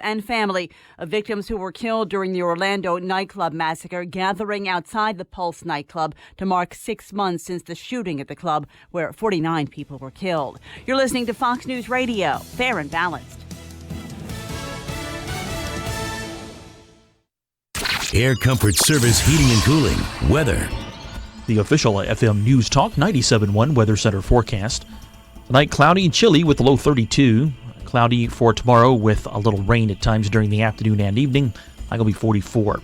and family of victims who were killed during the Orlando nightclub massacre gathering outside the Pulse nightclub to mark 6 months since the shooting at the club where 49 people were killed. You're listening to Fox News Radio, fair and balanced. Air Comfort Service Heating and Cooling. Weather. The official FM NewsTalk 97.1 Weather Center forecast. Tonight, cloudy and chilly with a low 32. Cloudy for tomorrow with a little rain at times during the afternoon and evening. High will be 44.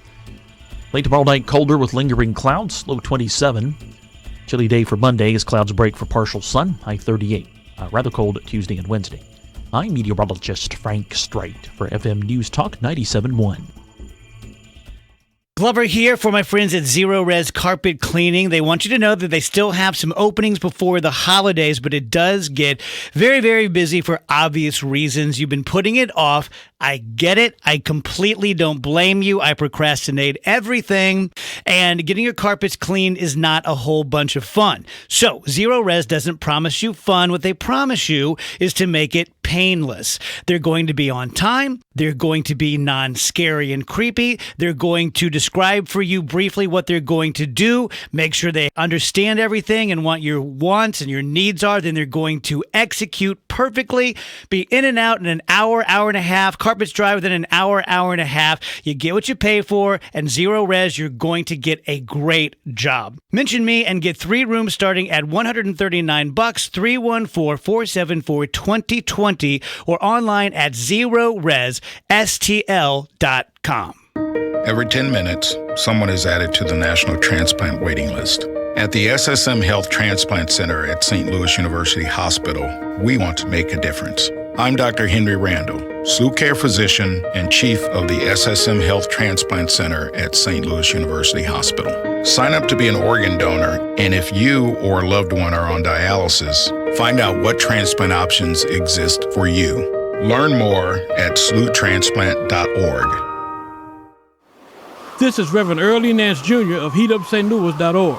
Late tomorrow night, colder with lingering clouds, low 27. Chilly day for Monday as clouds break for partial sun, high 38. Rather cold Tuesday and Wednesday. I'm meteorologist Frank Strait for FM NewsTalk 97.1. Glover here for my friends at Zero Res Carpet Cleaning. They want you to know that they still have some openings before the holidays, but it does get very, very busy for obvious reasons. You've been putting it off. I get it. I completely don't blame you. I procrastinate everything, and getting your carpets cleaned is not a whole bunch of fun. So Zero Res doesn't promise you fun. What they promise you is to make it painless. They're going to be on time. They're going to be non-scary and creepy. They're going to describe for you briefly what they're going to do, make sure they understand everything and what your wants and your needs are. Then they're going to execute perfectly, be in and out in an hour, hour and a half. Carpets dry within an hour, hour and a half. You get what you pay for, and Zero Res, you're going to get a great job. Mention me and get 3 rooms starting at $139, 314-474-2020, or online at ZeroResSTL.com. Every 10 minutes, someone is added to the National Transplant Waiting List. At the SSM Health Transplant Center at St. Louis University Hospital, we want to make a difference. I'm Dr. Henry Randall, SLU Care Physician and Chief of the SSM Health Transplant Center at St. Louis University Hospital. Sign up to be an organ donor, and if you or a loved one are on dialysis, find out what transplant options exist for you. Learn more at slutransplant.org. This is Reverend Early Nance Jr. of HeatUpSt.Louis.org.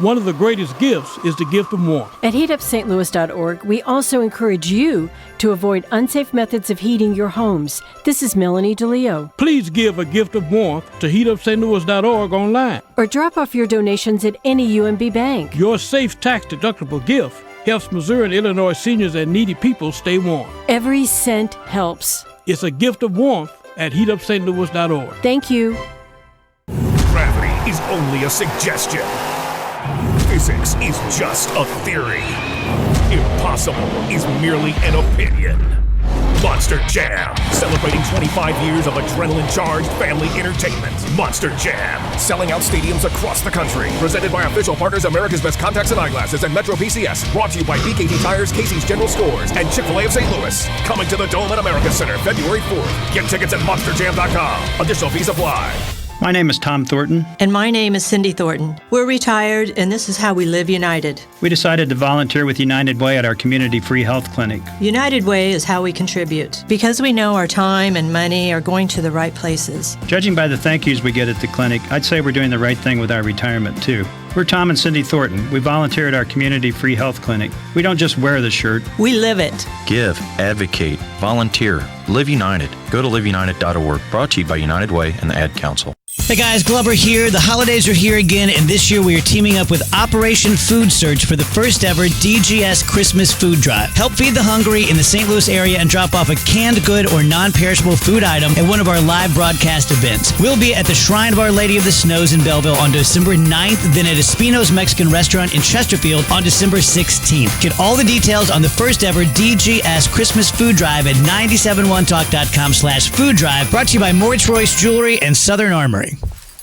One of the greatest gifts is the gift of warmth. At HeatUpStLouis.org, we also encourage you to avoid unsafe methods of heating your homes. This is Melanie DeLeo. Please give a gift of warmth to HeatUpStLouis.org online. Or drop off your donations at any UMB bank. Your safe tax-deductible gift helps Missouri and Illinois seniors and needy people stay warm. Every cent helps. It's a gift of warmth at HeatUpStLouis.org. Thank you. Gravity is only a suggestion. Physics is just a theory. Impossible is merely an opinion. Monster Jam, celebrating 25 years of adrenaline-charged family entertainment. Monster Jam, selling out stadiums across the country. Presented by official partners America's Best Contacts and Eyeglasses and Metro PCS. Brought to you by BKT Tires, Casey's General Stores, and Chick-fil-A of St. Louis. Coming to the Dome at America Center, February 4th. Get tickets at monsterjam.com. Additional fees apply. My name is Tom Thornton. And my name is Cindy Thornton. We're retired, and this is how we live united. We decided to volunteer with United Way at our community free health clinic. United Way is how we contribute, because we know our time and money are going to the right places. Judging by the thank yous we get at the clinic, I'd say we're doing the right thing with our retirement, too. We're Tom and Cindy Thornton. We volunteer at our community free health clinic. We don't just wear the shirt. We live it. Give, advocate, volunteer, live united. Go to liveunited.org. Brought to you by United Way and the Ad Council. Hey guys, Glover here. The holidays are here again, and this year we are teaming up with Operation Food Search for the first ever DGS Christmas Food Drive. Help feed the hungry in the St. Louis area and drop off a canned good or non-perishable food item at one of our live broadcast events. We'll be at the Shrine of Our Lady of the Snows in Belleville on December 9th, then at Espino's Mexican Restaurant in Chesterfield on December 16th. Get all the details on the first ever DGS Christmas Food Drive at 971talk.com/food drive. Brought to you by Moritz Royce Jewelry and Southern Armory.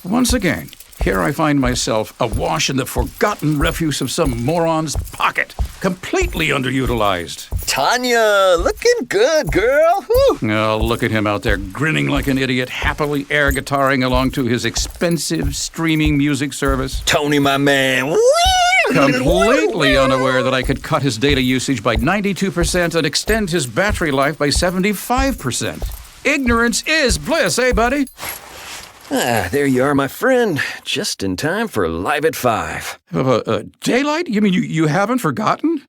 Once again, here I find myself awash in the forgotten refuse of some moron's pocket, completely underutilized. Tanya, looking good, girl. Whew. Oh, look at him out there grinning like an idiot, happily air guitaring along to his expensive streaming music service. Tony, my man. Completely unaware that I could cut his data usage by 92% and extend his battery life by 75%. Ignorance is bliss, eh, buddy? Ah, there you are, my friend. Just in time for Live at 5. Daylight? You mean you haven't forgotten?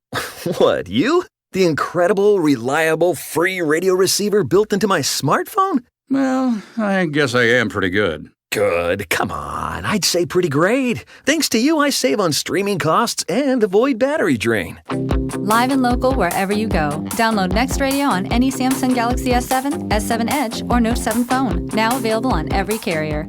What, you? The incredible, reliable, free radio receiver built into my smartphone? Well, I guess I am pretty good. Good. Come on. I'd say pretty great. Thanks to you, I save on streaming costs and avoid battery drain. Live and local wherever you go. Download Next Radio on any Samsung Galaxy S7, S7 Edge, or Note 7 phone. Now available on every carrier.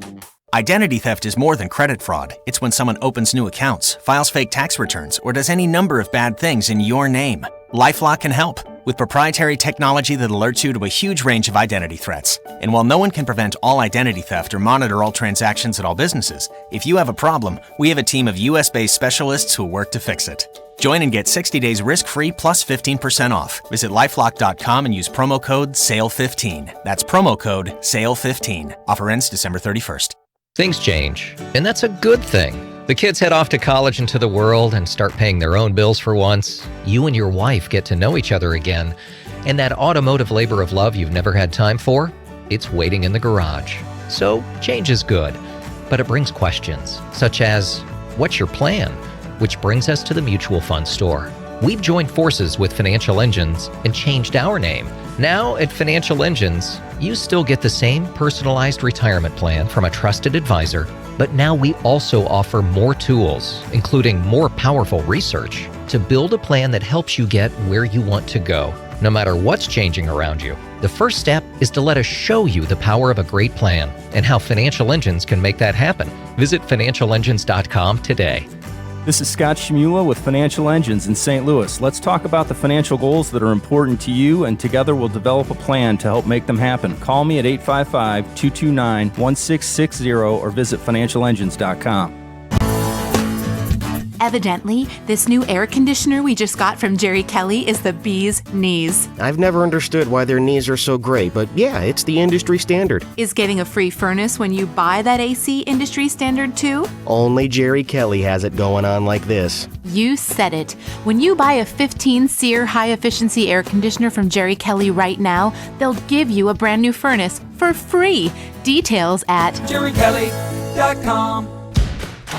Identity theft is more than credit fraud. It's when someone opens new accounts, files fake tax returns, or does any number of bad things in your name. LifeLock can help with proprietary technology that alerts you to a huge range of identity threats. And while no one can prevent all identity theft or monitor all transactions at all businesses, if you have a problem, we have a team of US-based specialists who work to fix it. Join and get 60 days risk-free plus 15% off. Visit LifeLock.com and use promo code SALE15. That's promo code SALE15. Offer ends December 31st. Things change, and that's a good thing. The kids head off to college and to the world and start paying their own bills for once. You and your wife get to know each other again. And that automotive labor of love you've never had time for, it's waiting in the garage. So change is good, but it brings questions, such as, what's your plan? Which brings us to the mutual fund store. We've joined forces with Financial Engines and changed our name. Now at Financial Engines, you still get the same personalized retirement plan from a trusted advisor, but now we also offer more tools, including more powerful research, to build a plan that helps you get where you want to go, no matter what's changing around you. The first step is to let us show you the power of a great plan and how Financial Engines can make that happen. Visit financialengines.com today. This is Scott Shmula with Financial Engines in St. Louis. Let's talk about the financial goals that are important to you, and together we'll develop a plan to help make them happen. Call me at 855-229-1660 or visit financialengines.com. Evidently, this new air conditioner we just got from Jerry Kelly is the bee's knees. I've never understood why their knees are so great, but yeah, it's the industry standard. Is getting a free furnace when you buy that AC industry standard too? Only Jerry Kelly has it going on like this. You said it. When you buy a 15-SEER high-efficiency air conditioner from Jerry Kelly right now, they'll give you a brand new furnace for free. Details at jerrykelly.com.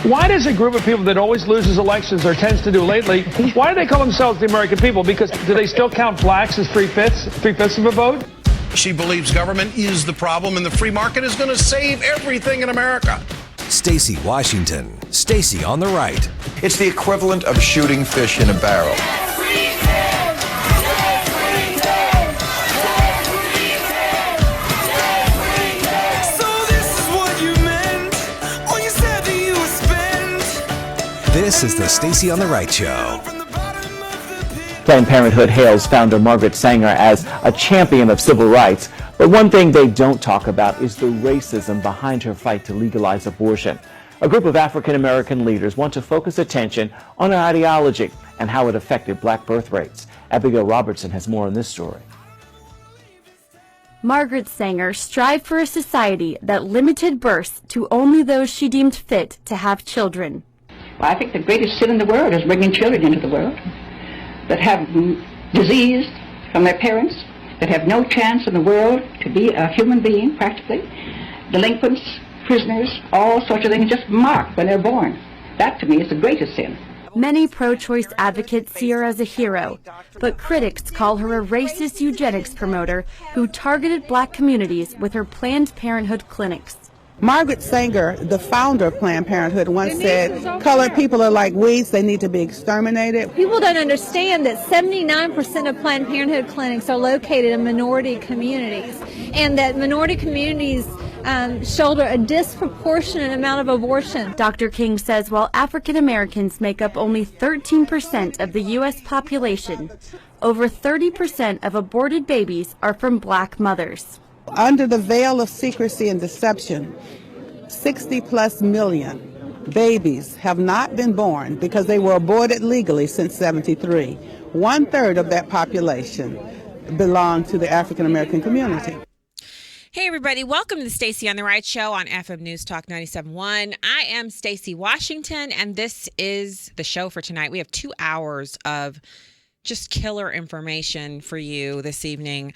Why does a group of people that always loses elections or tends to do lately, why do they call themselves the American people? Because do they still count blacks as three-fifths of a vote? She believes government is the problem and the free market is going to save everything in America. Stacy Washington, Stacy on the Right. It's the equivalent of shooting fish in a barrel. This is the Stacy on the Right Show. Planned Parenthood hails founder Margaret Sanger as a champion of civil rights. But one thing they don't talk about is the racism behind her fight to legalize abortion. A group of African American leaders want to focus attention on her ideology and how it affected black birth rates. Abigail Robertson has more on this story. Margaret Sanger strived for a society that limited births to only those she deemed fit to have children. Well, I think the greatest sin in the world is bringing children into the world that have disease from their parents, that have no chance in the world to be a human being, practically. Delinquents, prisoners, all sorts of things just marked when they're born. That, to me, is the greatest sin. Many pro-choice advocates see her as a hero, but critics call her a racist eugenics promoter who targeted black communities with her Planned Parenthood clinics. Margaret Sanger, the founder of Planned Parenthood, once said, colored people are like weeds, they need to be exterminated. People don't understand that 79% of Planned Parenthood clinics are located in minority communities, and that minority communities shoulder a disproportionate amount of abortion. Dr. King says while African Americans make up only 13% of the U.S. population, over 30% of aborted babies are from black mothers. Under the veil of secrecy and deception, 60+ million babies have not been born because they were aborted legally since '73. 1/3 of that population belong to the African American community. Hey everybody, welcome to the Stacy on the Right show on FM NewsTalk 97.1. I am Stacy Washington, and this is the show for tonight. We have 2 hours of just killer information for you this evening.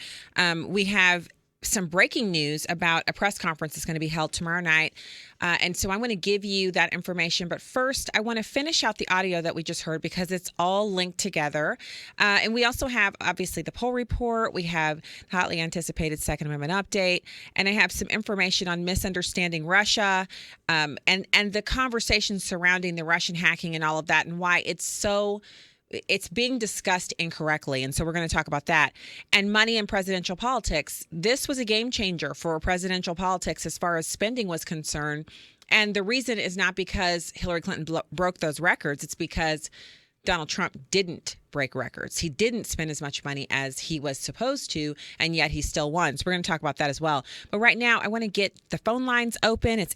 We have some breaking news about a press conference that's going to be held tomorrow night. And so I want to give you that information. But first, I want to finish out the audio that we just heard because it's all linked together. And we also have, obviously, the poll report. We have the hotly anticipated Second Amendment update. And I have some information on misunderstanding Russia and the conversation surrounding the Russian hacking and all of that and why it's being discussed incorrectly. And so we're going to talk about that. And money in presidential politics. This was a game changer for presidential politics as far as spending was concerned. And the reason is not because Hillary Clinton broke those records. It's because Donald Trump didn't break records. He didn't spend as much money as he was supposed to, and yet he still won. So we're going to talk about that as well. But right now, I want to get the phone lines open. It's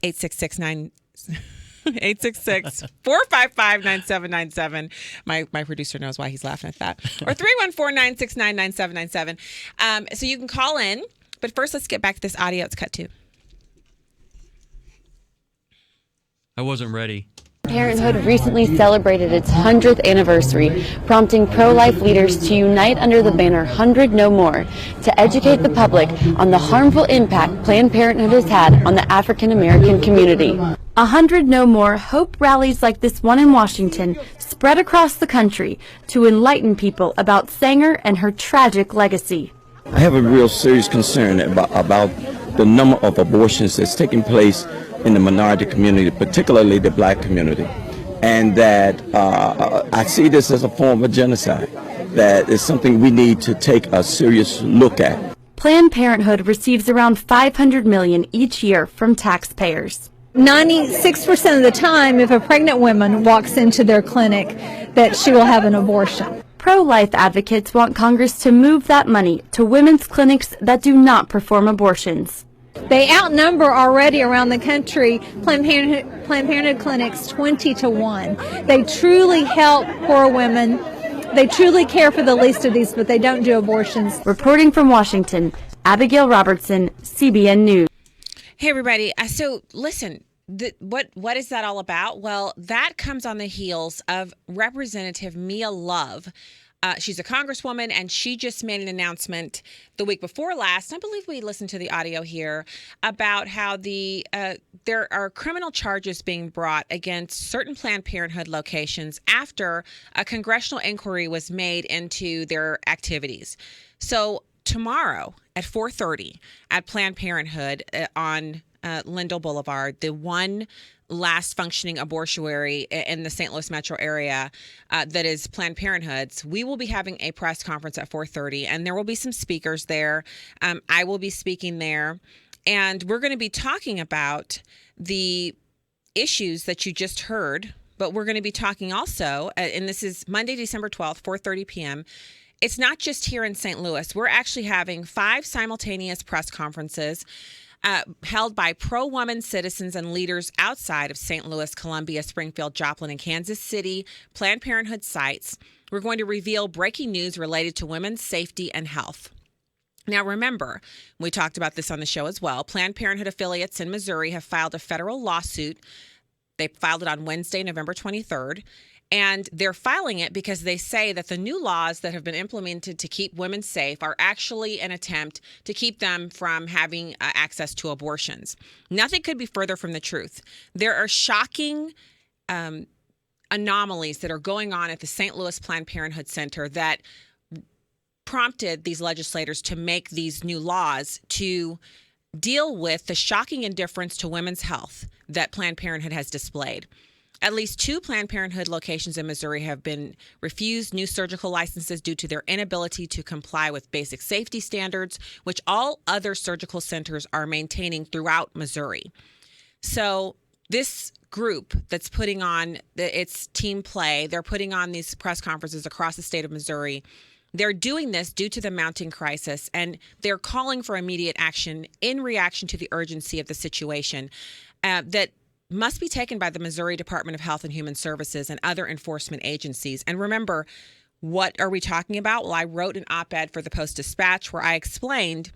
866-455-9797. My producer knows why he's laughing at that. Or 314-969-9797. So you can call in. But first, let's get back to this audio. It's cut to. I wasn't ready. Parenthood recently celebrated its 100th anniversary, prompting pro-life leaders to unite under the banner 100 No More to educate the public on the harmful impact Planned Parenthood has had on the African American community. 100 No More hope rallies like this one in Washington spread across the country to enlighten people about Sanger and her tragic legacy. I have a real serious concern about the number of abortions that's taking place in the minority community, particularly the black community, and that I see this as a form of genocide. That is something we need to take a serious look at. Planned Parenthood receives around $500 million each year from taxpayers. 96% of the time, if a pregnant woman walks into their clinic, that she will have an abortion. Pro-life advocates want Congress to move that money to women's clinics that do not perform abortions. They outnumber already around the country Planned Parenthood clinics 20-1. They truly help poor women. They truly care for the least of these, but they don't do abortions. Reporting from Washington, Abigail Robertson, CBN News. Hey, everybody. So listen, what is that all about? Well, that comes on the heels of Representative Mia Love. She's a congresswoman, and she just made an announcement the week before last. I believe we listened to the audio here about how there are criminal charges being brought against certain Planned Parenthood locations after a congressional inquiry was made into their activities. So tomorrow at 4:30 at Planned Parenthood on Lindell Boulevard, the one last functioning abortuary in the St. Louis metro area that is Planned Parenthood's, we will be having a press conference at 4:30, and there will be some speakers there. I will be speaking there, and we're going to be talking about the issues that you just heard, but we're going to be talking also, and this is Monday, December 12th, 4:30 p.m., it's not just here in St. Louis. We're actually having 5 simultaneous press conferences held by pro-woman citizens and leaders outside of St. Louis, Columbia, Springfield, Joplin, and Kansas City Planned Parenthood sites. We're going to reveal breaking news related to women's safety and health. Now, remember, we talked about this on the show as well. Planned Parenthood affiliates in Missouri have filed a federal lawsuit. They filed it on Wednesday, November 23rd. And they're filing it because they say that the new laws that have been implemented to keep women safe are actually an attempt to keep them from having access to abortions. Nothing could be further from the truth. There are shocking anomalies that are going on at the St. Louis Planned Parenthood Center that prompted these legislators to make these new laws to deal with the shocking indifference to women's health that Planned Parenthood has displayed. At least 2 Planned Parenthood locations in Missouri have been refused new surgical licenses due to their inability to comply with basic safety standards, which all other surgical centers are maintaining throughout Missouri. So this group that's putting on its team play, they're putting on these press conferences across the state of Missouri. They're doing this due to the mounting crisis, and they're calling for immediate action in reaction to the urgency of the situation that must be taken by the Missouri Department of Health and Human Services and other enforcement agencies. And remember, what are we talking about? Well, I wrote an op-ed for the Post-Dispatch where I explained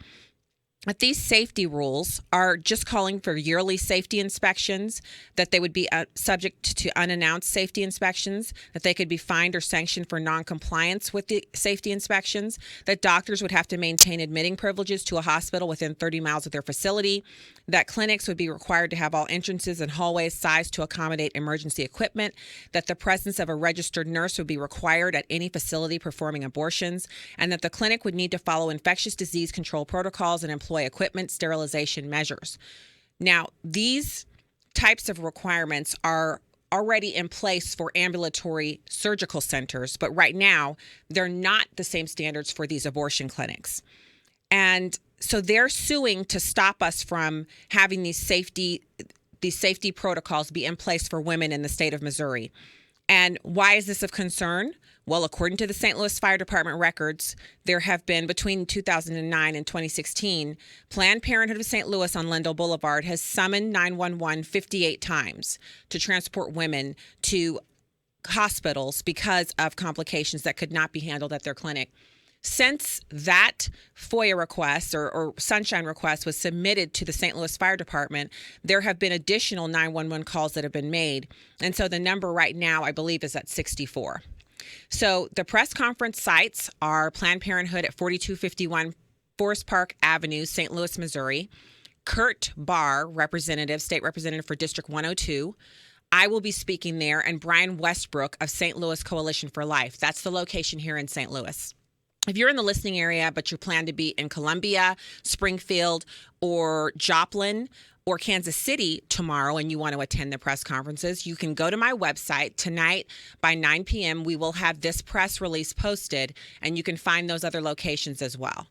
that these safety rules are just calling for yearly safety inspections, that they would be subject to unannounced safety inspections, that they could be fined or sanctioned for noncompliance with the safety inspections, that doctors would have to maintain admitting privileges to a hospital within 30 miles of their facility, that clinics would be required to have all entrances and hallways sized to accommodate emergency equipment, that the presence of a registered nurse would be required at any facility performing abortions, and that the clinic would need to follow infectious disease control protocols and employ equipment sterilization measures. Now, these types of requirements are already in place for ambulatory surgical centers, but right now they're not the same standards for these abortion clinics. And so they're suing to stop us from having these safety protocols be in place for women in the state of Missouri. And why is this of concern? Well, according to the St. Louis Fire Department records, there have been between 2009 and 2016, Planned Parenthood of St. Louis on Lendell Boulevard has summoned 911 58 times to transport women to hospitals because of complications that could not be handled at their clinic. Since that FOIA request or sunshine request was submitted to the St. Louis Fire Department, there have been additional 911 calls that have been made. And so the number right now, I believe, is at 64. So the press conference sites are Planned Parenthood at 4251 Forest Park Avenue, St. Louis, Missouri. Kurt Barr, state representative for District 102. I will be speaking there, and Brian Westbrook of St. Louis Coalition for Life. That's the location here in St. Louis. If you're in the listening area, but you plan to be in Columbia, Springfield, or Joplin, or Kansas City tomorrow and you want to attend the press conferences, you can go to my website. Tonight by 9 p.m., we will have this press release posted, and you can find those other locations as well.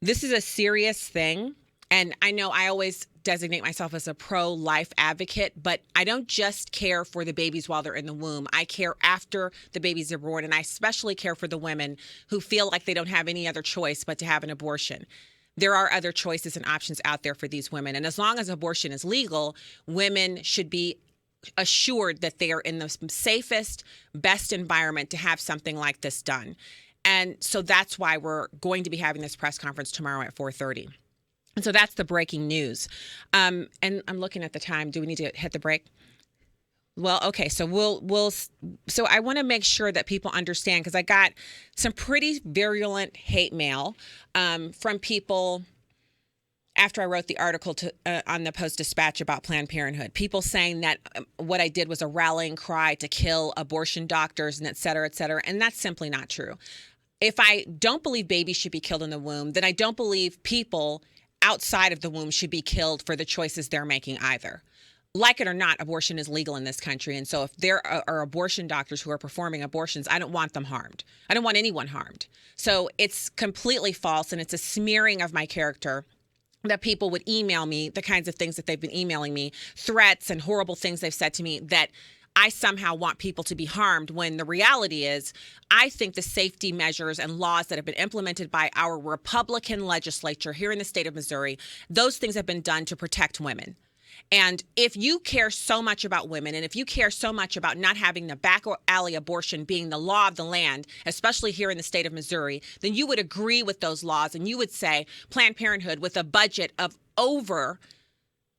This is a serious thing, and I know I always designate myself as a pro-life advocate, but I don't just care for the babies while they're in the womb. I care after the babies are born, and I especially care for the women who feel like they don't have any other choice but to have an abortion. There are other choices and options out there for these women. And as long as abortion is legal, women should be assured that they are in the safest, best environment to have something like this done. And so that's why we're going to be having this press conference tomorrow at 4:30. And so that's the breaking news. And I'm looking at the time. Do we need to hit the break? Well, okay, so so I want to make sure that people understand, because I got some pretty virulent hate mail from people after I wrote the article on the Post-Dispatch about Planned Parenthood. People saying that what I did was a rallying cry to kill abortion doctors and et cetera, and that's simply not true. If I don't believe babies should be killed in the womb, then I don't believe people outside of the womb should be killed for the choices they're making either. Like it or not, abortion is legal in this country. And so if there are abortion doctors who are performing abortions, I don't want them harmed. I don't want anyone harmed. So it's completely false, and it's a smearing of my character that people would email me, the kinds of things that they've been emailing me, threats and horrible things they've said to me, that I somehow want people to be harmed, when the reality is I think the safety measures and laws that have been implemented by our Republican legislature here in the state of Missouri, those things have been done to protect women. And if you care so much about women, and if you care so much about not having the back alley abortion being the law of the land, especially here in the state of Missouri, then you would agree with those laws, and you would say Planned Parenthood, with a budget of over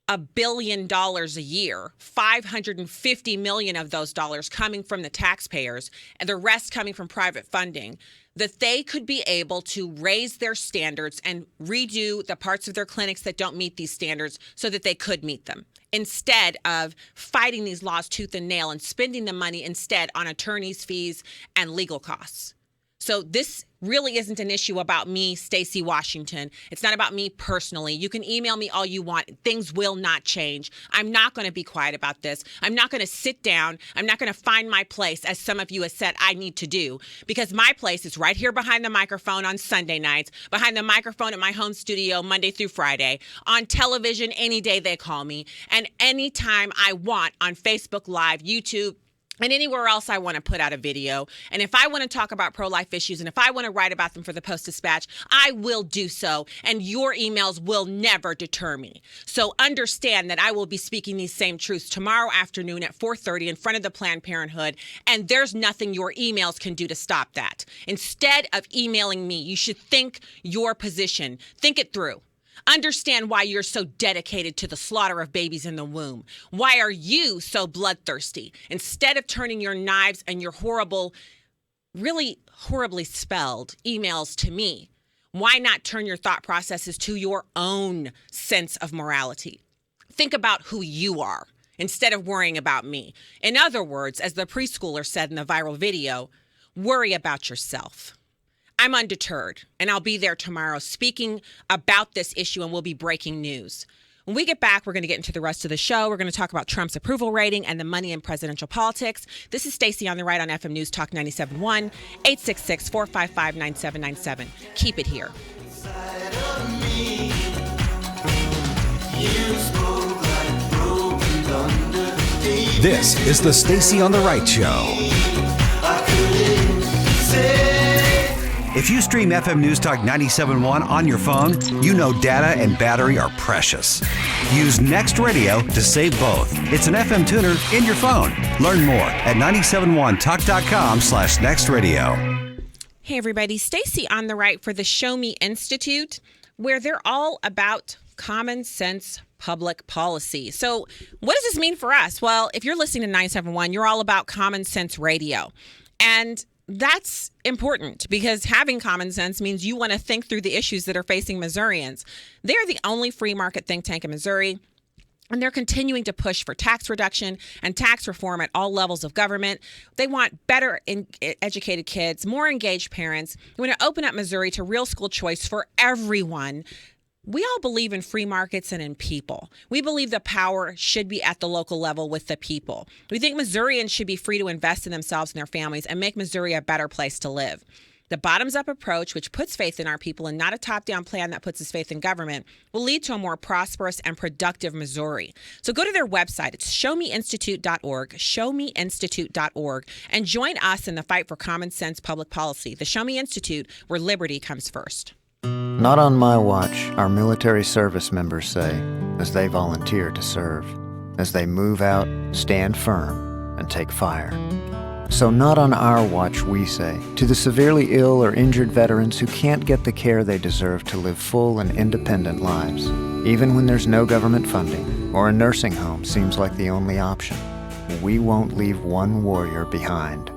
$1 billion a year, $550 million of those dollars coming from the taxpayers and the rest coming from private funding, that they could be able to raise their standards and redo the parts of their clinics that don't meet these standards so that they could meet them, instead of fighting these laws tooth and nail and spending the money instead on attorneys' fees and legal costs. So this really isn't an issue about me, Stacy Washington. It's not about me personally. You can email me all you want. Things will not change. I'm not going to be quiet about this. I'm not going to sit down. I'm not going to find my place, as some of you have said I need to do, because my place is right here behind the microphone on Sunday nights, behind the microphone at my home studio Monday through Friday, on television any day they call me, and anytime I want on Facebook Live, YouTube, and anywhere else I want to put out a video. And if I want to talk about pro-life issues, and if I want to write about them for the Post-Dispatch, I will do so. And your emails will never deter me. So understand that I will be speaking these same truths tomorrow afternoon at 4:30 in front of the Planned Parenthood. And there's nothing your emails can do to stop that. Instead of emailing me, you should think your position. Think it through. Understand why you're so dedicated to the slaughter of babies in the womb. Why are you so bloodthirsty? Instead of turning your knives and your horrible, really horribly spelled emails to me, why not turn your thought processes to your own sense of morality? Think about who you are instead of worrying about me. In other words, as the preschooler said in the viral video, worry about yourself. I'm undeterred, and I'll be there tomorrow speaking about this issue, and we'll be breaking news. When we get back, we're going to get into the rest of the show. We're going to talk about Trump's approval rating and the money in presidential politics. This is Stacy on the Right on FM News Talk 97.1, 866-455-9797. Keep it here. This is the Stacy on the Right Show. If you stream FM News Talk 97.1 on your phone, you know data and battery are precious. Use Next Radio to save both. It's an FM tuner in your phone. Learn more at 971talk.com/nextradio. Hey everybody, Stacy on the Right for the Show Me Institute, where they're all about common sense public policy. So what does this mean for us? Well, if you're listening to 97.1, you're all about common sense radio. And that's important because having common sense means you want to think through the issues that are facing Missourians. They're the only free market think tank in Missouri, and they're continuing to push for tax reduction and tax reform at all levels of government. They want better educated kids, more engaged parents. They want to open up Missouri to real school choice for everyone. We all believe in free markets and in people. We believe the power should be at the local level with the people. We think Missourians should be free to invest in themselves and their families and make Missouri a better place to live. The bottoms-up approach, which puts faith in our people and not a top-down plan that puts its faith in government, will lead to a more prosperous and productive Missouri. So go to their website. It's showmeinstitute.org, showmeinstitute.org, and join us in the fight for common sense public policy. The Show Me Institute, where liberty comes first. Not on my watch, our military service members say, as they volunteer to serve, as they move out, stand firm, and take fire. So not on our watch, we say, to the severely ill or injured veterans who can't get the care they deserve to live full and independent lives, even when there's no government funding or a nursing home seems like the only option. We won't leave one warrior behind.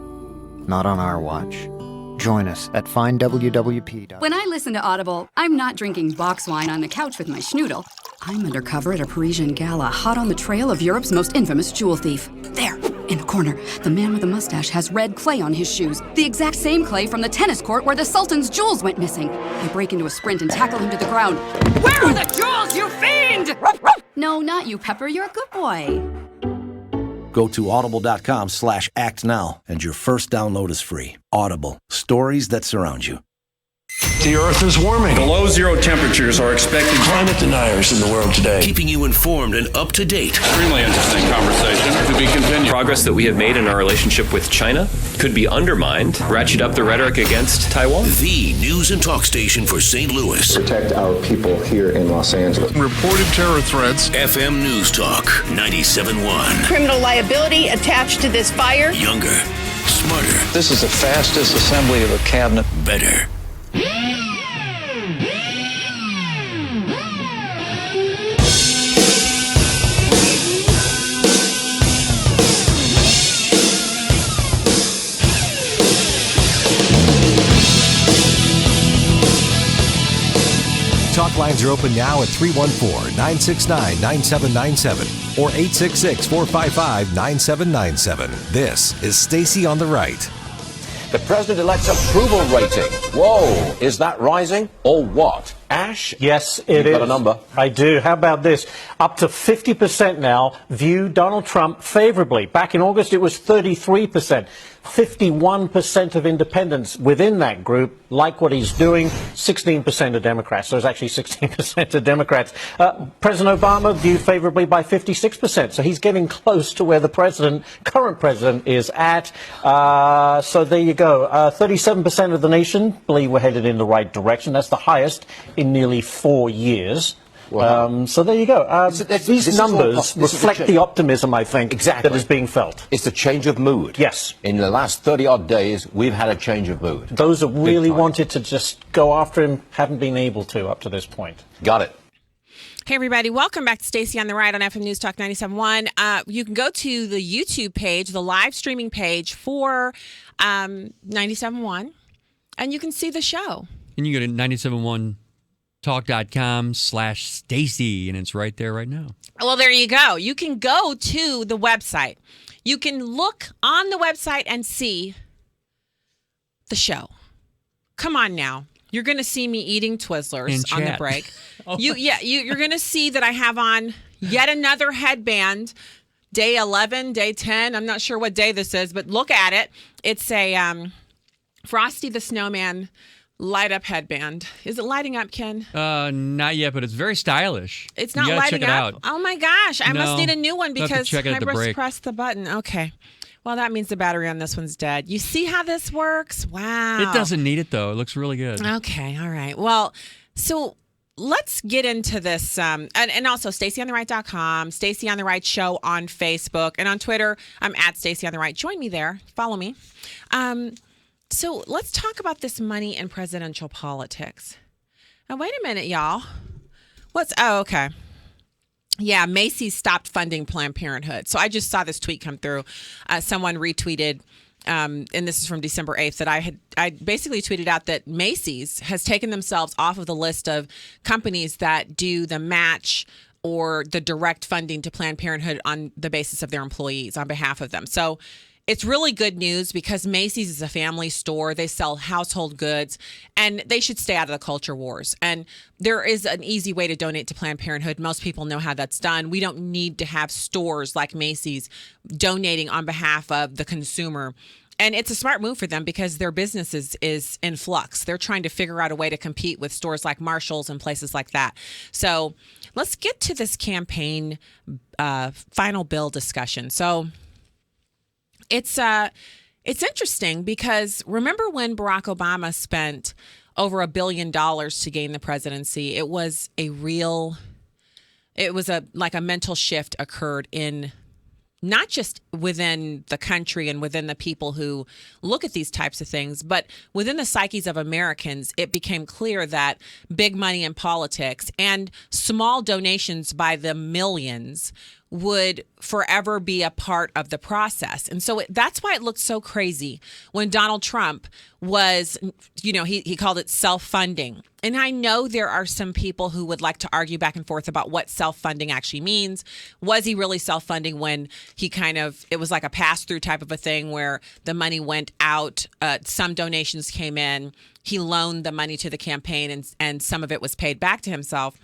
Not on our watch. Join us at findwwp.com. When I listen to Audible, I'm not drinking box wine on the couch with my schnoodle. I'm undercover at a Parisian gala, hot on the trail of Europe's most infamous jewel thief. There, in the corner, the man with the mustache has red clay on his shoes. The exact same clay from the tennis court where the Sultan's jewels went missing. I break into a sprint and tackle him to the ground. Where are the jewels, you fiend? No, not you, Pepper. You're a good boy. Go to audible.com/actnow and your first download is free. Audible. Stories that surround you. The Earth is warming. Below zero temperatures are expected. Climate deniers in the world today. Keeping you informed and up to date. Extremely interesting conversation to be continued. Progress that we have made in our relationship with China could be undermined. Ratchet up the rhetoric against Taiwan. The news and talk station for St. Louis. Protect our people here in Los Angeles. Reported terror threats. FM News Talk 97.1. Criminal liability attached to this fire. Younger. Smarter. This is the fastest assembly of a cabinet. Better. Talk lines are open now at 314-969-9797 or 866-455-9797. This is Stacy on the Right. The president-elect's approval rating. Whoa, is that rising or what? Ash? Yes, it is. You've got a number. I do. How about this? Up to 50% now view Donald Trump favorably. Back in August, it was 33%. 51% of independents within that group like what he's doing. 16% of Democrats. So it's actually 16% of Democrats. President Obama viewed favorably by 56%. So he's getting close to where the current president is at. So there you go. 37% of the nation believe we're headed in the right direction. That's the highest in nearly 4 years. Wow. So there you go. These numbers reflect the optimism, I think, that is being felt. It's a change of mood. Yes. In the last 30-odd days, we've had a change of mood. Those who really wanted to just go after him haven't been able to up to this point. Got it. Hey, everybody. Welcome back to Stacy on the Right on FM News Talk 97.1. You can go to the YouTube page, the live streaming page for 97.1, and you can see the show. And you go to 971talk.com/Stacy, and it's right there right now. Well, there you go. You can go to the website. You can look on the website and see the show. Come on now. You're going to see me eating Twizzlers on the break. You're going to see that I have on yet another headband. Day 11, day 10. I'm not sure what day this is, but look at it. It's a Frosty the Snowman light up headband. Is it lighting up, Ken? Not yet, but it's very stylish. It's not you lighting check it up. Out. Oh my gosh. I must need a new one because I break. pressed the button. Okay. Well, that means the battery on this one's dead. You see how this works? Wow. It doesn't need it, though. It looks really good. Okay. All right. Well, so let's get into this. And also, StacyOnTheRight.com, Stacy on the Right Show on Facebook. And on Twitter, I'm at Stacy on the Right. Join me there. Follow me. So let's talk about this money in presidential politics. Now, wait a minute, y'all. Okay. Yeah, Macy's stopped funding Planned Parenthood. So I just saw this tweet come through. Someone retweeted, and this is from December 8th, that I basically tweeted out that Macy's has taken themselves off of the list of companies that do the match or the direct funding to Planned Parenthood on the basis of their employees on behalf of them. So it's really good news because Macy's is a family store. They sell household goods, and they should stay out of the culture wars. And there is an easy way to donate to Planned Parenthood. Most people know how that's done. We don't need to have stores like Macy's donating on behalf of the consumer. And it's a smart move for them because their business is in flux. They're trying to figure out a way to compete with stores like Marshall's and places like that. So let's get to this campaign final bill discussion. So it's interesting because remember when Barack Obama spent over $1 billion to gain the presidency? It was a mental shift occurred in not just within the country and within the people who look at these types of things, but within the psyches of Americans. It became clear that big money in politics and small donations by the millions would forever be a part of the process. And so that's why it looked so crazy when Donald Trump was, he called it self-funding. And I know there are some people who would like to argue back and forth about what self-funding actually means. Was he really self-funding when it was like a pass-through type of a thing where the money went out, some donations came in, he loaned the money to the campaign and some of it was paid back to himself.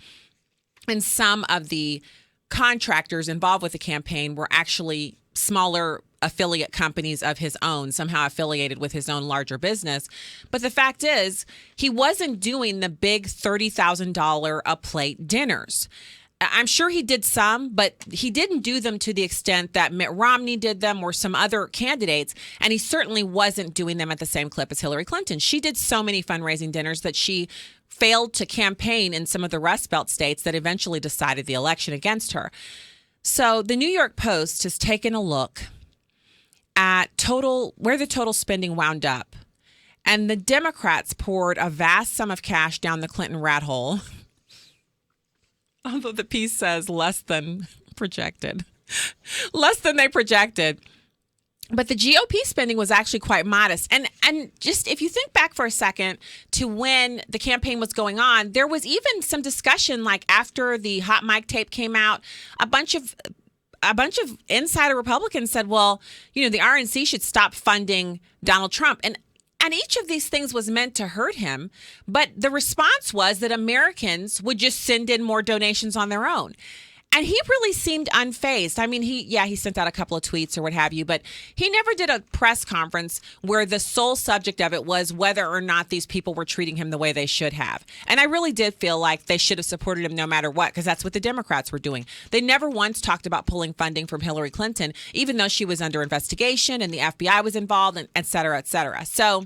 And some of the contractors involved with the campaign were actually smaller affiliate companies of his own, somehow affiliated with his own larger business. But the fact is, he wasn't doing the big $30,000 a plate dinners. I'm sure he did some, but he didn't do them to the extent that Mitt Romney did them or some other candidates. And he certainly wasn't doing them at the same clip as Hillary Clinton. She did so many fundraising dinners that she failed to campaign in some of the Rust Belt states that eventually decided the election against her. So the New York Post has taken a look at where the total spending wound up. And the Democrats poured a vast sum of cash down the Clinton rat hole. Although the piece says less than projected. Less than they projected. But the GOP spending was actually quite modest. And just if you think back for a second to when the campaign was going on, there was even some discussion like after the hot mic tape came out, a bunch of insider Republicans said, well, the RNC should stop funding Donald Trump. And each of these things was meant to hurt him. But the response was that Americans would just send in more donations on their own. And he really seemed unfazed. I mean, he sent out a couple of tweets or what have you, but he never did a press conference where the sole subject of it was whether or not these people were treating him the way they should have. And I really did feel like they should have supported him no matter what, because that's what the Democrats were doing. They never once talked about pulling funding from Hillary Clinton, even though she was under investigation and the FBI was involved, and et cetera, et cetera. So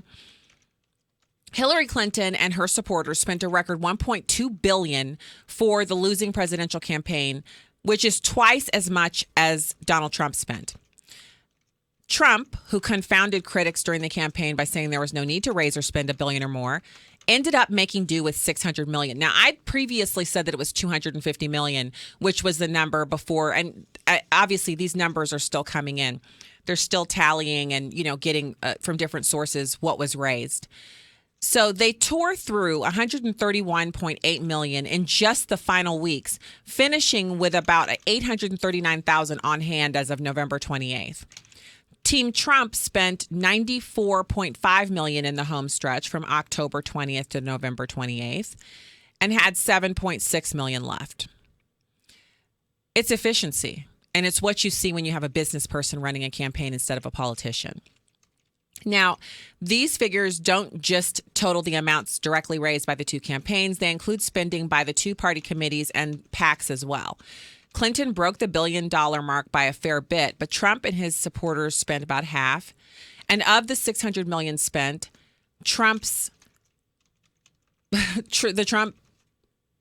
Hillary Clinton and her supporters spent a record $1.2 billion for the losing presidential campaign, which is twice as much as Donald Trump spent. Trump, who confounded critics during the campaign by saying there was no need to raise or spend $1 billion or more, ended up making do with $600 million. Now, I previously said that it was $250 million, which was the number before. And obviously, these numbers are still coming in. They're still tallying and, getting from different sources what was raised. So they tore through $131.8 million in just the final weeks, finishing with about $839,000 on hand as of November 28th. Team Trump spent $94.5 million in the home stretch from October 20th to November 28th and had $7.6 million left. It's efficiency, and it's what you see when you have a business person running a campaign instead of a politician. Now, these figures don't just total the amounts directly raised by the two campaigns. They include spending by the two-party committees and PACs as well. Clinton broke the $1 billion mark by a fair bit, but Trump and his supporters spent about half. And of the $600 million spent, the Trump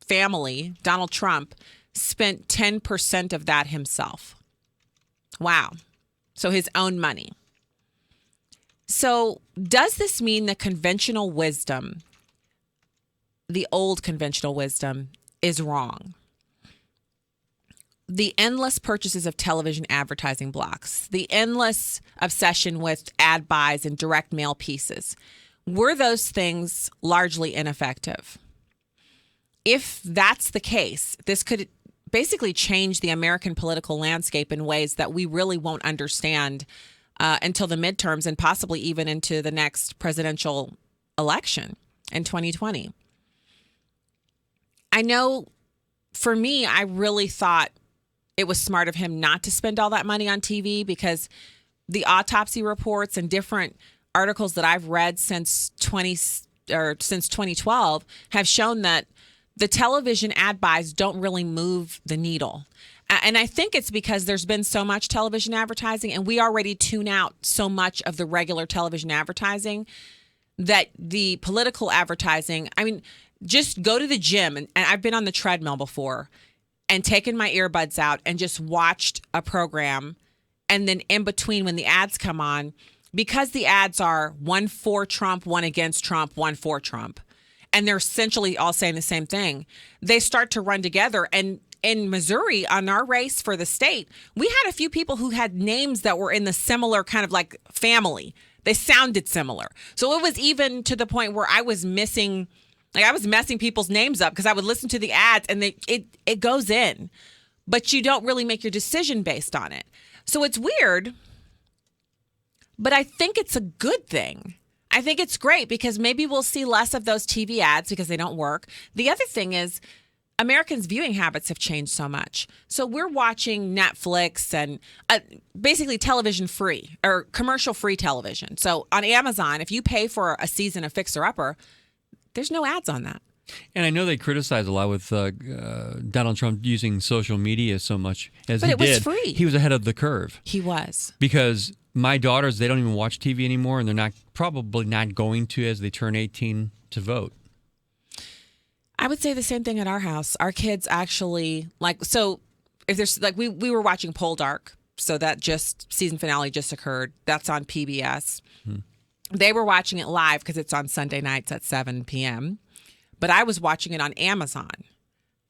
family, Donald Trump, spent 10% of that himself. Wow. So his own money. So does this mean that conventional wisdom, the old conventional wisdom, is wrong? The endless purchases of television advertising blocks, the endless obsession with ad buys and direct mail pieces, were those things largely ineffective? If that's the case, this could basically change the American political landscape in ways that we really won't understand until the midterms and possibly even into the next presidential election in 2020. I know for me, I really thought it was smart of him not to spend all that money on TV because the autopsy reports and different articles that I've read since 2012 have shown that the television ad buys don't really move the needle. And I think it's because there's been so much television advertising and we already tune out so much of the regular television advertising that the political advertising, just go to the gym. And I've been on the treadmill before and taken my earbuds out and just watched a program. And then in between when the ads come on, because the ads are one for Trump, one against Trump, one for Trump, and they're essentially all saying the same thing, they start to run together. And in Missouri, on our race for the state, we had a few people who had names that were in the similar kind of like family. They sounded similar. So it was even to the point where I was messing people's names up because I would listen to the ads and it goes in, but you don't really make your decision based on it. So it's weird, but I think it's a good thing. I think it's great because maybe we'll see less of those TV ads because they don't work. The other thing is Americans' viewing habits have changed so much. So we're watching Netflix and basically television free or commercial free television. So on Amazon, if you pay for a season of Fixer Upper, there's no ads on that. And I know they criticize a lot with Donald Trump using social media so much as he did. But it was free. He was ahead of the curve. He was. Because my daughters, they don't even watch TV anymore, and they're probably not going to as they turn 18 to vote. I would say the same thing at our house. Our kids actually if there's we were watching Poldark, so that season finale just occurred. That's on PBS. They were watching it live because it's on Sunday nights at 7 p.m. But I was watching it on Amazon.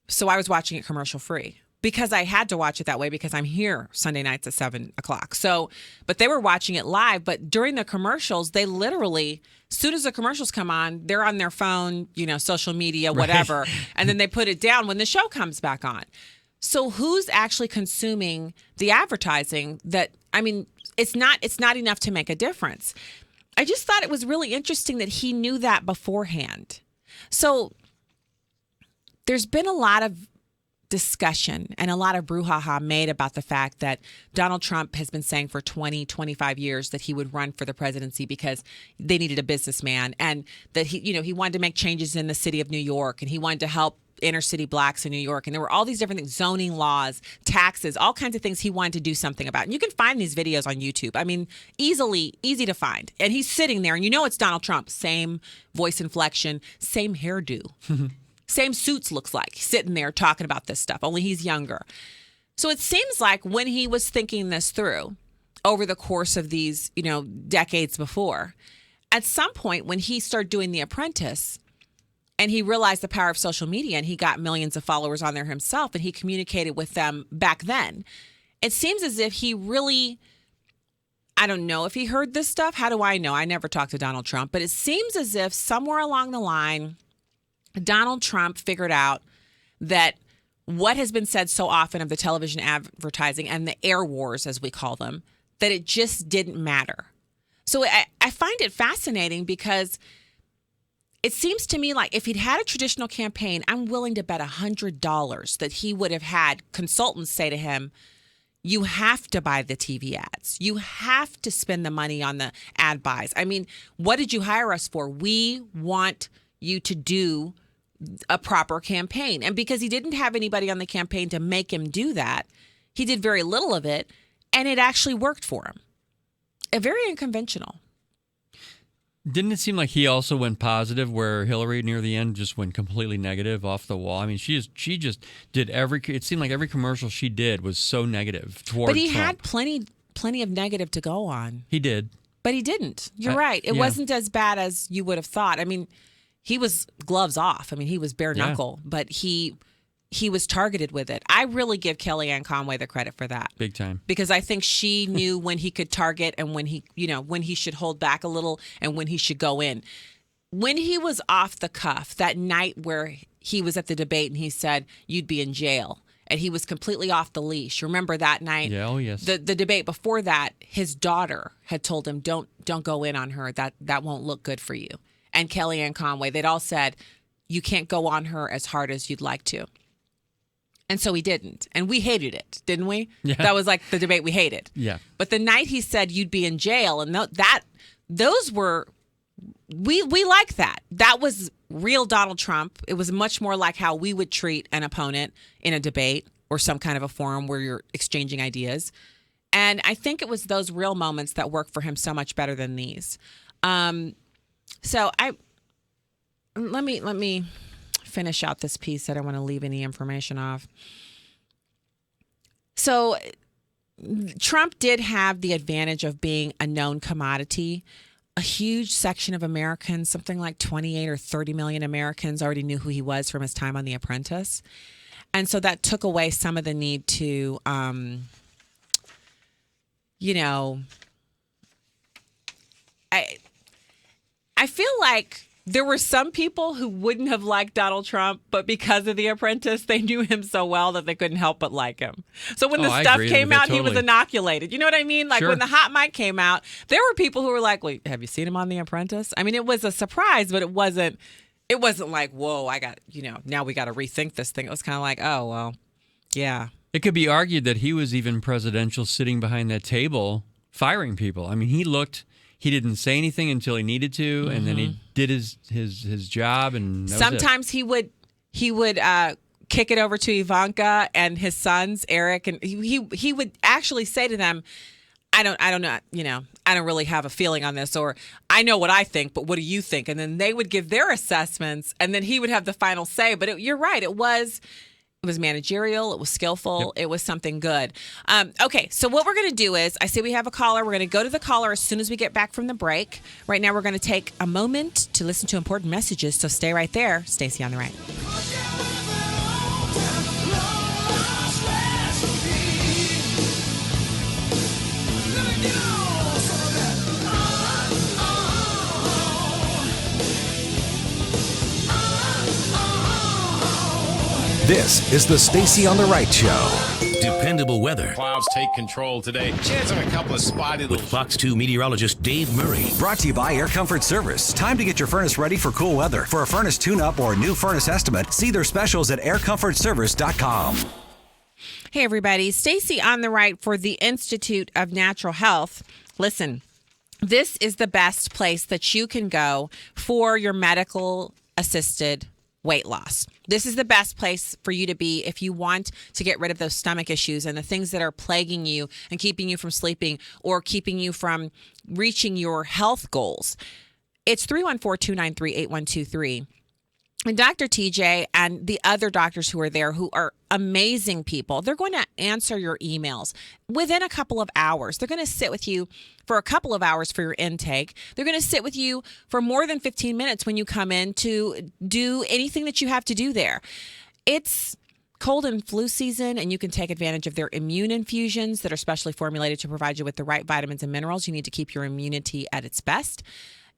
So I was watching it commercial free because I had to watch it that way because I'm here Sunday nights at 7 o'clock. So, but they were watching it live. But during the commercials, they literally, as soon as the commercials come on, they're on their phone, social media, whatever. Right. And then they put it down when the show comes back on. So who's actually consuming the advertising it's not enough to make a difference. I just thought it was really interesting that he knew that beforehand. So there's been a lot of discussion and a lot of brouhaha made about the fact that Donald Trump has been saying for 20, 25 years that he would run for the presidency because they needed a businessman and that he wanted to make changes in the city of New York and he wanted to help inner city blacks in New York. And there were all these different things, zoning laws, taxes, all kinds of things he wanted to do something about. And you can find these videos on YouTube. Easy to find. And he's sitting there and it's Donald Trump. Same voice inflection, same hairdo, same suits looks like. He's sitting there talking about this stuff, only he's younger. So it seems like when he was thinking this through over the course of these, decades before, at some point when he started doing The Apprentice, And he realized the power of social media, and he got millions of followers on there himself, and he communicated with them back then. It seems as if he really, I don't know if he heard this stuff. How do I know? I never talked to Donald Trump, but it seems as if somewhere along the line, Donald Trump figured out that what has been said so often of the television advertising and the air wars, as we call them, that it just didn't matter. So I find it fascinating because it seems to me like if he'd had a traditional campaign, I'm willing to bet $100 that he would have had consultants say to him, you have to buy the TV ads. You have to spend the money on the ad buys. I mean, what did you hire us for? We want you to do a proper campaign. And because he didn't have anybody on the campaign to make him do that, he did very little of it, and it actually worked for him. Very unconventional. Didn't it seem like he also went positive, where Hillary near the end just went completely negative, off the wall? I mean, she just did it seemed like every commercial she did was so negative toward But he Trump. had plenty of negative to go on. He did. But he didn't. You're right. It wasn't as bad as you would have thought. I mean, he was gloves off. I mean, he was bare knuckle, but he was targeted with it. I really give Kellyanne Conway the credit for that. Big time. Because I think she knew when he could target and when he should hold back a little and when he should go in. When he was off the cuff that night where he was at the debate and he said, you'd be in jail, and he was completely off the leash. Remember that night? Yeah, oh yes. The debate before that, his daughter had told him, don't go in on her. That won't look good for you. And Kellyanne Conway, they'd all said, you can't go on her as hard as you'd like to. And so he didn't. And we hated it, didn't we? Yeah. That was like the debate we hated. Yeah. But the night he said you'd be in jail, and those were, we like that. That was real Donald Trump. It was much more like how we would treat an opponent in a debate or some kind of a forum where you're exchanging ideas. And I think it was those real moments that worked for him so much better than these. So let me finish out this piece. I don't want to leave any information off. So Trump did have the advantage of being a known commodity. A huge section of Americans, something like 28 or 30 million Americans, already knew who he was from his time on The Apprentice. And so that took away some of the need to, I feel like there were some people who wouldn't have liked Donald Trump, but because of The Apprentice, they knew him so well that they couldn't help but like him. So when the stuff came out, he was inoculated. You know what I mean? Like when the hot mic came out, there were people who were like, "Wait, have you seen him on The Apprentice?" I mean, it was a surprise, but it wasn't like, "Whoa, now we got to rethink this thing." It was kind of like, "Oh, well, yeah." It could be argued that he was even presidential, sitting behind that table firing people. I mean, he didn't say anything until he needed to, and then he did his job. And sometimes he would kick it over to Ivanka and his sons, Eric, and he would actually say to them, I don't know, I don't really have a feeling on this, or I know what I think, but what do you think? And then they would give their assessments, and then he would have the final say. But you're right, it was managerial. It was skillful. Yep. It was something good. Okay, so what we're going to do is, I say we have a caller. We're going to go to the caller as soon as we get back from the break. Right now, we're going to take a moment to listen to important messages. So stay right there. Stacy on the Right. This is the Stacy on the Right Show. Dependable weather. Clouds take control today. Chance of a couple of spotty with Fox 2 meteorologist Dave Murray. Brought to you by Air Comfort Service. Time to get your furnace ready for cool weather. For a furnace tune-up or new furnace estimate, see their specials at aircomfortservice.com. Hey, everybody. Stacy on the Right for the Institute of Natural Health. Listen, this is the best place that you can go for your medical-assisted weight loss. This is the best place for you to be if you want to get rid of those stomach issues and the things that are plaguing you and keeping you from sleeping or keeping you from reaching your health goals. It's 314-293-8123. And Dr. TJ and the other doctors who are there, who are amazing people, they're going to answer your emails within a couple of hours. They're going to sit with you for a couple of hours for your intake. They're going to sit with you for more than 15 minutes when you come in to do anything that you have to do there. It's cold and flu season, and you can take advantage of their immune infusions that are specially formulated to provide you with the right vitamins and minerals you need to keep your immunity at its best.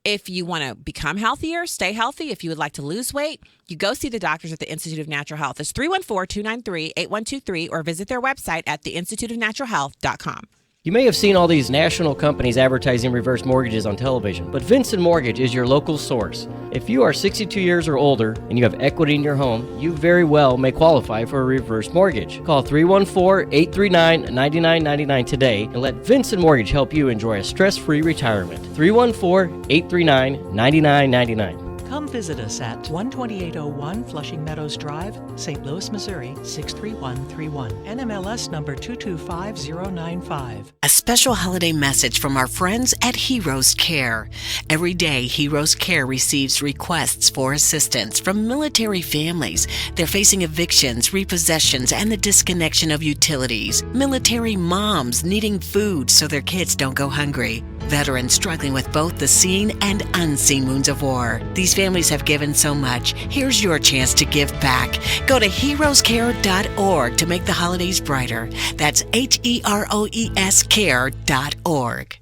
If you want to become healthier, stay healthy, if you would like to lose weight, you go see the doctors at the Institute of Natural Health. It's 314-293-8123 or visit their website at theinstituteofnaturalhealth.com. You may have seen all these national companies advertising reverse mortgages on television, but Vincent Mortgage is your local source. If you are 62 years or older and you have equity in your home, you very well may qualify for a reverse mortgage. Call 314-839-9999 today and let Vincent Mortgage help you enjoy a stress-free retirement. 314-839-9999. Come visit us at 12801 Flushing Meadows Drive, St. Louis, Missouri 63131. NMLS number 225095. A special holiday message from our friends at Heroes Care. Every day, Heroes Care receives requests for assistance from military families. They're facing evictions, repossessions, and the disconnection of utilities. Military moms needing food so their kids don't go hungry. Veterans struggling with both the seen and unseen wounds of war. These families have given so much. Here's your chance to give back. Go to heroescare.org to make the holidays brighter. That's HEROES care.org.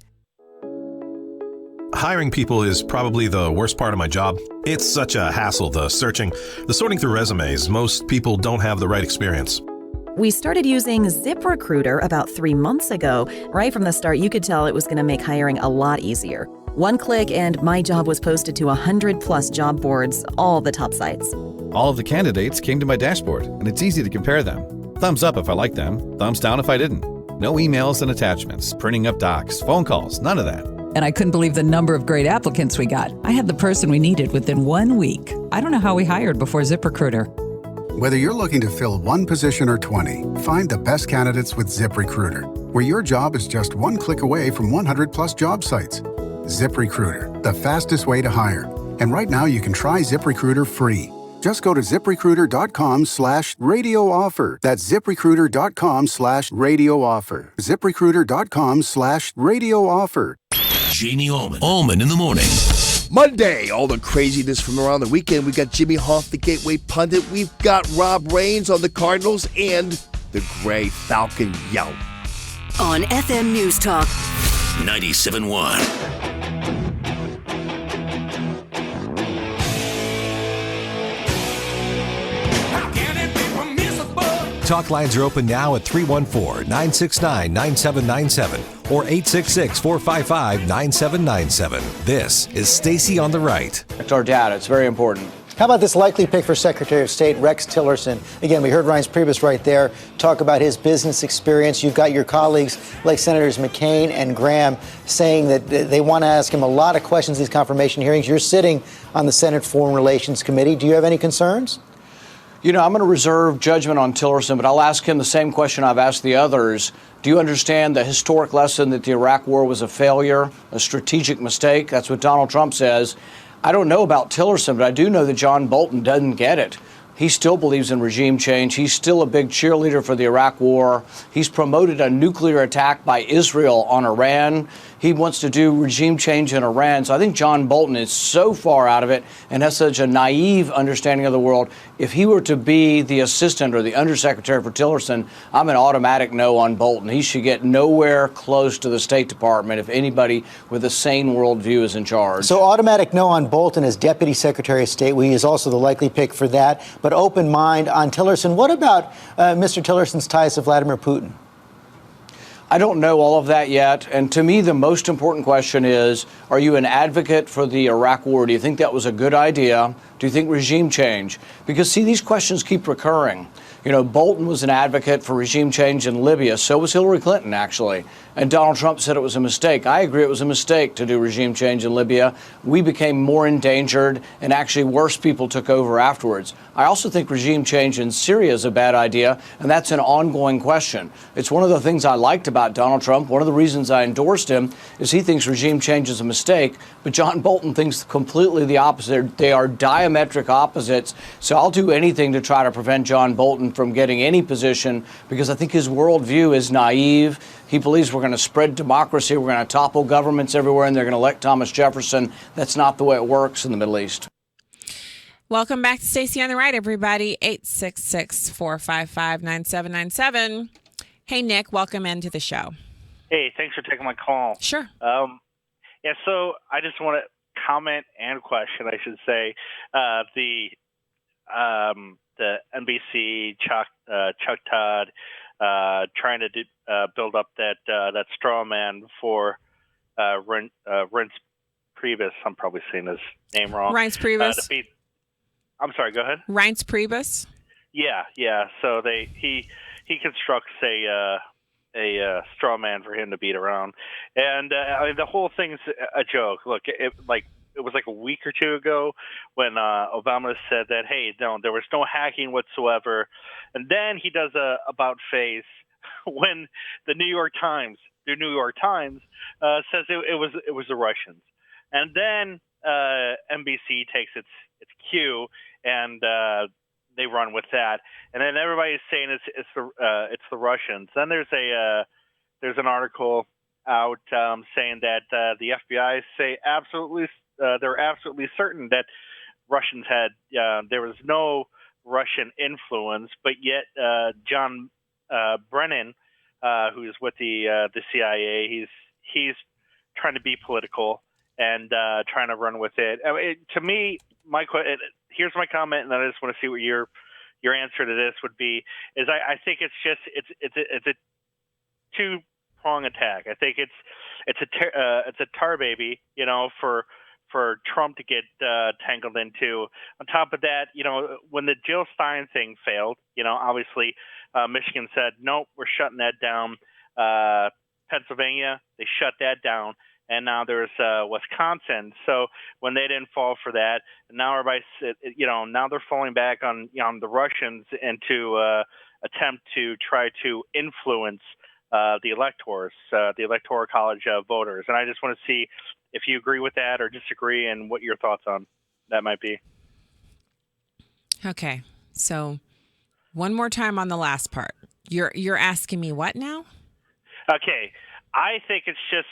Hiring people is probably the worst part of my job. It's such a hassle, the searching, the sorting through resumes. Most people don't have the right experience. We started using ZipRecruiter about 3 months ago. Right from the start, you could tell it was going to make hiring a lot easier. One click and my job was posted to 100+ job boards, all the top sites. All of the candidates came to my dashboard, and it's easy to compare them. Thumbs up if I liked them, thumbs down if I didn't. No emails and attachments, printing up docs, phone calls, none of that. And I couldn't believe the number of great applicants we got. I had the person we needed within 1 week. I don't know how we hired before ZipRecruiter. Whether you're looking to fill one position or 20, find the best candidates with ZipRecruiter, where your job is just one click away from 100+ job sites. ZipRecruiter, the fastest way to hire. And right now you can try ZipRecruiter free. Just go to ZipRecruiter.com/radio offer. That's ZipRecruiter.com/radio offer. ZipRecruiter.com/radio offer. Jamie Allman in the morning. Monday, all the craziness from around the weekend. We got Jimmy Hoff, the Gateway Pundit. We've got Rob Raines on the Cardinals and the Gray Falcon Yout. On FM News Talk 97.1. Talk lines are open now at 314-969-9797 or 866-455-9797. This is Stacy on the Right. That's our data. It's very important. How about this likely pick for Secretary of State, Rex Tillerson? Again, we heard Reince Priebus right there talk about his business experience. You've got your colleagues like Senators McCain and Graham saying that they want to ask him a lot of questions, these confirmation hearings. You're sitting on the Senate Foreign Relations Committee. Do you have any concerns? You know, I'm going to reserve judgment on Tillerson, but I'll ask him the same question I've asked the others. Do you understand the historic lesson that the Iraq War was a failure, a strategic mistake? That's what Donald Trump says. I don't know about Tillerson, but I do know that John Bolton doesn't get it. He still believes in regime change. He's still a big cheerleader for the Iraq War. He's promoted a nuclear attack by Israel on Iran. He wants to do regime change in Iran. So I think John Bolton is so far out of it and has such a naive understanding of the world. If he were to be the assistant or the undersecretary for Tillerson, I'm an automatic no on Bolton. He should get nowhere close to the State Department if anybody with a sane worldview is in charge. So automatic no on Bolton as Deputy Secretary of State. He is also the likely pick for that. But open mind on Tillerson. What about Mr. Tillerson's ties to Vladimir Putin? I don't know all of that yet. And to me, the most important question is, are you an advocate for the Iraq War? Do you think that was a good idea? Do you think regime change? Because, see, these questions keep recurring. You know, Bolton was an advocate for regime change in Libya. So was Hillary Clinton, actually. And Donald Trump said it was a mistake. I agree it was a mistake to do regime change in Libya. We became more endangered, and actually worse people took over afterwards. I also think regime change in Syria is a bad idea, and that's an ongoing question. It's one of the things I liked about Donald Trump. One of the reasons I endorsed him is he thinks regime change is a mistake, but John Bolton thinks completely the opposite. They are diametric opposites. So I'll do anything to try to prevent John Bolton from getting any position, because I think his worldview is naive. He believes we're going to spread democracy, we're going to topple governments everywhere, and they're going to elect Thomas Jefferson. That's not the way it works in the Middle East. Welcome back to Stacy on the Right, everybody. 866-455-9797. Hey, Nick, welcome into the show. Hey, thanks for taking my call. Sure. Yeah, so I just want to comment and question, I should say, the NBC Chuck Todd trying to build up that straw man for Reince Priebus. I'm probably saying his name wrong. Reince Priebus. I'm sorry. Go ahead. Reince Priebus. Yeah. So he constructs a straw man for him to beat around, and I mean, the whole thing's a joke. Look, it was like a week or two ago when Obama said that, hey, no, there was no hacking whatsoever. And then he does a about face when the New York Times says it was the Russians. And then NBC takes its cue and they run with that. And then everybody's saying it's the Russians. Then there's an article out saying that the FBI say they're absolutely certain that Russians had there was no Russian influence, but yet John Brennan, who's with the CIA, he's trying to be political and trying to run with it. I mean, to me, here's my comment, and I just want to see what your answer to this would be. Is I think it's a two-prong attack. I think it's a tar baby, for Trump to get tangled into. On top of that, when the Jill Stein thing failed, obviously Michigan said, nope, we're shutting that down. Pennsylvania, they shut that down. And now there's Wisconsin. So when they didn't fall for that, now everybody's, now they're falling back on the Russians and to attempt to try to influence the electors, the Electoral College voters. And I just want to see if you agree with that or disagree, and what your thoughts on that might be. Okay, so one more time on the last part. You're asking me what now? Okay, I think it's just,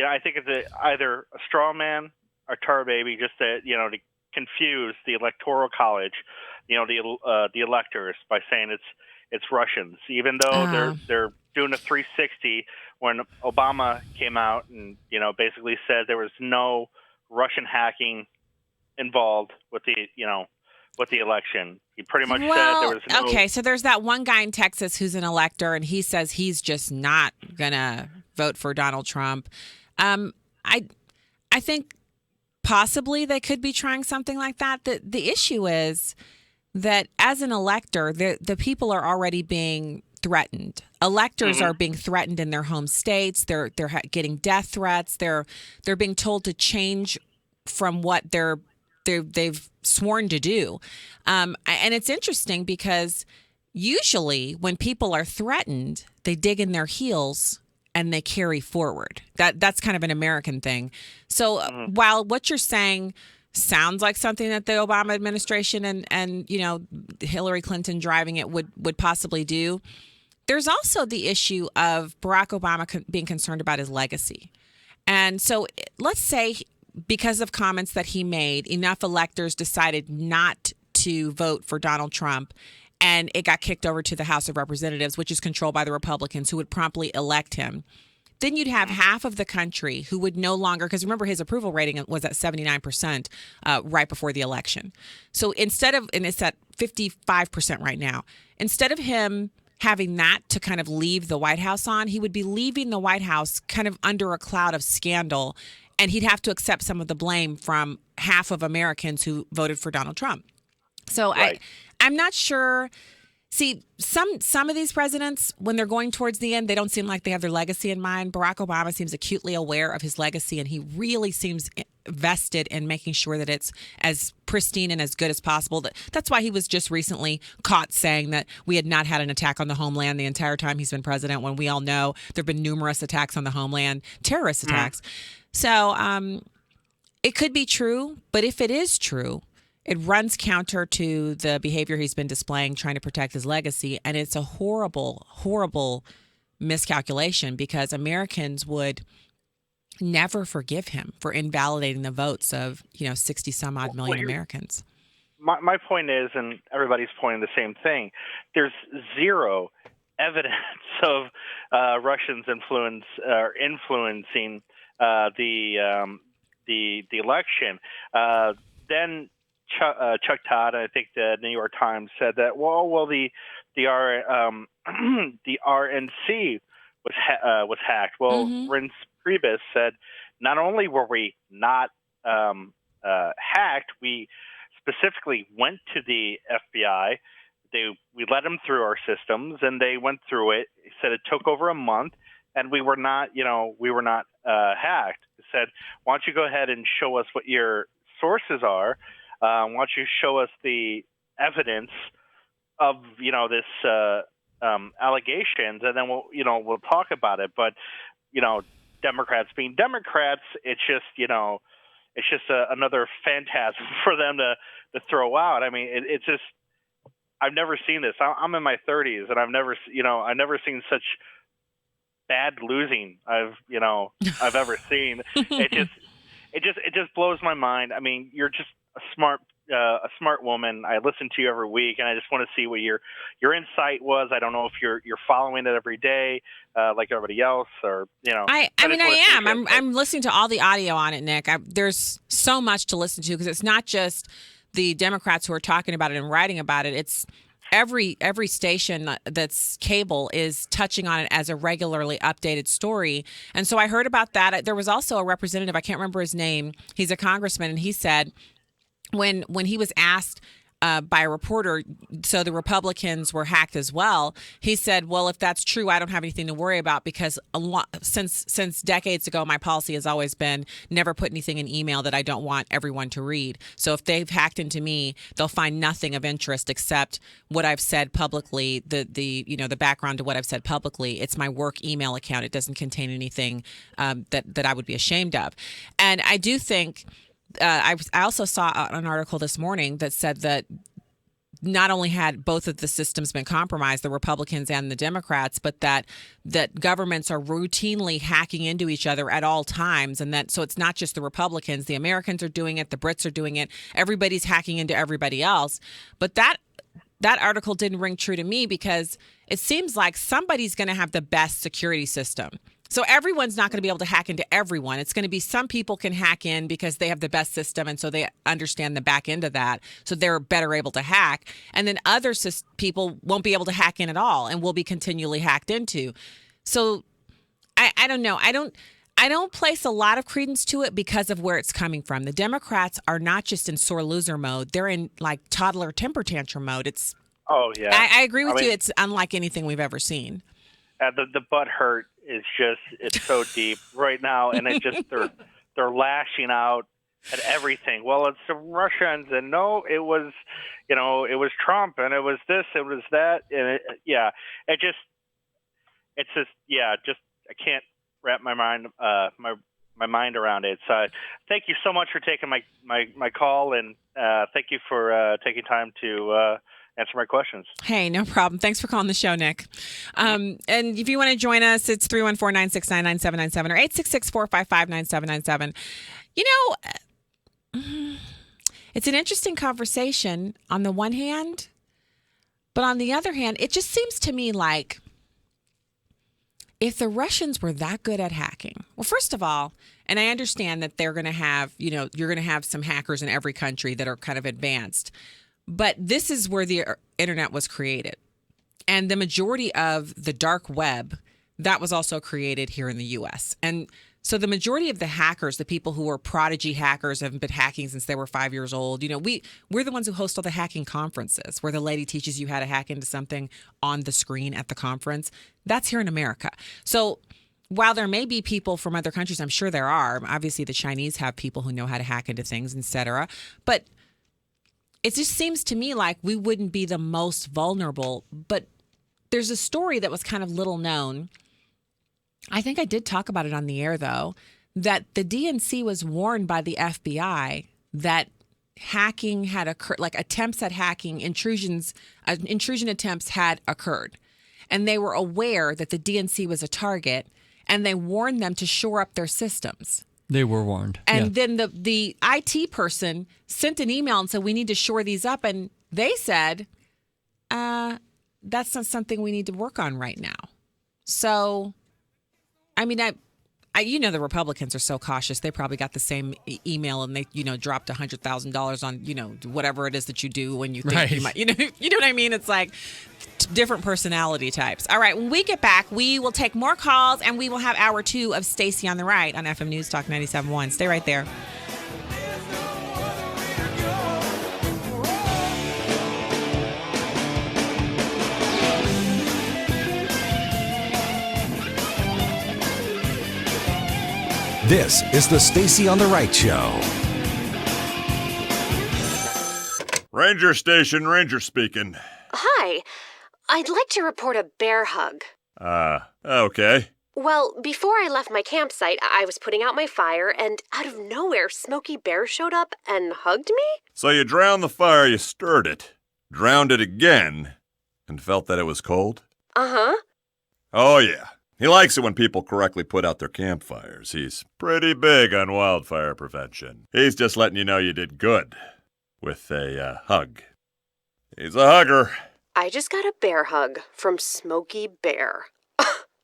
I think it's either a straw man or tar baby, just to confuse the Electoral College, the electors, by saying it's Russians, even though they're doing a 360 when Obama came out and basically said there was no Russian hacking involved with the election. He pretty much said there was no. Okay, so there's that one guy in Texas who's an elector, and he says he's just not gonna vote for Donald Trump. I think possibly they could be trying something like that. The issue is that as an elector, the people are already being threatened. Electors are being threatened in their home states. They're getting death threats. They're being told to change from what they've sworn to do. And it's interesting because usually when people are threatened, they dig in their heels and they carry forward. That's kind of an American thing. So while what you're saying sounds like something that the Obama administration and Hillary Clinton driving it would possibly do, there's also the issue of Barack Obama being concerned about his legacy. And so let's say because of comments that he made, enough electors decided not to vote for Donald Trump, and it got kicked over to the House of Representatives, which is controlled by the Republicans, who would promptly elect him. Then you'd have half of the country who would no longer, because remember his approval rating was at 79% right before the election. So instead of, and it's at 55% right now, instead of him having that to kind of leave the White House on, he would be leaving the White House kind of under a cloud of scandal, and he'd have to accept some of the blame from half of Americans who voted for Donald Trump. So right. I'm not sure. See, some of these presidents, when they're going towards the end, they don't seem like they have their legacy in mind. Barack Obama seems acutely aware of his legacy, and he really seems vested in making sure that it's as pristine and as good as possible. That's why he was just recently caught saying that we had not had an attack on the homeland the entire time he's been president, when we all know there have been numerous attacks on the homeland, terrorist attacks. So it could be true, but if it is true, it runs counter to the behavior he's been displaying, trying to protect his legacy. And it's a horrible, horrible miscalculation, because Americans would never forgive him for invalidating the votes of, 60 some odd million Americans. My point is, and everybody's pointing the same thing, there's zero evidence of Russians influencing the election. Then Chuck Todd, I think the New York Times, said that the RNC was hacked. Well, Reince Priebus said not only were we not hacked, we specifically went to the FBI. We let them through our systems, and they went through it. He said it took over a month, and we were not hacked. He said, "Why don't you go ahead and show us what your sources are? Why don't you show us the evidence of this allegations, and then we'll talk about it." But Democrats being Democrats, it's just another phantasm for them to throw out. I mean, it's just, I've never seen this. I'm in my 30s, and I've never seen such bad losing I've ever seen. It just blows my mind. I mean, you're just a smart woman. I listen to you every week, and I just want to see what your insight was. I don't know if you're following it every day, like everybody else, or I am. I'm listening to all the audio on it, Nick. There's so much to listen to, because it's not just the Democrats who are talking about it and writing about it. It's every station that's cable is touching on it as a regularly updated story. And so I heard about that. There was also a representative, I can't remember his name. He's a congressman, and he said when he was asked by a reporter, so the Republicans were hacked as well, he said, well, if that's true, I don't have anything to worry about, because since decades ago, my policy has always been never put anything in email that I don't want everyone to read. So if they've hacked into me, they'll find nothing of interest except what I've said publicly, the background to what I've said publicly. It's my work email account. It doesn't contain anything that I would be ashamed of. And I do think I also saw an article this morning that said that not only had both of the systems been compromised, the Republicans and the Democrats, but that governments are routinely hacking into each other at all times. And so it's not just the Republicans. The Americans are doing it. The Brits are doing it. Everybody's hacking into everybody else. But that article didn't ring true to me, because it seems like somebody's going to have the best security system. So everyone's not going to be able to hack into everyone. It's going to be some people can hack in because they have the best system, and so they understand the back end of that, so they're better able to hack. And then other people won't be able to hack in at all and will be continually hacked into. So I don't know. I don't place a lot of credence to it because of where it's coming from. The Democrats are not just in sore loser mode. They're in like toddler temper tantrum mode. Oh, yeah. I agree with you. It's unlike anything we've ever seen. The butt hurt is it's so deep right now, and they're lashing out at everything. Well, it's the Russians, and no, it was Trump, and it was this, it was that, and I can't wrap my mind my mind around it. So thank you so much for taking my call, and thank you for taking time to answer my questions. Hey, no problem. Thanks for calling the show, Nick. And if you want to join us, it's 314-969-9797 or 866-455-9797. It's an interesting conversation on the one hand, but on the other hand, it just seems to me like if the Russians were that good at hacking, well, first of all, and I understand that they're going to have, you're going to have some hackers in every country that are kind of advanced. But this is where the internet was created. And the majority of the dark web, that was also created here in the U.S. And So the majority of the hackers, the people who are prodigy hackers, have been hacking since they were 5 years old. You know, we're the ones who host all the hacking conferences where the lady teaches you how to hack into something on the screen at the conference. That's here in America. So while there may be people from other countries, I'm sure there are. Obviously, the Chinese have people who know how to hack into things, etc. But it just seems to me like we wouldn't be the most vulnerable. But there's a story that was kind of little known. I think I did talk about it on the air, though, that the DNC was warned by the FBI that hacking had occurred, like attempts at hacking, intrusion attempts had occurred. And they were aware that the DNC was a target, and they warned them to shore up their systems. They were warned. And then the IT person sent an email and said, we need to shore these up. And they said, that's not something we need to work on right now. So, I mean, you know, the Republicans are so cautious. They probably got the same email and they, dropped $100,000 on, whatever it is that you do when you think you might, you know what I mean? It's like different personality types. All right. When we get back, we will take more calls and we will have hour 2 of Stacy on the Right on FM News Talk 97.1. Stay right there. This is the Stacy on the Right Show. Ranger Station, Ranger speaking. Hi. I'd like to report a bear hug. Okay. Well, before I left my campsite, I was putting out my fire, and out of nowhere, Smokey Bear showed up and hugged me? So you drowned the fire, you stirred it, drowned it again, and felt that it was cold? Uh-huh. Oh, yeah. He likes it when people correctly put out their campfires. He's pretty big on wildfire prevention. He's just letting you know you did good with a hug. He's a hugger. I just got a bear hug from Smokey Bear.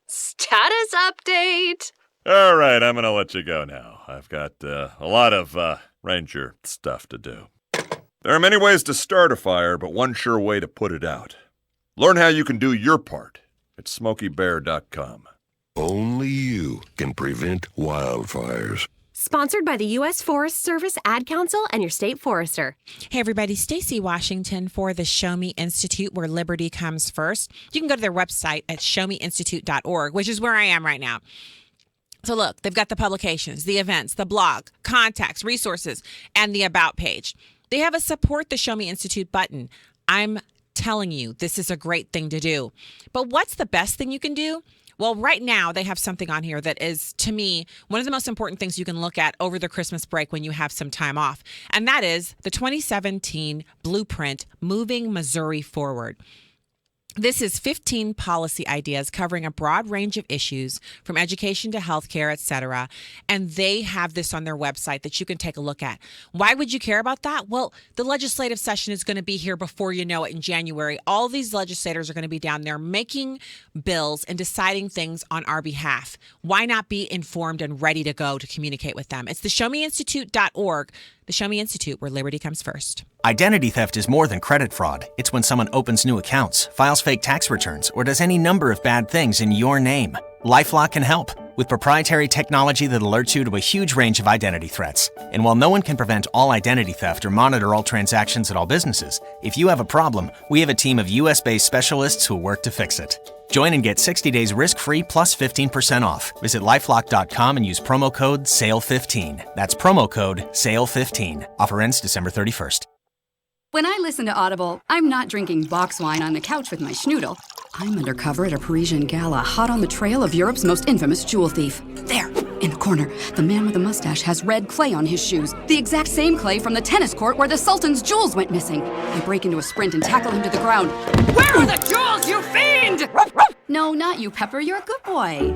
Status update! All right, I'm going to let you go now. I've got a lot of ranger stuff to do. There are many ways to start a fire, but one sure way to put it out. Learn how you can do your part at SmokeyBear.com. Only you can prevent wildfires. Sponsored by the U.S. Forest Service, Ad Council, and your state forester. Hey, everybody. Stacy Washington for the Show Me Institute, where liberty comes first. You can go to their website at showmeinstitute.org, which is where I am right now. So look, they've got the publications, the events, the blog, contacts, resources, and the About page. They have a Support the Show Me Institute button. I'm telling you, this is a great thing to do. But what's the best thing you can do? Well, right now, they have something on here that is, to me, one of the most important things you can look at over the Christmas break when you have some time off. And that is the 2017 Blueprint, Moving Missouri Forward. This is 15 policy ideas covering a broad range of issues from education to healthcare, et cetera. And they have this on their website that you can take a look at. Why would you care about that? Well, the legislative session is going to be here before you know it in January. All these legislators are going to be down there making bills and deciding things on our behalf. Why not be informed and ready to go to communicate with them? It's the showmeinstitute.org. The Show Me Institute, where liberty comes first. Identity theft is more than credit fraud. It's when someone opens new accounts, files fake tax returns, or does any number of bad things in your name. LifeLock can help with proprietary technology that alerts you to a huge range of identity threats. And while no one can prevent all identity theft or monitor all transactions at all businesses, if you have a problem, we have a team of US-based specialists who work to fix it. Join and get 60 days risk-free plus 15% off. Visit LifeLock.com and use promo code SALE15. That's promo code SALE15. Offer ends December 31st. When I listen to Audible, I'm not drinking box wine on the couch with my schnoodle. I'm undercover at a Parisian gala, hot on the trail of Europe's most infamous jewel thief. There, in the corner, the man with the mustache has red clay on his shoes. The exact same clay from the tennis court where the Sultan's jewels went missing. I break into a sprint and tackle him to the ground. Where are the jewels, you fiend? No, not you, Pepper. You're a good boy.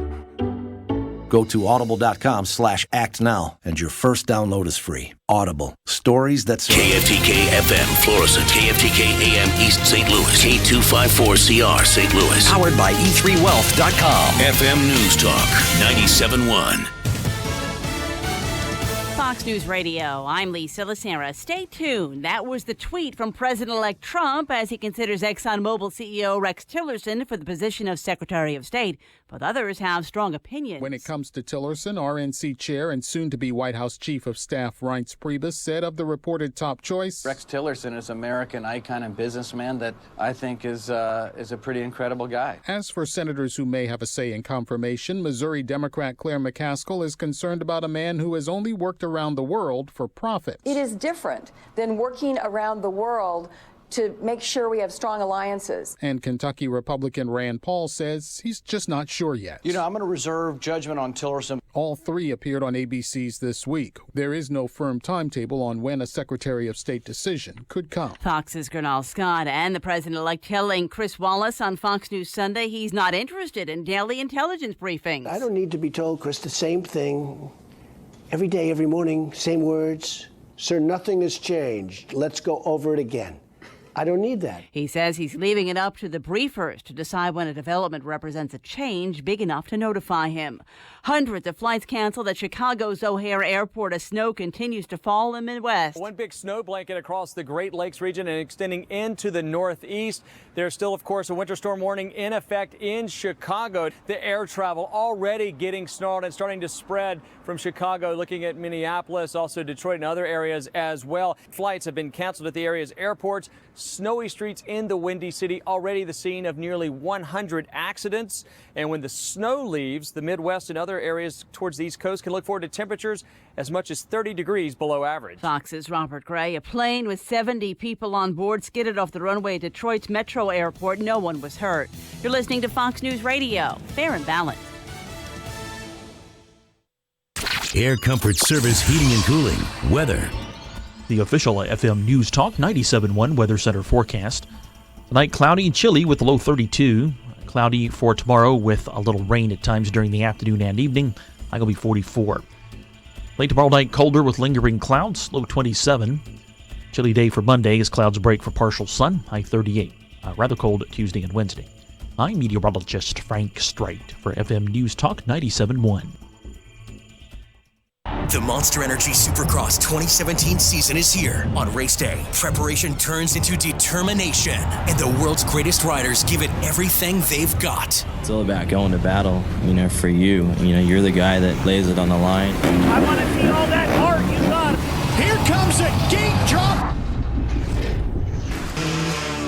Go to audible.com/actnow and your first download is free. Audible. Stories that KFTK FM, Florissant. KFTK AM East St. Louis. K254CR St. Louis. Powered by E3Wealth.com. FM News Talk 97.1. Fox News Radio, I'm Lisa Lacera. Stay tuned. That was the tweet from President-elect Trump as he considers ExxonMobil CEO Rex Tillerson for the position of Secretary of State. But others have strong opinions. When it comes to Tillerson, RNC Chair and soon-to-be White House Chief of Staff Reince Priebus said of the reported top choice, Rex Tillerson is an American icon and businessman that I think is a pretty incredible guy. As for senators who may have a say in confirmation, Missouri Democrat Claire McCaskill is concerned about a man who has only worked around the world for profit. It is different than working around the world to make sure we have strong alliances. And Kentucky Republican Rand Paul says he's just not sure yet. I'm going to reserve judgment on Tillerson. All three appeared on ABC's This Week. There is no firm timetable on when a Secretary of State decision could come. Fox's Gernal Scott and the president-elect telling Chris Wallace on Fox News Sunday he's not interested in daily intelligence briefings. I don't need to be told, Chris, the same thing every day, every morning, same words. Sir, nothing has changed. Let's go over it again. I don't need that. He says he's leaving it up to the briefers to decide when a development represents a change big enough to notify him. Hundreds of flights canceled at Chicago's O'Hare Airport as snow continues to fall in the Midwest. One big snow blanket across the Great Lakes region and extending into the Northeast. There's still, of course, a winter storm warning in effect in Chicago. The air travel already getting snarled and starting to spread from Chicago, looking at Minneapolis, also Detroit and other areas as well. Flights have been canceled at the area's airports. Snowy streets in the Windy City, already the scene of nearly 100 accidents. And when the snow leaves, the Midwest and other areas towards the East Coast can look forward to temperatures as much as 30 degrees below average. Fox's Robert Gray. A plane with 70 people on board skidded off the runway at Detroit's Metro Airport. No one was hurt. You're listening to Fox News Radio. Fair and balanced. Air Comfort Service Heating and Cooling. Weather. The official FM NewsTalk 97.1 Weather Center forecast. Tonight, cloudy and chilly with a low 32. Cloudy for tomorrow with a little rain at times during the afternoon and evening. High will be 44. Late tomorrow night, colder with lingering clouds, low 27. Chilly day for Monday as clouds break for partial sun, high 38. Rather cold Tuesday and Wednesday. I'm meteorologist Frank Streit for FM NewsTalk 97.1. The Monster Energy Supercross 2017 season is here. On race day, preparation turns into determination, and the world's greatest riders give it everything they've got. It's all about going to battle, for you. You're the guy that lays it on the line. I want to see all that heart you got. Here comes a gate drop.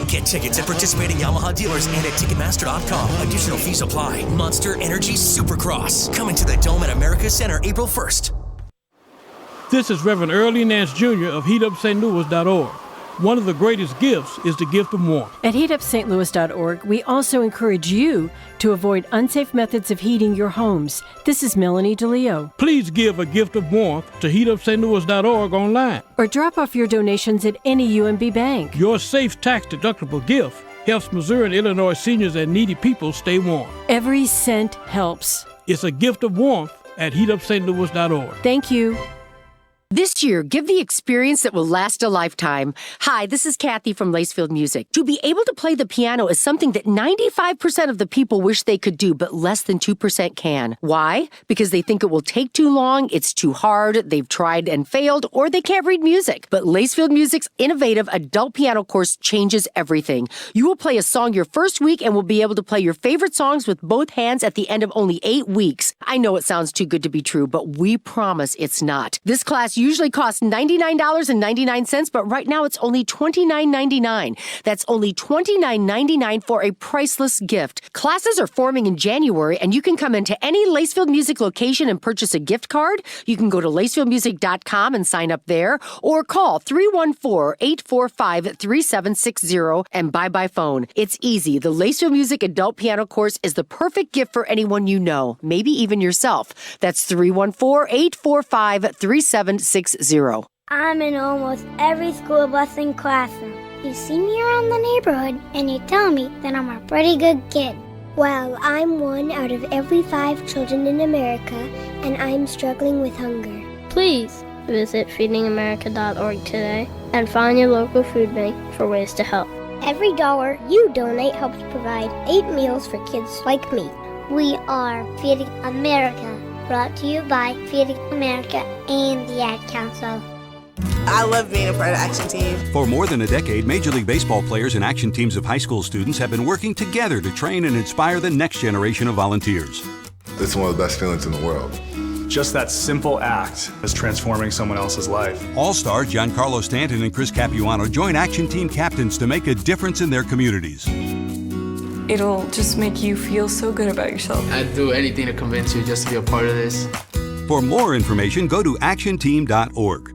Get tickets at participating Yamaha dealers and at Ticketmaster.com. Additional fees apply. Monster Energy Supercross, coming to the Dome at America Center April 1st. This is Reverend Early Nance Jr. of HeatUpSt.Louis.org. One of the greatest gifts is the gift of warmth. At HeatUpStLouis.org, we also encourage you to avoid unsafe methods of heating your homes. This is Melanie DeLeo. Please give a gift of warmth to HeatUpStLouis.org online. Or drop off your donations at any UMB bank. Your safe tax-deductible gift helps Missouri and Illinois seniors and needy people stay warm. Every cent helps. It's a gift of warmth at HeatUpStLouis.org. Thank you. This year, give the experience that will last a lifetime. Hi, this is Kathy from Lacefield Music. To be able to play the piano is something that 95% of the people wish they could do, but less than 2% can. Why? Because they think it will take too long, it's too hard, they've tried and failed, or they can't read music. But Lacefield Music's innovative adult piano course changes everything. You will play a song your first week and will be able to play your favorite songs with both hands at the end of only 8 weeks. I know it sounds too good to be true, but we promise it's not. This class usually costs $99.99, but right now it's only $29.99. That's only $29.99 for a priceless gift. Classes are forming in January, and you can come into any Lacefield Music location and purchase a gift card. You can go to lacefieldmusic.com and sign up there, or call 314-845-3760 and buy by phone. It's easy. The Lacefield Music Adult Piano Course is the perfect gift for anyone you know, maybe even yourself. That's 314-845-3760. I'm in almost every school bus and classroom. You see me around the neighborhood and you tell me that I'm a pretty good kid. Well, I'm 1 out of every 5 children in America, and I'm struggling with hunger. Please visit feedingamerica.org today and find your local food bank for ways to help. Every dollar you donate helps provide 8 meals for kids like me. We are Feeding America. Brought to you by Feeding America and the Ad Council. I love being a part of Action Team. For more than a decade, Major League Baseball players and action teams of high school students have been working together to train and inspire the next generation of volunteers. It's one of the best feelings in the world. Just that simple act is transforming someone else's life. All-star Giancarlo Stanton and Chris Capuano join action team captains to make a difference in their communities. It'll just make you feel so good about yourself. I'd do anything to convince you just to be a part of this. For more information, go to actionteam.org.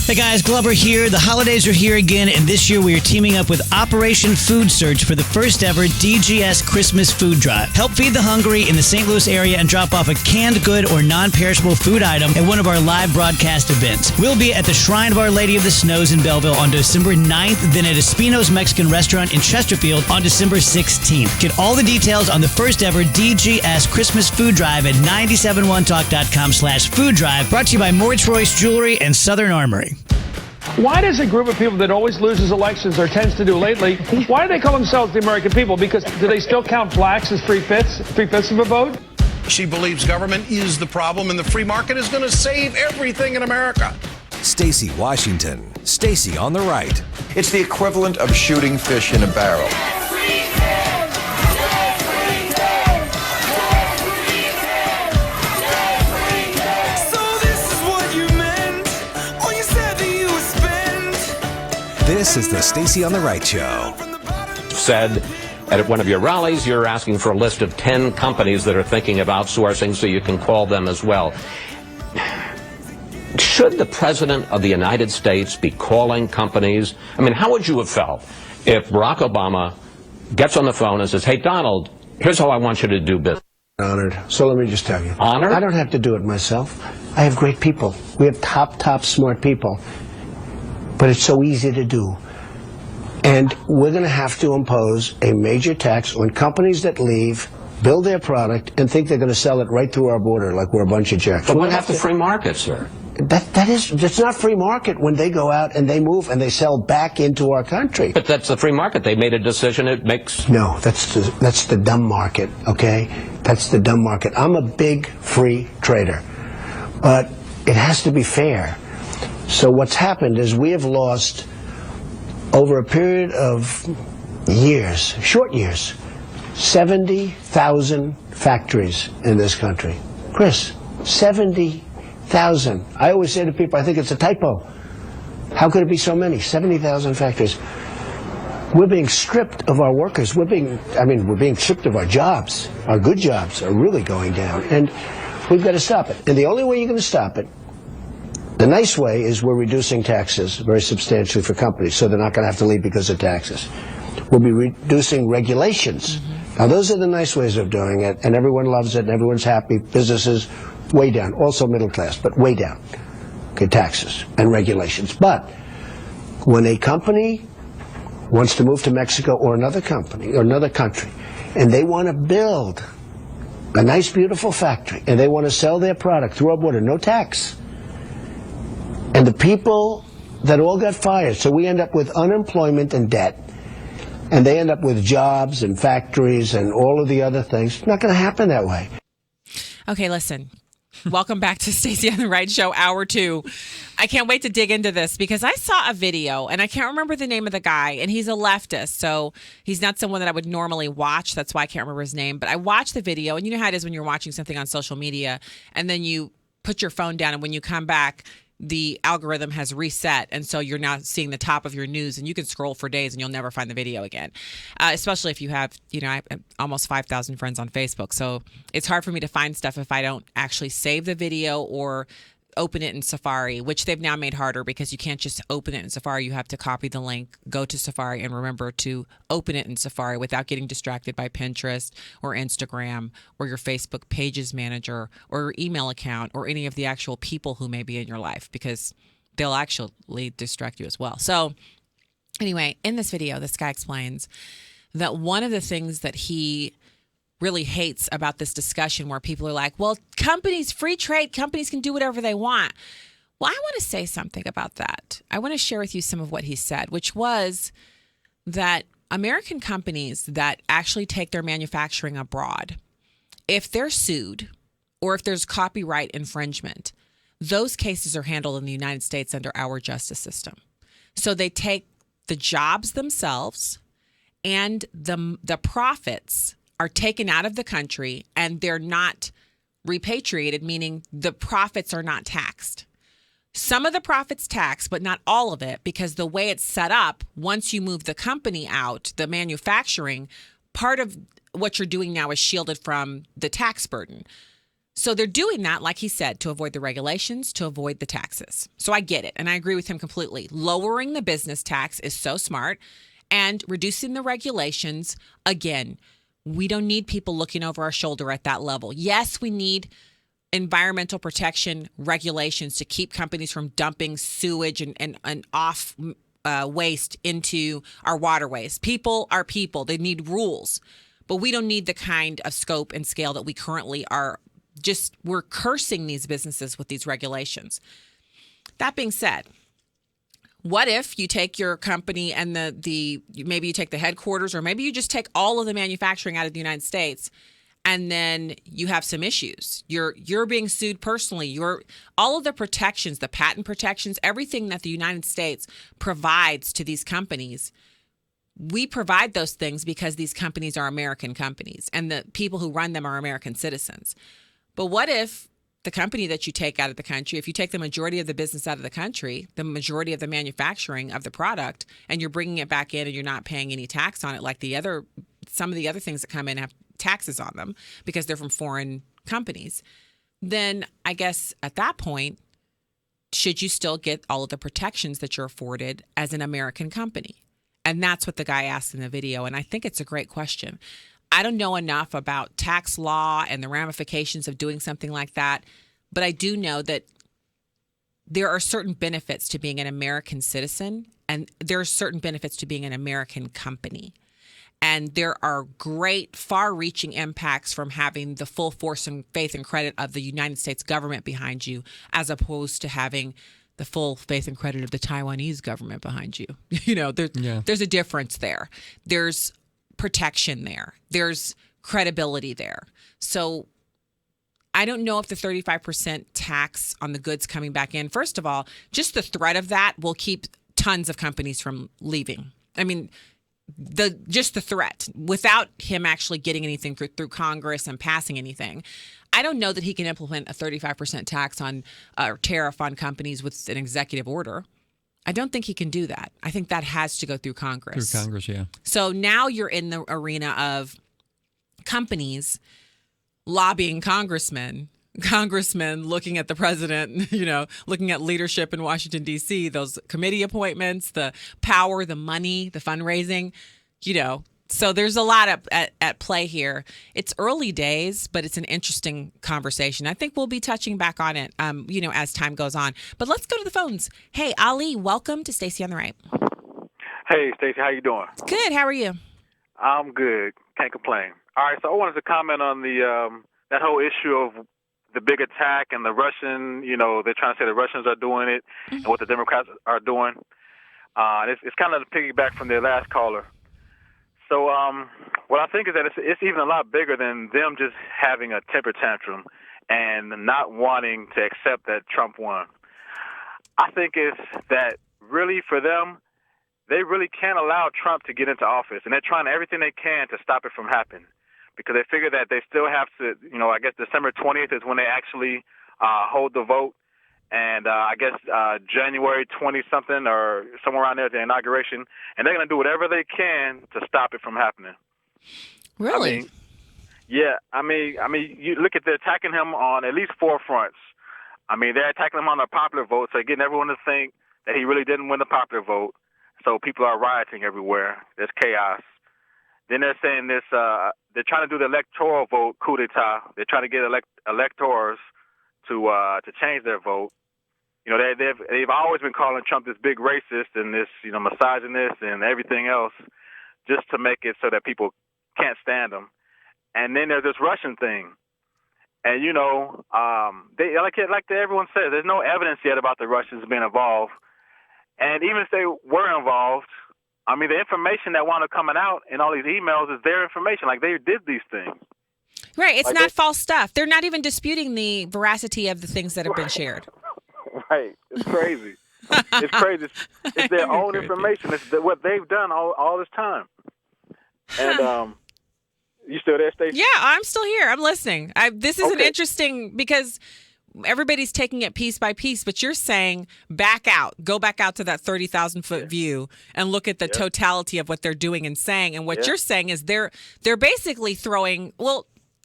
Hey guys, Glover here. The holidays are here again, and this year we are teaming up with Operation Food Search for the first ever DGS Christmas Food Drive. Help feed the hungry in the St. Louis area and drop off a canned good or non-perishable food item at one of our live broadcast events. We'll be at the Shrine of Our Lady of the Snows in Belleville on December 9th, then at Espino's Mexican Restaurant in Chesterfield on December 16th. Get all the details on the first ever DGS Christmas Food Drive at 971talk.com/food drive, brought to you by Moritz Royce Jewelry and Southern Armory. Why does a group of people that always loses elections or tends to do lately, why do they call themselves the American people? Because do they still count blacks as three-fifths of a vote? She believes government is the problem and the free market is going to save everything in America. Stacy Washington, Stacy on the Right. It's the equivalent of shooting fish in a barrel. This is the Stacy on the Right Show. Said at one of your rallies, you're asking for a list of 10 companies that are thinking of outsourcing so you can call them as well. Should the President of the United States be calling companies? I mean, how would you have felt if Barack Obama gets on the phone and says, hey, Donald, here's how I want you to do business? Honored. So let me just tell you. Honored? I don't have to do it myself. I have great people. We have top smart people. But it's so easy to do. And we're going to have to impose a major tax on companies that leave, build their product, and think they're going to sell it right through our border like we're a bunch of jerks. But what about the free market, sir? That's not free market when they go out and they move and they sell back into our country. But that's the free market. They made a decision. It makes... No, that's the dumb market, okay? That's the dumb market. I'm a big free trader. But it has to be fair. So what's happened is we have lost, over a period of years, short years, 70,000 factories in this country. Chris, 70,000. I always say to people, I think it's a typo. How could it be so many? 70,000 factories. We're being stripped of our workers. We're being stripped of our jobs. Our good jobs are really going down. And we've got to stop it. And the only way you're going to stop it, the nice way, is we're reducing taxes very substantially for companies, so they're not going to have to leave because of taxes. We'll be reducing regulations. Now, those are the nice ways of doing it, and everyone loves it, and everyone's happy. Businesses, way down. Also middle class, but way down. Okay, taxes and regulations. But when a company wants to move to Mexico or another company or another country, and they want to build a nice, beautiful factory, and they want to sell their product through our border, no tax. And the people that all got fired, so we end up with unemployment and debt, and they end up with jobs and factories and all of the other things. It's not going to happen that way. Okay, listen. Welcome back to Stacy on the Right Show, Hour 2. I can't wait to dig into this because I saw a video, and I can't remember the name of the guy, and he's a leftist, so he's not someone that I would normally watch. That's why I can't remember his name. But I watched the video, and you know how it is when you're watching something on social media, and then you put your phone down, and when you come back, the algorithm has reset, and so you're now seeing the top of your news, and you can scroll for days and you'll never find the video again, especially if you have, I have almost 5,000 friends on Facebook, so it's hard for me to find stuff if I don't actually save the video or open it in Safari, which they've now made harder because you can't just open it in Safari. You have to copy the link, go to Safari, and remember to open it in Safari without getting distracted by Pinterest or Instagram or your Facebook Pages Manager or your email account or any of the actual people who may be in your life, because they'll actually distract you as well. So anyway, in this video, this guy explains that one of the things that he really hates about this discussion where people are like, well, companies, free trade, companies can do whatever they want. Well, I want to say something about that. I want to share with you some of what he said, which was that American companies that actually take their manufacturing abroad, if they're sued or if there's copyright infringement, those cases are handled in the United States under our justice system. So they take the jobs themselves, and the profits are taken out of the country, and they're not repatriated, meaning the profits are not taxed. Some of the profits taxed, but not all of it, because the way it's set up, once you move the company out, the manufacturing, part of what you're doing now is shielded from the tax burden. So they're doing that, like he said, to avoid the regulations, to avoid the taxes. So I get it, and I agree with him completely. Lowering the business tax is so smart, and reducing the regulations, again, we don't need people looking over our shoulder at that level. Yes, we need environmental protection regulations to keep companies from dumping sewage and off waste into our waterways. People are people. They need rules. But we don't need the kind of scope and scale that we currently are. We're cursing these businesses with these regulations. That being said, what if you take your company and maybe you take the headquarters, or maybe you just take all of the manufacturing out of the United States, and then you have some issues. You're being sued personally. All of the protections, the patent protections, everything that the United States provides to these companies, we provide those things because these companies are American companies, and the people who run them are American citizens. But what if the company that you take out of the country, if you take the majority of the business out of the country, the majority of the manufacturing of the product, and you're bringing it back in and you're not paying any tax on it, like some of the other things that come in have taxes on them because they're from foreign companies, then I guess at that point, should you still get all of the protections that you're afforded as an American company? And that's what the guy asked in the video, and I think it's a great question. I don't know enough about tax law and the ramifications of doing something like that, but I do know that there are certain benefits to being an American citizen, and there are certain benefits to being an American company. And there are great, far-reaching impacts from having the full force and faith and credit of the United States government behind you, as opposed to having the full faith and credit of the Taiwanese government behind you. There's a difference there. There's protection there. There's credibility there. So I don't know if the 35% tax on the goods coming back in, first of all, just the threat of that will keep tons of companies from leaving. I mean, just the threat, without him actually getting anything through Congress and passing anything. I don't know that he can implement a 35% tax on or tariff on companies with an executive order. I don't think he can do that. I think that has to go through Congress. Through Congress, yeah. So now you're in the arena of companies lobbying congressmen looking at the president, looking at leadership in Washington, D.C., those committee appointments, the power, the money, the fundraising, So there's a lot at play here. It's early days, but it's an interesting conversation. I think we'll be touching back on it, as time goes on. But let's go to the phones. Hey, Ali, welcome to Stacy on the Right. Hey, Stacy, how you doing? Good. How are you? I'm good. Can't complain. All right, so I wanted to comment on that whole issue of the big attack and the Russian, they're trying to say the Russians are doing it and what the Democrats are doing. It's kind of the piggyback from their last caller. So what I think is that it's even a lot bigger than them just having a temper tantrum and not wanting to accept that Trump won. I think it's that really for them, they really can't allow Trump to get into office, and they're trying everything they can to stop it from happening because they figure that they still have to, I guess December 20th is when they actually hold the vote. And I guess January 20-something or somewhere around there at the inauguration. And they're going to do whatever they can to stop it from happening. Really? I mean, you look at they're attacking him on at least 4 fronts. I mean, they're attacking him on the popular vote, so getting everyone to think that he really didn't win the popular vote. So people are rioting everywhere. There's chaos. Then they're saying this, they're trying to do the electoral vote coup d'etat. They're trying to get electors to change their vote. They've always been calling Trump this big racist and this, misogynist and everything else just to make it so that people can't stand him. And then there's this Russian thing. And, they like everyone says, there's no evidence yet about the Russians being involved. And even if they were involved, I mean, the information that wound up coming out in all these emails is their information. Like, they did these things. Right. It's Like not false stuff. They're not even disputing the veracity of the things that have been shared. Right. It's crazy. It's crazy. It's their own information. It's what they've done all this time. And you still there, Stacy? Yeah, I'm still here. I'm listening. This is an interesting because everybody's taking it piece by piece, but you're saying go back out to that 30,000 foot view and look at the totality of what they're doing and saying. And what you're saying is they're basically throwing,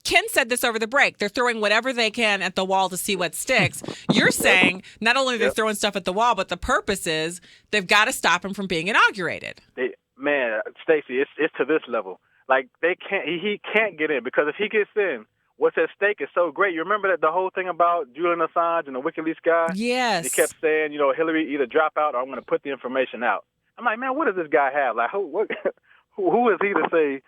Ken said this over the break. They're throwing whatever they can at the wall to see what sticks. You're saying not only are they throwing stuff at the wall, but the purpose is they've got to stop him from being inaugurated. Man, Stacy, it's to this level. Like they can't, he can't get in because if he gets in, what's at stake is so great. You remember that the whole thing about Julian Assange and the WikiLeaks guy? Yes. He kept saying, Hillary either drop out or I'm going to put the information out. I'm like, man, what does this guy have? Like, who is he to say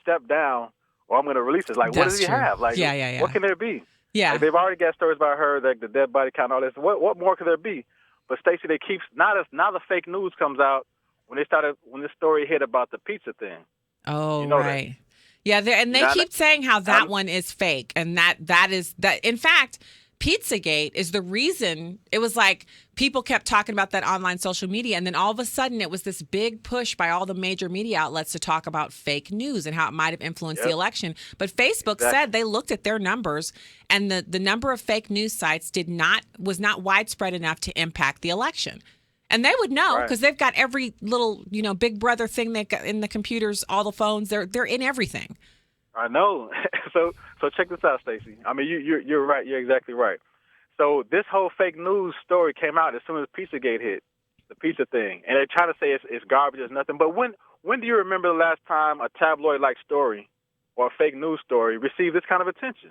step down? Or I'm going to release it. Like, what does he have? Like, what can there be? Yeah. Like, they've already got stories about her, like the dead body count, all this. What more could there be? But Stacey, they keep now the fake news comes out when this story hit about the pizza thing. Oh, right. Yeah, they keep saying how that one is fake, and that is. In fact, Pizzagate is the reason. It was like people kept talking about that online social media, and then all of a sudden it was this big push by all the major media outlets to talk about fake news and how it might have influenced the election. But Facebook said they looked at their numbers, and the number of fake news sites was not widespread enough to impact the election. And they would know because they've got every little Big Brother thing they got in the computers, all the phones. They're in everything. I know. So check this out, Stacey. I mean, you're right. You're exactly right. So this whole fake news story came out as soon as Pizzagate hit, the pizza thing, and they're trying to say it's garbage, it's nothing. But when do you remember the last time a tabloid-like story or a fake news story received this kind of attention?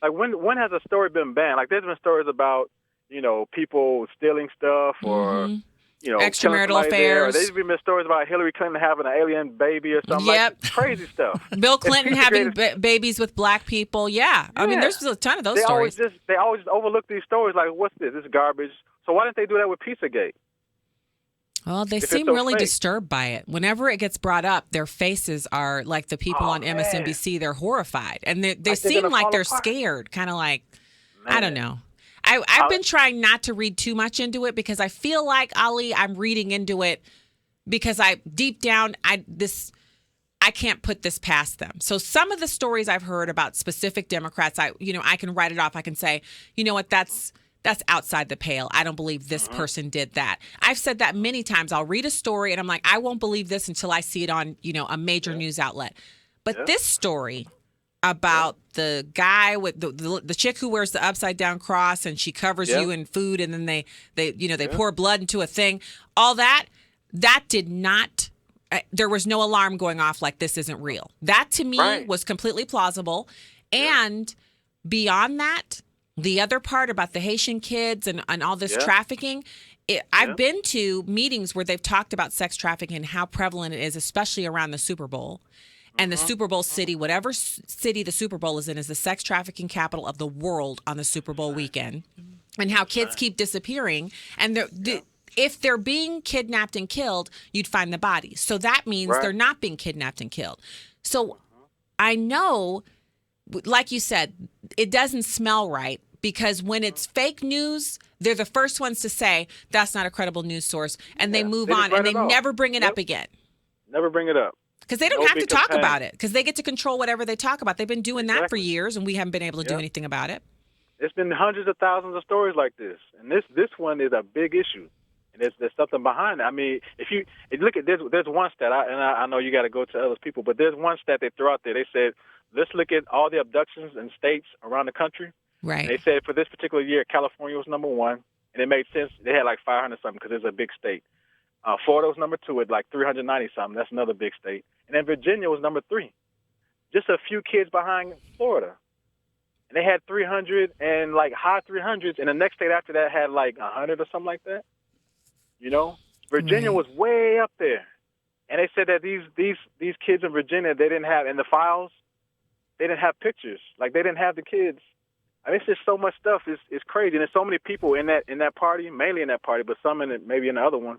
Like when has a story been banned? Like there's been stories about people stealing stuff or extramarital affairs. There's been stories about Hillary Clinton having an alien baby or something. Yep. Like crazy stuff. Bill Clinton having babies with black people. Yeah. I mean, there's a ton of those stories. They always overlook these stories like, what's this? This is garbage. So why didn't they do that with Pizzagate? Well, they seem really disturbed by it. Whenever it gets brought up, their faces are like the people on MSNBC. They're horrified. And they seem like they're scared, kind of like, I don't know. I've been trying not to read too much into it because I feel like, Ali, I'm reading into it because deep down, I can't put this past them. So some of the stories I've heard about specific Democrats, I can write it off. I can say, you know what, that's outside the pale. I don't believe this person did that. I've said that many times. I'll read a story and I'm like, I won't believe this until I see it on, a major news outlet. But this story about the guy with the chick who wears the upside down cross and she covers you in food and then they pour blood into a thing. All that did not. There was no alarm going off like this isn't real. That to me was completely plausible. And beyond that, the other part about the Haitian kids and all this trafficking. I've been to meetings where they've talked about sex trafficking and how prevalent it is, especially around the Super Bowl. And the Super Bowl city, whatever city the Super Bowl is in, is the sex trafficking capital of the world on the Super Bowl weekend. And how kids keep disappearing. And if they're being kidnapped and killed, you'd find the bodies. So that means they're not being kidnapped and killed. So I know, like you said, it doesn't smell right. Because when it's fake news, they're the first ones to say, that's not a credible news source. And they move on and they never bring it up again. Never bring it up. Because they don't have to talk about it. Because they get to control whatever they talk about. They've been doing that for years, and we haven't been able to do anything about it. It's been hundreds of thousands of stories like this. And this one is a big issue. And there's something behind it. I mean, if you look at this, there's one stat, I know you got to go to other people, but there's one stat they threw out there. They said, let's look at all the abductions in states around the country. Right. And they said for this particular year, California was number one. And it made sense. They had like 500-something because it's a big state. Florida was number two at like 390-something. That's another big state. And then Virginia was number three. Just a few kids behind Florida. And they had 300 and like high 300s. And the next state after that had like 100 or something like that. Virginia was way up there. And they said that these kids in Virginia, they didn't have, in the files, they didn't have pictures. Like they didn't have the kids. I mean, it's just so much stuff. It's crazy. And there's so many people in that party, mainly in that party, but some in it, maybe in the other one.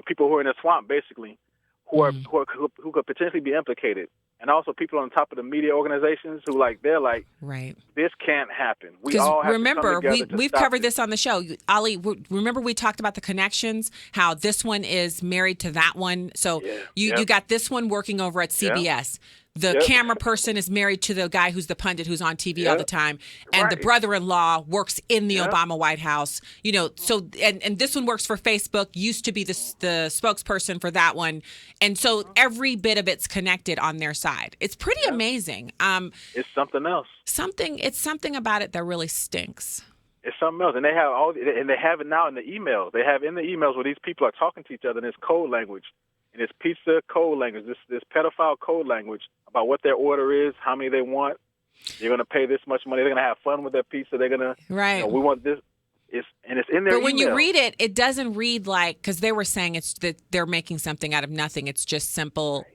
People who are in the swamp, basically, who could potentially be implicated. and also people on top of the media organizations who they're like, right, this can't happen. We all have remember, to come together we've covered this on the show. Ali, remember we talked about the connections, how this one is married to that one. So you got this one working over at CBS. The camera person is married to the guy who's the pundit who's on TV all the time. And the brother-in-law works in the Obama White House. You know, so and this one works for Facebook, used to be the spokesperson for that one. And so every bit of it's connected on their side. It's pretty amazing. It's something else. It's something about it that really stinks. It's something else. And they have it now in the emails. They have in the emails where these people are talking to each other in this code language. And it's pizza code language, this pedophile code language about what their order is, how many they want. You're going to pay this much money. They're going to have fun with their pizza. They're going to, we want this. It's in there. But when you read it, it doesn't read like, because they were saying it's that they're making something out of nothing. It's just simple,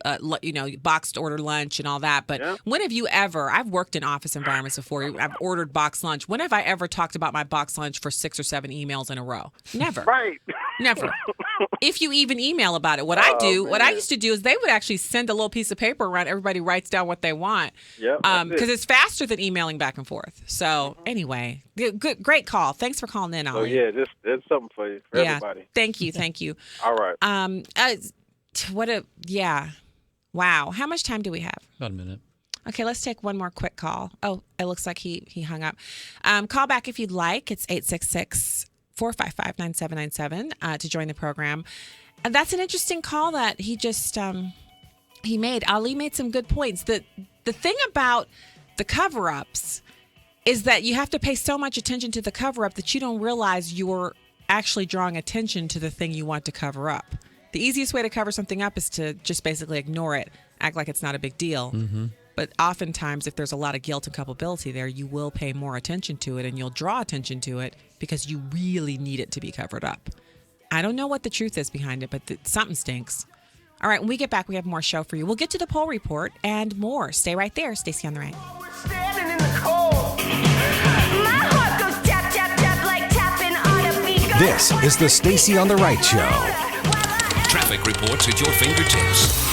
boxed order lunch and all that. But when have you ever? I've worked in office environments before. I've ordered boxed lunch. When have I ever talked about my boxed lunch for 6 or 7 emails in a row? Never. Right. Never. If you even email about it. What I used to do is they would actually send a little piece of paper around. Everybody writes down what they want. Because it's faster than emailing back and forth. So anyway, great call. Thanks for calling in, Ollie. Oh yeah, there's something for you, for everybody. Thank you. All right. Wow. How much time do we have? About a minute. Okay, let's take one more quick call. Oh, it looks like he hung up. Call back if you'd like. It's 866-455-9797 to join the program. And that's an interesting call that he just he made. Ali made some good points. The thing about the cover-ups is that you have to pay so much attention to the cover-up that you don't realize you're actually drawing attention to the thing you want to cover up. The easiest way to cover something up is to just basically ignore it, act like it's not a big deal. Mm-hmm. But oftentimes, if there's a lot of guilt and culpability there, you will pay more attention to it and you'll draw attention to it because you really need it to be covered up. I don't know what the truth is behind it, but something stinks. All right, when we get back, we have more show for you. We'll get to the poll report and more. Stay right there. Stacy on the Right. Standing in the cold. My heart goes tap, tap, tap like tapping on a beat. This is the Stacy on the Right Show. Traffic reports at your fingertips.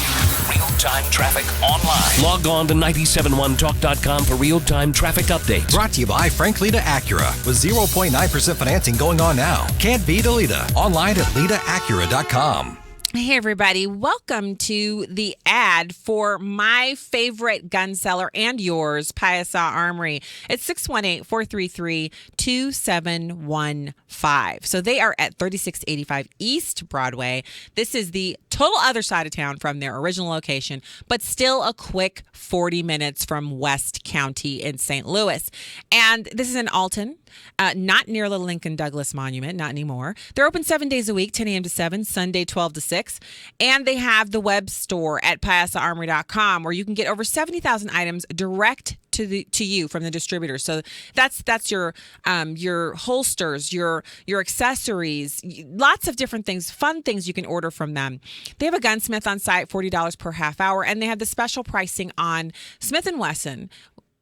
Real-time traffic online. Log on to 971talk.com for real-time traffic updates. Brought to you by Frank Lita Acura. With 0.9% financing going on now. Can't beat a Lita. Online at litaacura.com. Hey, everybody. Welcome to the ad for my favorite gun seller and yours, Piasa Armory. It's 618-433-2715. So they are at 3685 East Broadway. This is the total other side of town from their original location, but still a quick 40 minutes from West County in St. Louis. And this is in Alton. Not near the Lincoln Douglas Monument, not anymore. They're open 7 days a week, 10 a.m. to 7, Sunday 12 to 6. And they have the web store at piasaarmory.com where you can get over 70,000 items direct to you from the distributor. So that's your holsters, your accessories, lots of different things, fun things you can order from them. They have a gunsmith on site, $40 per half hour, and they have the special pricing on Smith & Wesson,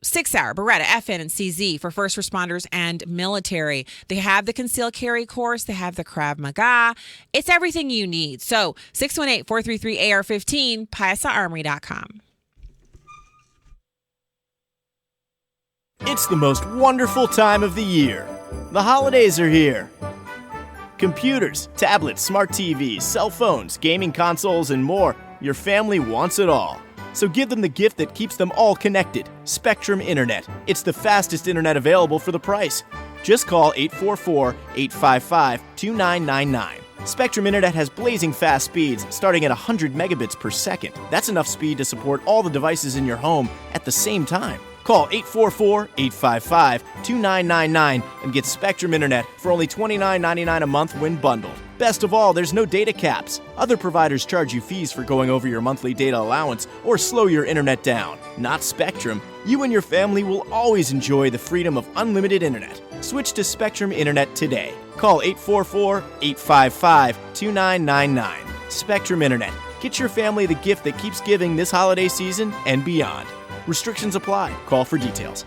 6-hour, Beretta, FN, and CZ for first responders and military. They have the concealed carry course. They have the Krav Maga. It's everything you need. So 618-433-AR-15, piasaarmory.com. It's the most wonderful time of the year. The holidays are here. Computers, tablets, smart TVs, cell phones, gaming consoles, and more. Your family wants it all. So give them the gift that keeps them all connected, Spectrum Internet. It's the fastest internet available for the price. Just call 844-855-2999. Spectrum Internet has blazing fast speeds starting at 100 megabits per second. That's enough speed to support all the devices in your home at the same time. Call 844-855-2999 and get Spectrum Internet for only $29.99 a month when bundled. Best of all, there's no data caps. Other providers charge you fees for going over your monthly data allowance or slow your internet down. Not Spectrum. You and your family will always enjoy the freedom of unlimited internet. Switch to Spectrum Internet today. Call 844-855-2999. Spectrum Internet. Get your family the gift that keeps giving this holiday season and beyond. Restrictions apply. Call for details.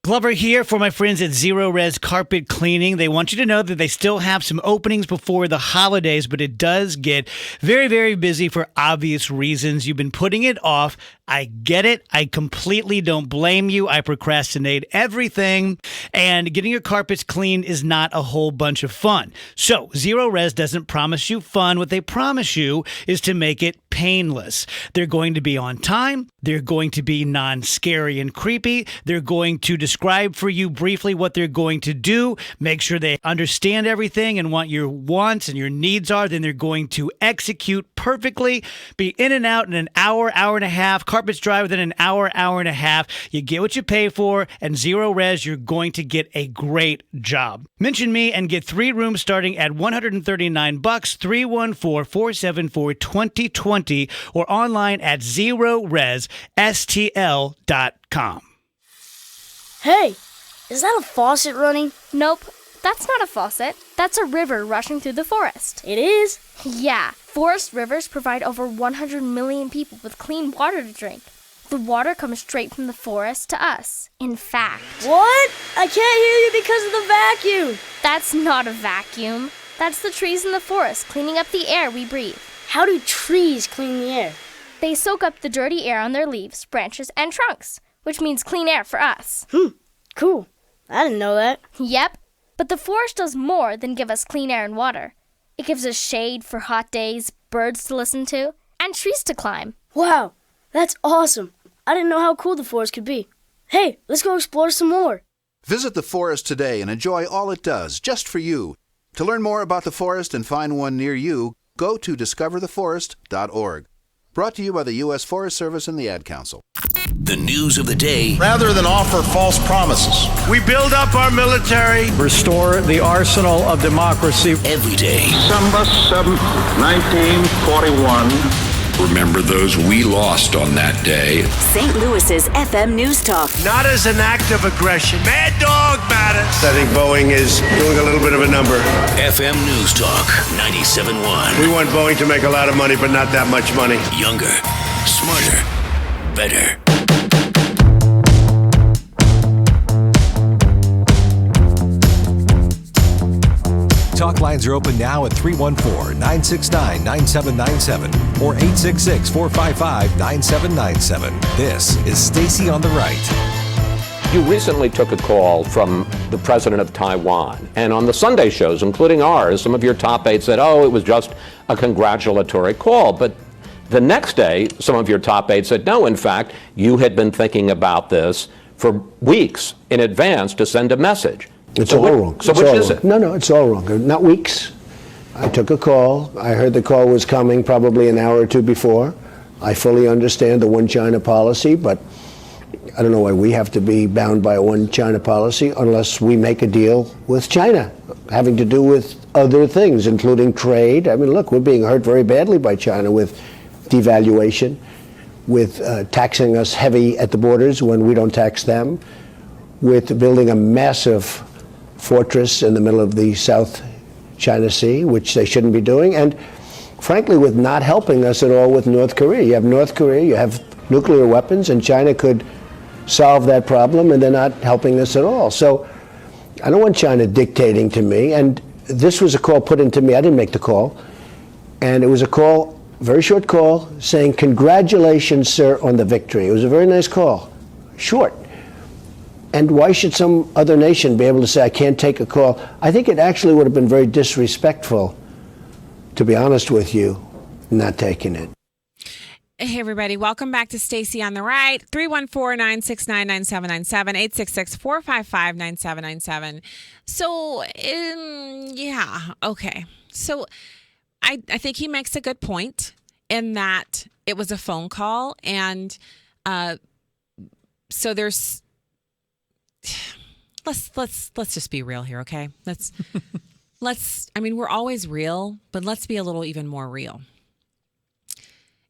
Glover here for my friends at Zero Res Carpet Cleaning. They want you to know that they still have some openings before the holidays, but it does get very, very busy for obvious reasons. You've been putting it off. I get it. I completely don't blame you. I procrastinate everything. And getting your carpets clean is not a whole bunch of fun. So Zero Res doesn't promise you fun. What they promise you is to make it painless. They're going to be on time. They're going to be non-scary and creepy. They're going to describe for you briefly what they're going to do, make sure they understand everything and what your wants and your needs are. Then they're going to execute perfectly, be in and out in an hour, hour and a half, carpets dry within an hour, hour and a half. You get what you pay for, and Zero Res, you're going to get a great job. Mention me and get 3 rooms starting at $139, 314-474-2020, or online at ZeroResSTL.com. Hey, is that a faucet running? Nope, that's not a faucet. That's a river rushing through the forest. It is? Yeah, forest rivers provide over 100 million people with clean water to drink. The water comes straight from the forest to us. In fact... What? I can't hear you because of the vacuum. That's not a vacuum. That's the trees in the forest cleaning up the air we breathe. How do trees clean the air? They soak up the dirty air on their leaves, branches, and trunks, which means clean air for us. Cool. I didn't know that. Yep. But the forest does more than give us clean air and water. It gives us shade for hot days, birds to listen to, and trees to climb. Wow, that's awesome. I didn't know how cool the forest could be. Hey, let's go explore some more. Visit the forest today and enjoy all it does, just for you. To learn more about the forest and find one near you, go to discovertheforest.org. Brought to you by the U.S. Forest Service and the Ad Council. The news of the day. Rather than offer false promises, we build up our military, restore the arsenal of democracy. Every day. December 7th, 1941. Remember those we lost on that day. St. Louis's FM News Talk. Not as an act of aggression. Mad Dog matters. I think Boeing is doing a little bit of a number. FM News Talk 97.1. We want Boeing to make a lot of money, but not that much money. Younger, smarter, better. Talk lines are open now at 314-969-9797 or 866-455-9797. This is Stacy on the Right. You recently took a call from the president of Taiwan, and on the Sunday shows, including ours, some of your top aides said, oh, it was just a congratulatory call. But the next day, some of your top aides said, no, in fact, you had been thinking about this for weeks in advance to send a message. It's all wrong. So which is it? No, it's all wrong. Not weeks. I took a call. I heard the call was coming probably an hour or two before. I fully understand the one China policy, but I don't know why we have to be bound by a one China policy unless we make a deal with China, having to do with other things, including trade. I mean, look, we're being hurt very badly by China with devaluation, with taxing us heavy at the borders when we don't tax them, with building a massive fortress in the middle of the South China Sea, which they shouldn't be doing, and frankly, with not helping us at all with North Korea. You have North Korea, you have nuclear weapons, and China could solve that problem, and they're not helping us at all. So I don't want China dictating to me, and this was a call put into me. I didn't make the call, and it was a call, very short call, saying, congratulations, sir, on the victory. It was a very nice call, short. And why should some other nation be able to say, I can't take a call? I think it actually would have been very disrespectful, to be honest with you, not taking it. Hey, everybody. Welcome back to Stacy on the Right. 314-969-9797, 866-455-9797. So, yeah, okay. So, I think he makes a good point in that it was a phone call. And so there's... Let's just be real here, okay? I mean, we're always real, but let's be a little even more real.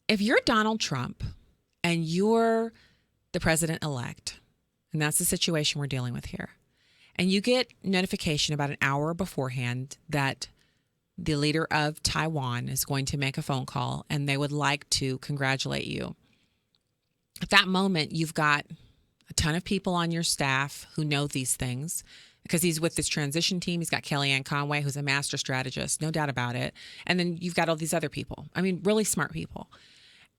If you're Donald Trump and you're the president-elect, and that's the situation we're dealing with here, and you get notification about an hour beforehand that the leader of Taiwan is going to make a phone call and they would like to congratulate you, at that moment, you've got a ton of people on your staff who know these things because he's with this transition team. He's got Kellyanne Conway, who's a master strategist, no doubt about it. And then you've got all these other people. I mean, really smart people.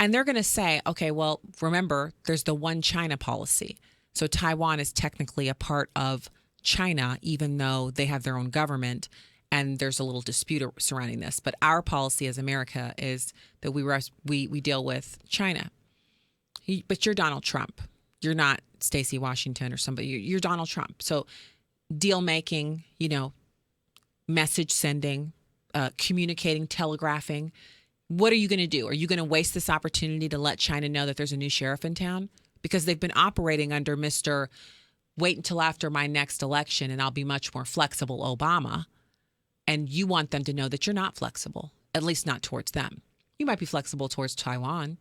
And they're going to say, okay, well, remember, there's the one China policy. So Taiwan is technically a part of China, even though they have their own government. And there's a little dispute surrounding this. But our policy as America is that we deal with China. But you're Donald Trump. You're not Stacy Washington or somebody. You're Donald Trump. So deal making, message sending, communicating, telegraphing. What are you going to do? Are you going to waste this opportunity to let China know that there's a new sheriff in town? Because they've been operating under Mr. Wait until after my next election and I'll be much more flexible Obama. And you want them to know that you're not flexible, at least not towards them. You might be flexible towards Taiwan.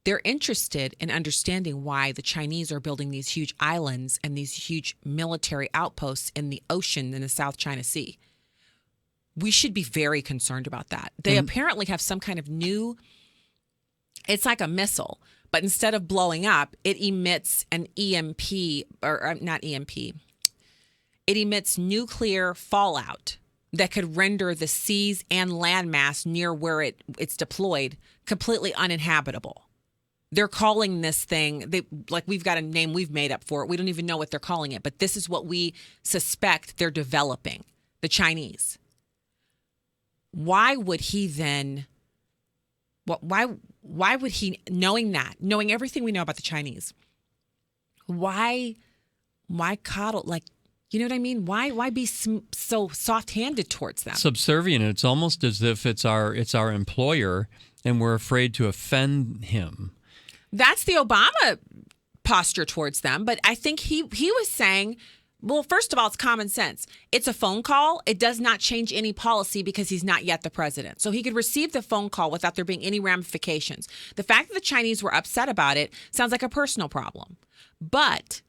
They're interested in understanding why the Chinese are building these huge islands and these huge military outposts in the ocean in the South China Sea. We should be very concerned about that. They apparently have some kind of new, it's like a missile, but instead of blowing up, it emits an EMP, or not EMP. It emits nuclear fallout that could render the seas and landmass near where it's deployed completely uninhabitable. They're calling this thing, we've got a name we've made up for it. We don't even know what they're calling it, but this is what we suspect they're developing, the Chinese. Why would he then, why would he, knowing everything we know about the Chinese, why coddle, you know what I mean? Why be so soft-handed towards them? Subservient. It's almost as if it's our employer and we're afraid to offend him. That's the Obama posture towards them. But I think he was saying, well, first of all, it's common sense. It's a phone call. It does not change any policy because he's not yet the president. So he could receive the phone call without there being any ramifications. The fact that the Chinese were upset about it sounds like a personal problem. But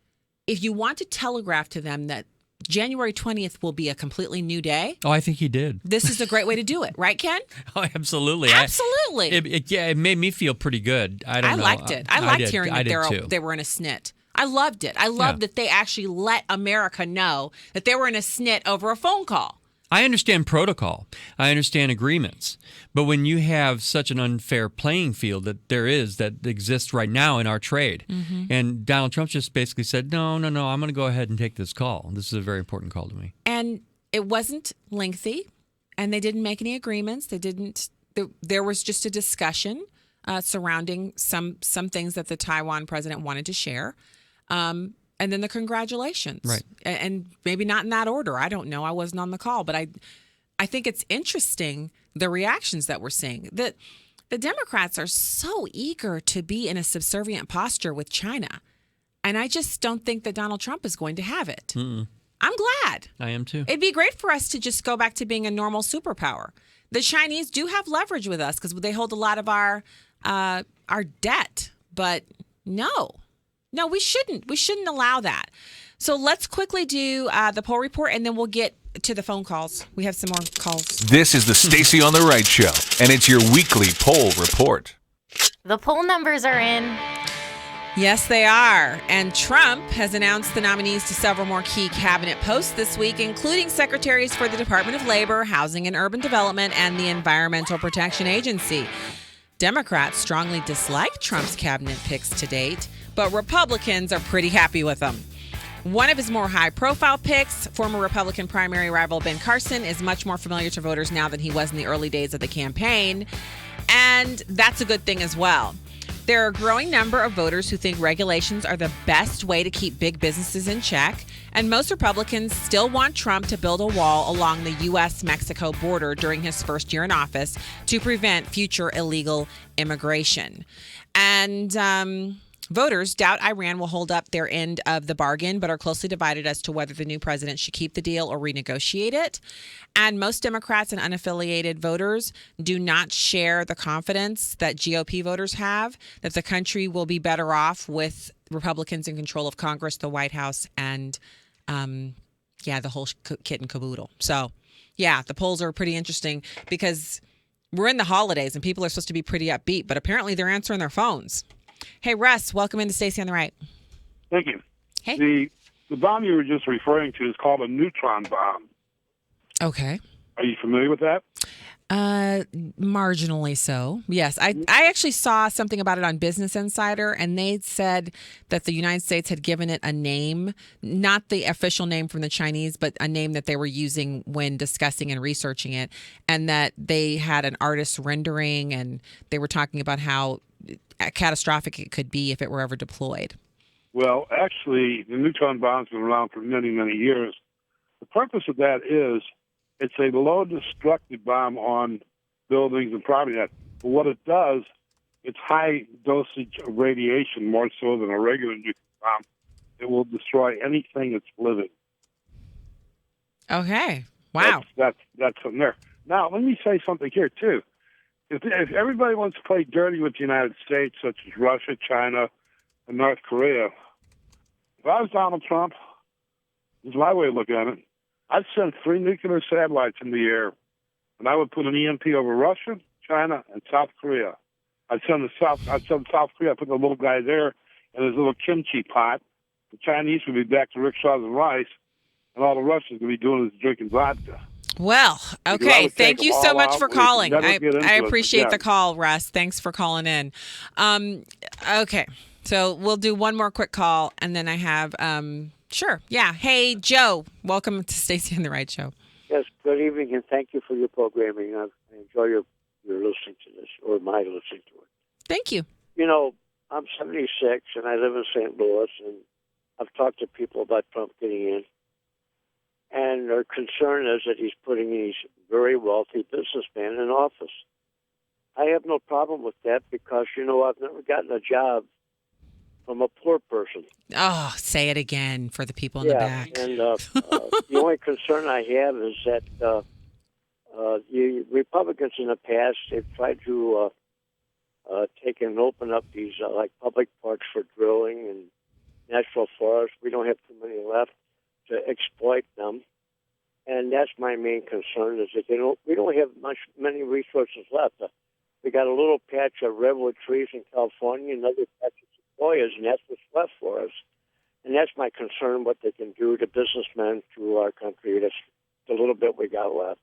if you want to telegraph to them that January 20th will be a completely new day. Oh, I think he did. This is a great way to do it. Right, Ken? Oh, absolutely. Absolutely. It made me feel pretty good. I liked it. I liked hearing that they were in a snit. I loved it. I loved that they actually let America know that they were in a snit over a phone call. I understand protocol. I understand agreements. But when you have such an unfair playing field that exists right now in our trade, and Donald Trump just basically said, no, I'm going to go ahead and take this call. This is a very important call to me. And it wasn't lengthy, and they didn't make any agreements. There was just a discussion surrounding some things that the Taiwan president wanted to share. And then the congratulations. Right. And maybe not in that order. I don't know. I wasn't on the call. But I think it's interesting, the reactions that we're seeing. The Democrats are so eager to be in a subservient posture with China. And I just don't think that Donald Trump is going to have it. Mm-mm. I'm glad. I am too. It'd be great for us to just go back to being a normal superpower. The Chinese do have leverage with us because they hold a lot of our debt. But no, we shouldn't. We shouldn't allow that. So let's quickly do the poll report, and then we'll get to the phone calls. We have some more calls. This is the Stacy on the Right show, and it's your weekly poll report. The poll numbers are in. Yes, they are. And Trump has announced the nominees to several more key cabinet posts this week, including secretaries for the Department of Labor, Housing and Urban Development, and the Environmental Protection Agency. Democrats strongly dislike Trump's cabinet picks to date, but Republicans are pretty happy with them. One of his more high-profile picks, former Republican primary rival Ben Carson, is much more familiar to voters now than he was in the early days of the campaign, and that's a good thing as well. There are a growing number of voters who think regulations are the best way to keep big businesses in check, and most Republicans still want Trump to build a wall along the U.S.-Mexico border during his first year in office to prevent future illegal immigration. And voters doubt Iran will hold up their end of the bargain, but are closely divided as to whether the new president should keep the deal or renegotiate it. And most Democrats and unaffiliated voters do not share the confidence that GOP voters have that the country will be better off with Republicans in control of Congress, the White House, and the whole kit and caboodle. So, yeah, the polls are pretty interesting because we're in the holidays and people are supposed to be pretty upbeat, but apparently they're answering their phones. Hey, Russ, welcome into Stacy on the Right. Thank you. Hey. The bomb you were just referring to is called a neutron bomb. Okay. Are you familiar with that? Marginally so. Yes. I actually saw something about it on Business Insider, and they said that the United States had given it a name, not the official name from the Chinese, but a name that they were using when discussing and researching it, and that they had an artist's rendering, and they were talking about how catastrophic it could be if it were ever deployed. Well, actually, the neutron bomb's been around for many, many years. The purpose of that is it's a low-destructive bomb on buildings and property. But what it does, it's high dosage of radiation, more so than a regular nuclear bomb. It will destroy anything that's living. Okay. Wow. That's from there. Now, let me say something here, too. If everybody wants to play dirty with the United States, such as Russia, China, and North Korea, if I was Donald Trump, this is my way of looking at it, I'd send 3 nuclear satellites in the air, and I would put an EMP over Russia, China, and South Korea. I'd send South Korea, I'd put the little guy there in his little kimchi pot. The Chinese would be back to rickshaws and rice, and all the Russians would be doing is drinking vodka. Well, okay. Thank you so much for calling. I appreciate the call, Russ. Thanks for calling in. Okay. So we'll do one more quick call, and then I have, sure. Yeah. Hey, Joe. Welcome to Stacy on the Right Show. Yes, good evening, and thank you for your programming. I enjoy your listening to this, or my listening to it. Thank you. You know, I'm 76, and I live in St. Louis, and I've talked to people about Trump getting in. And their concern is that he's putting these very wealthy businessmen in office. I have no problem with that because, you know, I've never gotten a job from a poor person. Oh, say it again for the people in the back. And the only concern I have is that the Republicans in the past, they've tried to take and open up these like public parks for drilling and natural forests. We don't have too many left to exploit them, and that's my main concern. Is that we don't have many resources left. We got a little patch of redwood trees in California, another patch of sequoias, and that's what's left for us. And that's my concern: what they can do to businessmen, to our country. That's the little bit we got left.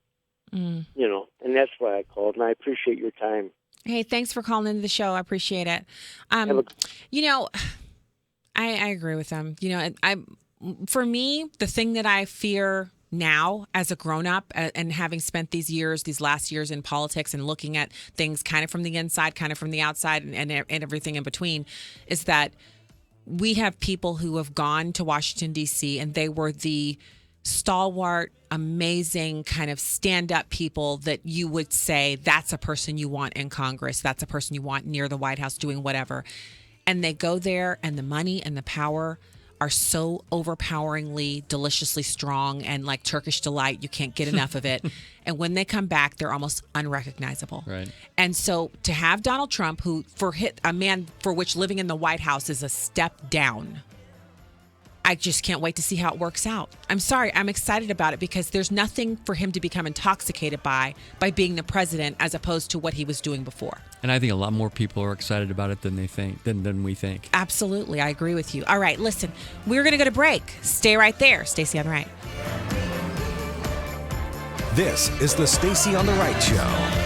You know, and that's why I called. And I appreciate your time. Hey, thanks for calling into the show. I appreciate it. You know, I agree with them. You know, for me, the thing that I fear now as a grown-up and having spent these last years in politics and looking at things kind of from the inside, kind of from the outside, and everything in between, is that we have people who have gone to Washington, D.C., and they were the stalwart, amazing kind of stand-up people that you would say, that's a person you want in Congress, that's a person you want near the White House doing whatever. And they go there, and the money and the power are so overpoweringly, deliciously strong, and like Turkish delight, you can't get enough of it. And when they come back, they're almost unrecognizable. Right. And so to have Donald Trump, who a man for which living in the White House is a step down, I just can't wait to see how it works out. I'm sorry, I'm excited about it because there's nothing for him to become intoxicated by being the president as opposed to what he was doing before. And I think a lot more people are excited about it than we think. Absolutely, I agree with you. All right, listen, we're going to go to break. Stay right there. Stacy on the Right. This is the Stacy on the Right Show.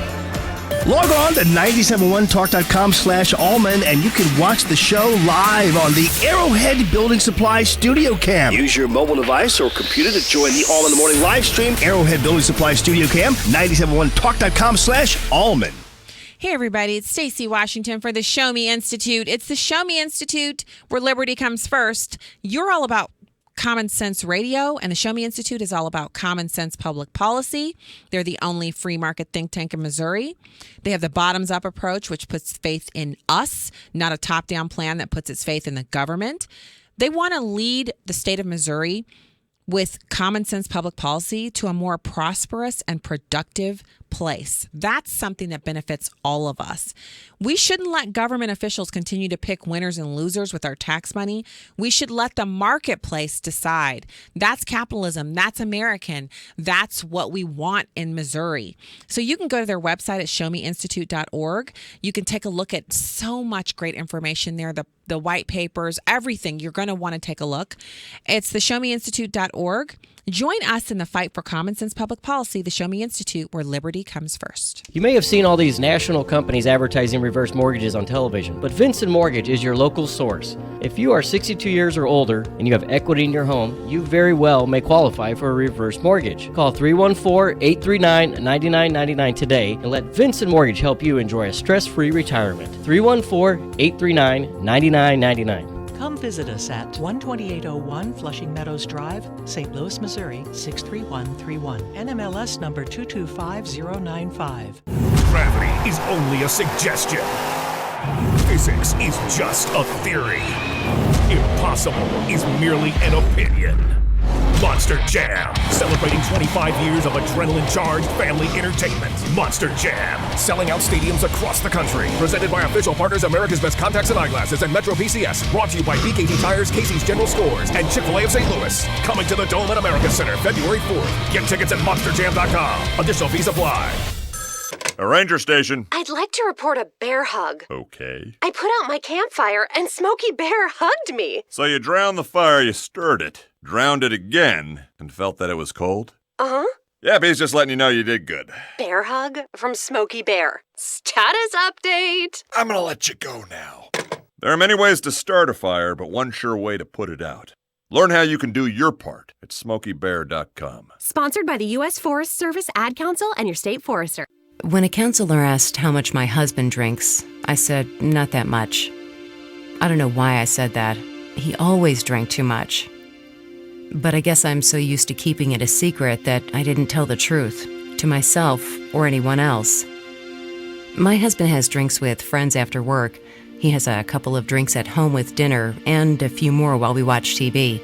Log on to 971talk.com/Allman and you can watch the show live on the Arrowhead Building Supply Studio Cam. Use your mobile device or computer to join the All in the Morning live stream. Arrowhead Building Supply Studio Cam, 971talk.com/Allman. Hey, everybody, it's Stacy Washington for the Show Me Institute. It's the Show Me Institute where liberty comes first. You're all about Common Sense Radio, and the Show Me Institute is all about common sense public policy. They're the only free market think tank in Missouri. They have the bottoms-up approach, which puts faith in us, not a top-down plan that puts its faith in the government. They want to lead the state of Missouri with common sense public policy to a more prosperous and productive place. That's something that benefits all of us. We shouldn't let government officials continue to pick winners and losers with our tax money. We should let the marketplace decide. That's capitalism. That's American. That's what we want in Missouri. So you can go to their website at showmeinstitute.org. You can take a look at so much great information there, the white papers, everything. You're going to want to take a look. It's the showmeinstitute.org. Join us in the fight for common sense public policy, the Show Me Institute, where liberty safety comes first. You may have seen all these national companies advertising reverse mortgages on television, but Vincent Mortgage is your local source. If you are 62 years or older and you have equity in your home, you very well may qualify for a reverse mortgage. Call 314-839-9999 today and let Vincent Mortgage help you enjoy a stress-free retirement. 314-839-9999. Come visit us at 12801 Flushing Meadows Drive, St. Louis, Missouri 63131. NMLS number 225095. Gravity is only a suggestion. Physics is just a theory. Impossible is merely an opinion. Monster Jam, celebrating 25 years of adrenaline-charged family entertainment. Monster Jam, selling out stadiums across the country. Presented by official partners America's Best Contacts and Eyeglasses and Metro PCS. Brought to you by BKT Tires, Casey's General Stores, and Chick-fil-A of St. Louis. Coming to the Dome at America Center, February 4th. Get tickets at monsterjam.com. Additional fees apply. A ranger station. I'd like to report a bear hug. Okay. I put out my campfire and Smokey Bear hugged me. So you drowned the fire, you stirred it, drowned it again, and felt that it was cold? Uh-huh. Yeah, but he's just letting you know you did good. Bear hug from Smokey Bear. Status update. I'm gonna let you go now. There are many ways to start a fire, but one sure way to put it out. Learn how you can do your part at SmokeyBear.com. Sponsored by the U.S. Forest Service, Ad Council, and your state forester. When a counselor asked how much my husband drinks, I said, not that much. I don't know why I said that. He always drank too much. But I guess I'm so used to keeping it a secret that I didn't tell the truth, to myself or anyone else. My husband has drinks with friends after work. He has a couple of drinks at home with dinner, and a few more while we watch TV.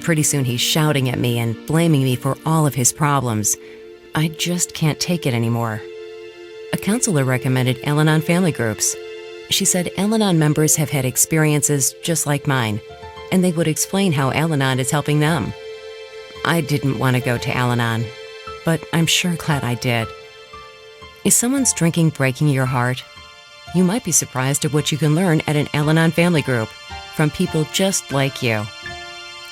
Pretty soon he's shouting at me and blaming me for all of his problems. I just can't take it anymore. A counselor recommended Al-Anon family groups. She said Al-Anon members have had experiences just like mine, and they would explain how Al-Anon is helping them. I didn't want to go to Al-Anon, but I'm sure glad I did. Is someone's drinking breaking your heart? You might be surprised at what you can learn at an Al-Anon family group from people just like you.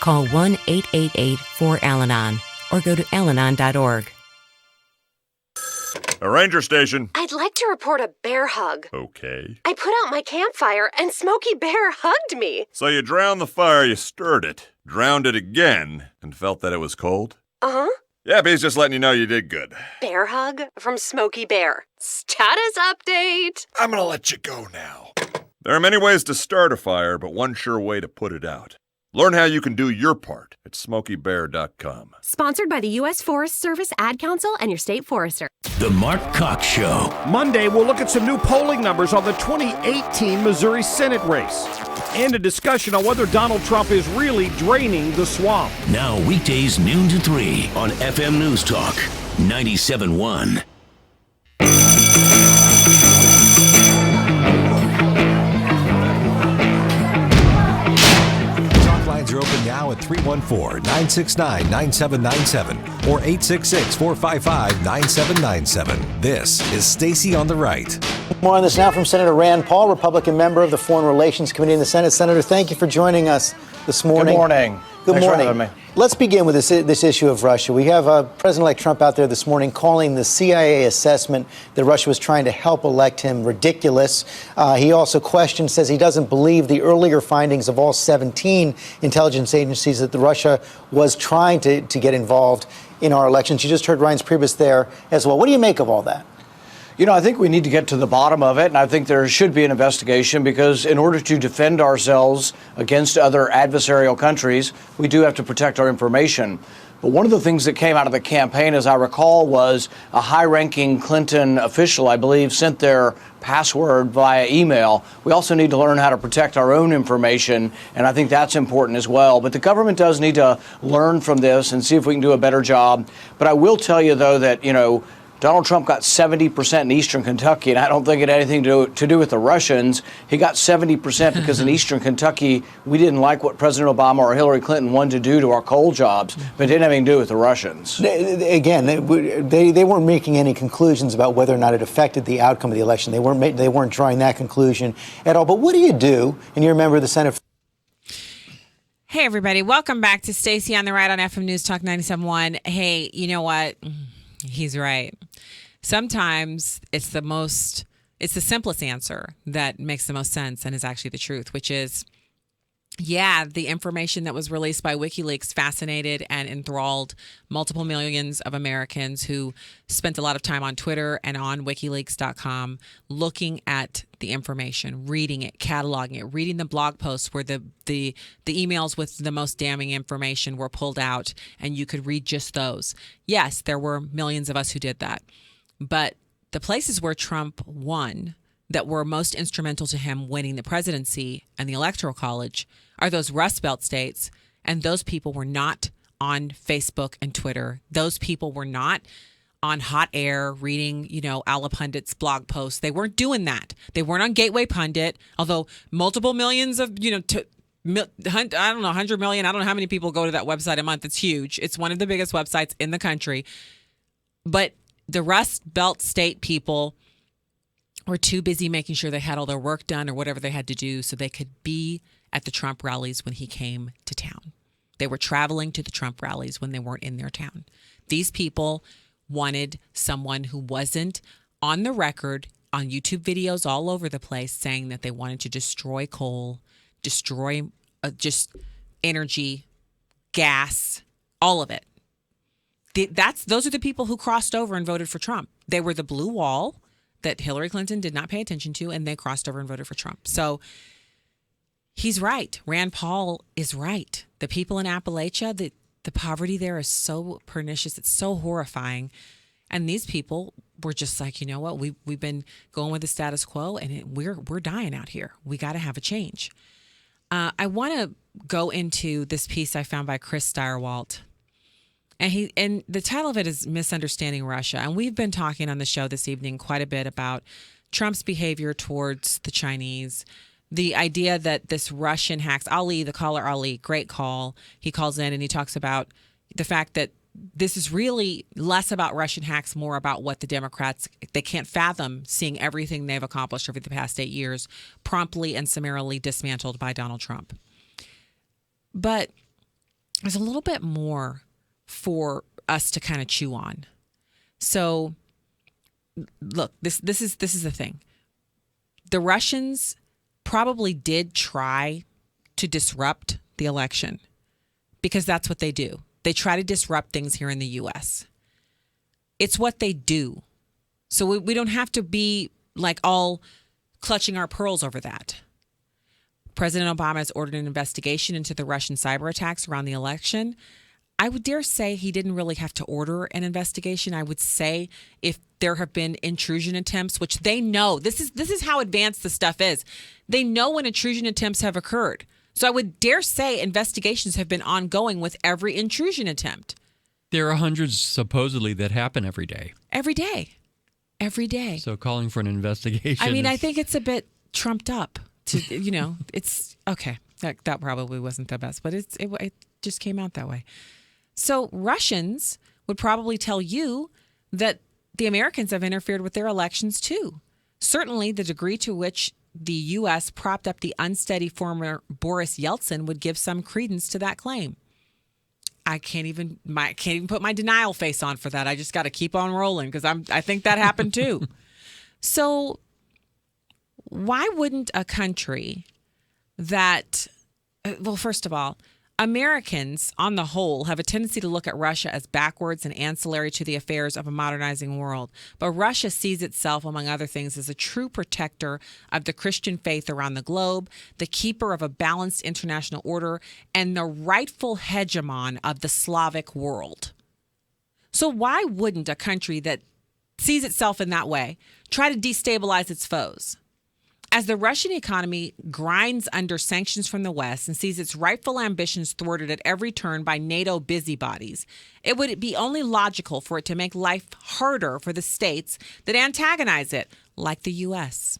Call 1-888-4AL-ANON or go to alanon.org. A ranger station. I'd like to report a bear hug. Okay. I put out my campfire and Smokey Bear hugged me. So you drowned the fire, you stirred it, drowned it again, and felt that it was cold? Uh-huh. Yeah, but he's just letting you know you did good. Bear hug from Smokey Bear. Status update. I'm gonna let you go now. There are many ways to start a fire, but one sure way to put it out. Learn how you can do your part at SmokeyBear.com. Sponsored by the U.S. Forest Service, Ad Council, and your state forester. The Mark Cox Show. Monday, we'll look at some new polling numbers on the 2018 Missouri Senate race and a discussion on whether Donald Trump is really draining the swamp. Now weekdays noon to 3 on FM News Talk 97.1. Lines are open now at 314-969-9797 or 866-455-9797. This is Stacy on the Right. More on this now from Senator Rand Paul, Republican member of the Foreign Relations Committee in the Senate. Senator, thank you for joining us this morning. Good morning. Good Thanks morning. for having me. Let's begin with this issue of Russia. We have President-elect Trump out there this morning calling the CIA assessment that Russia was trying to help elect him ridiculous. He also says he doesn't believe the earlier findings of all 17 intelligence agencies that Russia was trying to get involved in our elections. You just heard Reince Priebus there as well. What do you make of all that? You know, I think we need to get to the bottom of it, and I think there should be an investigation because in order to defend ourselves against other adversarial countries, we do have to protect our information. But one of the things that came out of the campaign, as I recall, was a high-ranking Clinton official, I believe, sent their password via email. We also need to learn how to protect our own information, and I think that's important as well. But the government does need to learn from this and see if we can do a better job. But I will tell you, though, that, you know, Donald Trump got 70% in eastern Kentucky, and I don't think it had anything to do with the Russians. He got 70% because in eastern Kentucky, we didn't like what President Obama or Hillary Clinton wanted to do to our coal jobs, but it didn't have anything to do with the Russians. Again, they weren't making any conclusions about whether or not it affected the outcome of the election. They weren't drawing that conclusion at all. But what do you do, and you're a member of the Senate? Hey, everybody. Welcome back to Stacy on the Right on FM News Talk 97.1. Hey, you know what? He's right. sometimes it's the simplest answer that makes the most sense and is actually the truth, which is, yeah, the information that was released by WikiLeaks fascinated and enthralled multiple millions of Americans who spent a lot of time on Twitter and on WikiLeaks.com looking at the information, reading it, cataloging it, reading the blog posts where the emails with the most damning information were pulled out, and you could read just those. Yes, there were millions of us who did that. But the places where Trump won that were most instrumental to him winning the presidency and the Electoral College are those Rust Belt states. And those people were not on Facebook and Twitter. Those people were not on hot air reading, Alla Pundit's blog posts. They weren't doing that. They weren't on Gateway Pundit, although multiple millions of, I don't know, 100 million. I don't know how many people go to that website a month. It's huge. It's one of the biggest websites in the country. But the Rust Belt state people were too busy making sure they had all their work done or whatever they had to do so they could be at the Trump rallies when he came to town. They were traveling to the Trump rallies when they weren't in their town. These people wanted someone who wasn't on the record on YouTube videos all over the place saying that they wanted to destroy coal, destroy just energy, gas, all of it. Those are the people who crossed over and voted for Trump. They were the blue wall that Hillary Clinton did not pay attention to, and they crossed over and voted for Trump. So he's right. Rand Paul is right. The people in Appalachia, the poverty there is so pernicious. It's so horrifying. And these people were just like, you know what? We've been going with the status quo, and we're dying out here. We got to have a change. I want to go into this piece I found by Chris Stirewalt. And the title of it is Misunderstanding Russia. And we've been talking on the show this evening quite a bit about Trump's behavior towards the Chinese, the idea that this Russian hacks, the caller Ali, great call. He calls in and he talks about the fact that this is really less about Russian hacks, more about what the Democrats, they can't fathom seeing everything they've accomplished over the past 8 years promptly and summarily dismantled by Donald Trump. But there's a little bit more for us to kind of chew on. So look, this is the thing. The Russians probably did try to disrupt the election because that's what they do. They try to disrupt things here in the U.S. It's what they do. So we don't have to be like all clutching our pearls over that. President Obama has ordered an investigation into the Russian cyber attacks around the election. I would dare say he didn't really have to order an investigation. I would say if there have been intrusion attempts, which they know, this is how advanced the stuff is. They know when intrusion attempts have occurred. So I would dare say investigations have been ongoing with every intrusion attempt. There are hundreds supposedly that happen every day. Every day. Every day. So calling for an investigation. I mean, I think it's a bit trumped up to, it's okay. That probably wasn't the best, but it just came out that way. So Russians would probably tell you that the Americans have interfered with their elections too. Certainly the degree to which the U.S. propped up the unsteady former Boris Yeltsin would give some credence to that claim. I can't even put my denial face on for that. I just got to keep on rolling because I think that happened too. So why wouldn't a country that, well, first of all, Americans, on the whole, have a tendency to look at Russia as backwards and ancillary to the affairs of a modernizing world. But Russia sees itself, among other things, as a true protector of the Christian faith around the globe, the keeper of a balanced international order, and the rightful hegemon of the Slavic world. So why wouldn't a country that sees itself in that way try to destabilize its foes? As the Russian economy grinds under sanctions from the West and sees its rightful ambitions thwarted at every turn by NATO busybodies, it would be only logical for it to make life harder for the states that antagonize it, like the U.S.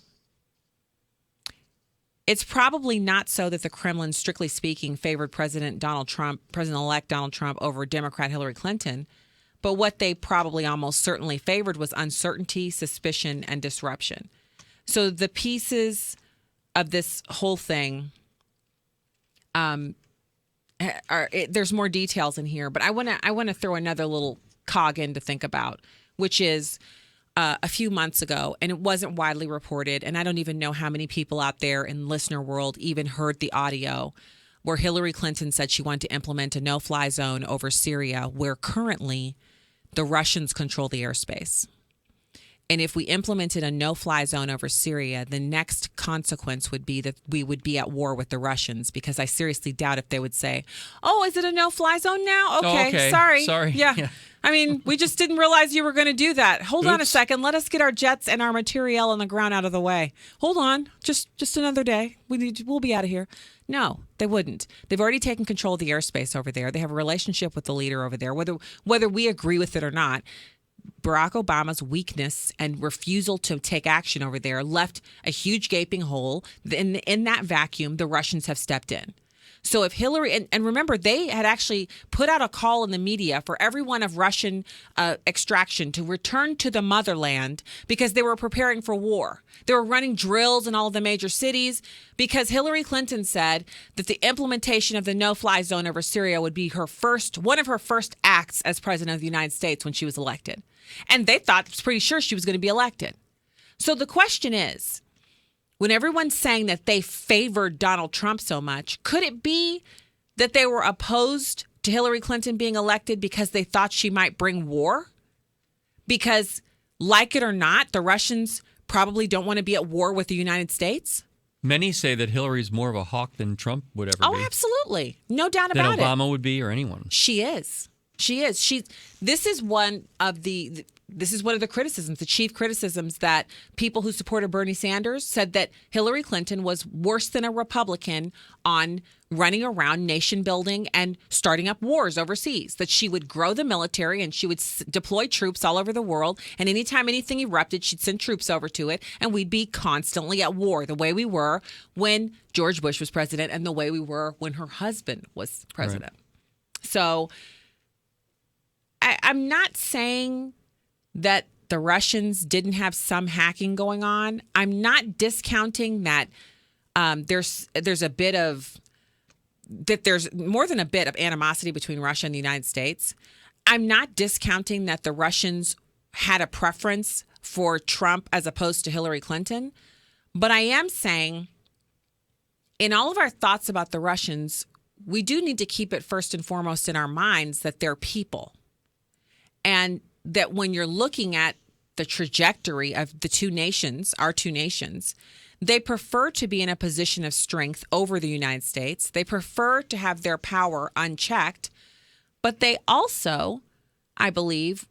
It's probably not so that the Kremlin, strictly speaking, favored President-elect Donald Trump over Democrat Hillary Clinton, but what they probably almost certainly favored was uncertainty, suspicion, and disruption. So the pieces of this whole thing, there's more details in here, but I want to throw another little cog in to think about, which is a few months ago, and it wasn't widely reported, and I don't even know how many people out there in listener world even heard the audio where Hillary Clinton said she wanted to implement a no-fly zone over Syria, where currently the Russians control the airspace. And if we implemented a no-fly zone over Syria, the next consequence would be that we would be at war with the Russians, because I seriously doubt if they would say, oh, is it a no-fly zone now? Okay, sorry. Yeah. I mean, we just didn't realize you were going to do that. Hold on a second. Let us get our jets and our materiel on the ground out of the way. Hold on. Just another day. We'll be out of here. No, they wouldn't. They've already taken control of the airspace over there. They have a relationship with the leader over there, whether we agree with it or not. Barack Obama's weakness and refusal to take action over there left a huge gaping hole. In that vacuum, the Russians have stepped in. So if Hillary, and remember, they had actually put out a call in the media for everyone of Russian extraction to return to the motherland because they were preparing for war. They were running drills in all of the major cities because Hillary Clinton said that the implementation of the no-fly zone over Syria would be one of her first acts as president of the United States when she was elected. And they thought, it's pretty sure she was going to be elected. So the question is, when everyone's saying that they favored Donald Trump so much, could it be that they were opposed to Hillary Clinton being elected because they thought she might bring war? Because, like it or not, the Russians probably don't want to be at war with the United States? Many say that Hillary's more of a hawk than Trump would ever be. Oh, absolutely. No doubt about it. Than Obama would be, or anyone. She is. This is one of the criticisms, the chief criticisms, that people who supported Bernie Sanders said that Hillary Clinton was worse than a Republican on running around nation building and starting up wars overseas, that she would grow the military and she would deploy troops all over the world. And anytime anything erupted, she'd send troops over to it. And we'd be constantly at war, the way we were when George Bush was president and the way we were when her husband was president. Right. So I'm not saying that the Russians didn't have some hacking going on. I'm not discounting that there's more than a bit of animosity between Russia and the United States. I'm not discounting that the Russians had a preference for Trump as opposed to Hillary Clinton. But I am saying, in all of our thoughts about the Russians, we do need to keep it first and foremost in our minds that they're people. And that when you're looking at the trajectory of the two nations, our two nations, they prefer to be in a position of strength over the United States. They prefer to have their power unchecked, but they also, I believe,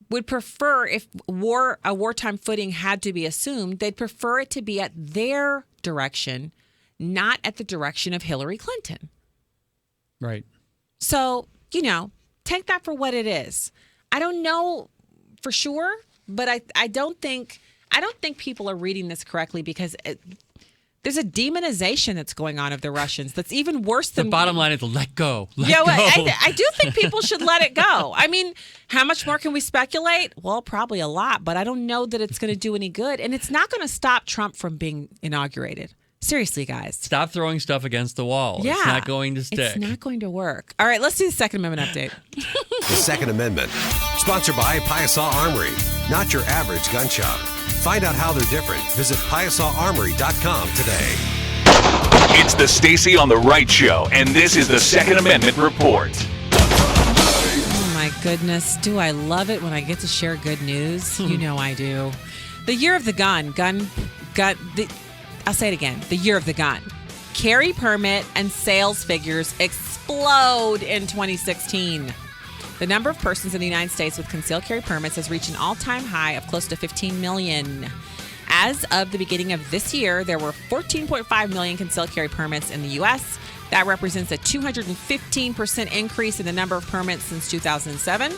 would prefer, if a wartime footing had to be assumed, they'd prefer it to be at their direction, not at the direction of Hillary Clinton. Right. So, take that for what it is. I don't know for sure, but I don't think people are reading this correctly, because there's a demonization that's going on of the Russians that's even worse than... The bottom line is let go. I do think people should let it go. I mean, how much more can we speculate? Well, probably a lot, but I don't know that it's going to do any good. And it's not going to stop Trump from being inaugurated. Seriously, guys. Stop throwing stuff against the wall. Yeah, it's not going to stick. It's not going to work. All right, let's do the Second Amendment update. The Second Amendment, sponsored by Piasaw Armory, not your average gun shop. Find out how they're different. Visit PiasawArmory.com today. It's the Stacy on the Right Show, and this is the Second Amendment Report. Oh my goodness, do I love it when I get to share good news? You know I do. The year of the gun. I'll say it again. The year of the gun. Carry permit and sales figures explode in 2016. The number of persons in the United States with concealed carry permits has reached an all-time high of close to 15 million. As of the beginning of this year, there were 14.5 million concealed carry permits in the U.S. That represents a 215% increase in the number of permits since 2007.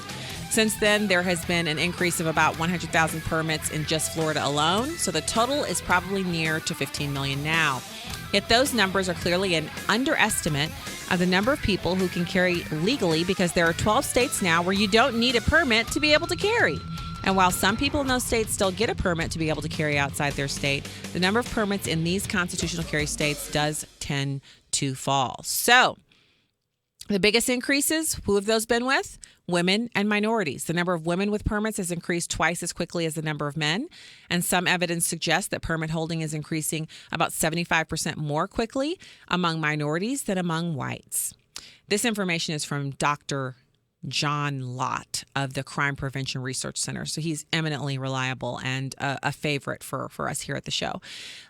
Since then, there has been an increase of about 100,000 permits in just Florida alone. So the total is probably near to 15 million now. Yet those numbers are clearly an underestimate of the number of people who can carry legally, because there are 12 states now where you don't need a permit to be able to carry. And while some people in those states still get a permit to be able to carry outside their state, the number of permits in these constitutional carry states does tend to fall. So The biggest increases, who have those been with? Women and minorities. The number of women with permits has increased twice as quickly as the number of men. And some evidence suggests that permit holding is increasing about 75% more quickly among minorities than among whites. This information is from Dr. John Lott of the Crime Prevention Research Center. So he's eminently reliable and a favorite for us here at the show.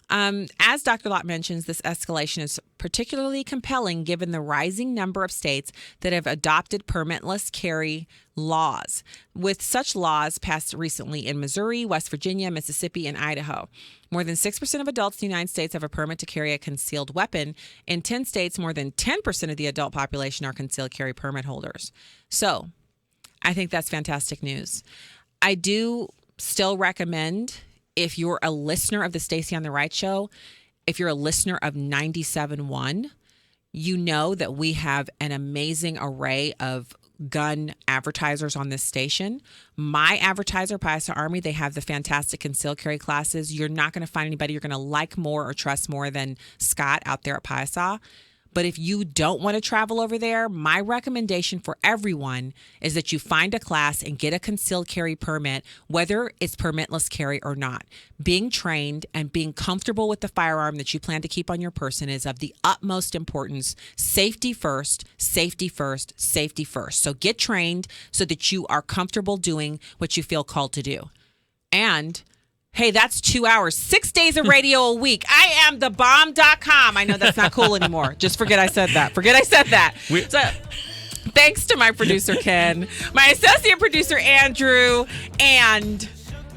As Dr. Lott mentions, this escalation is particularly compelling given the rising number of states that have adopted permitless carry laws, with such laws passed recently in Missouri, West Virginia, Mississippi, and Idaho. More than 6% of adults in the United States have a permit to carry a concealed weapon. In 10 states, more than 10% of the adult population are concealed carry permit holders. So I think that's fantastic news. I do still recommend, if you're a listener of the Stacy on the Right show, if you're a listener of 97.1, you know that we have an amazing array of gun advertisers on this station. My advertiser, Payasa Army, they have the fantastic concealed carry classes. You're not going to find anybody you're going to like more or trust more than Scott out there at Payasa. But if you don't want to travel over there, my recommendation for everyone is that you find a class and get a concealed carry permit, whether it's permitless carry or not. Being trained and being comfortable with the firearm that you plan to keep on your person is of the utmost importance. Safety first, safety first, safety first. So get trained so that you are comfortable doing what you feel called to do. And hey, that's 2 hours, 6 days of radio a week. I am thebomb.com. I know that's not cool anymore. Just forget I said that. So, thanks to my producer, Ken, my associate producer, Andrew, and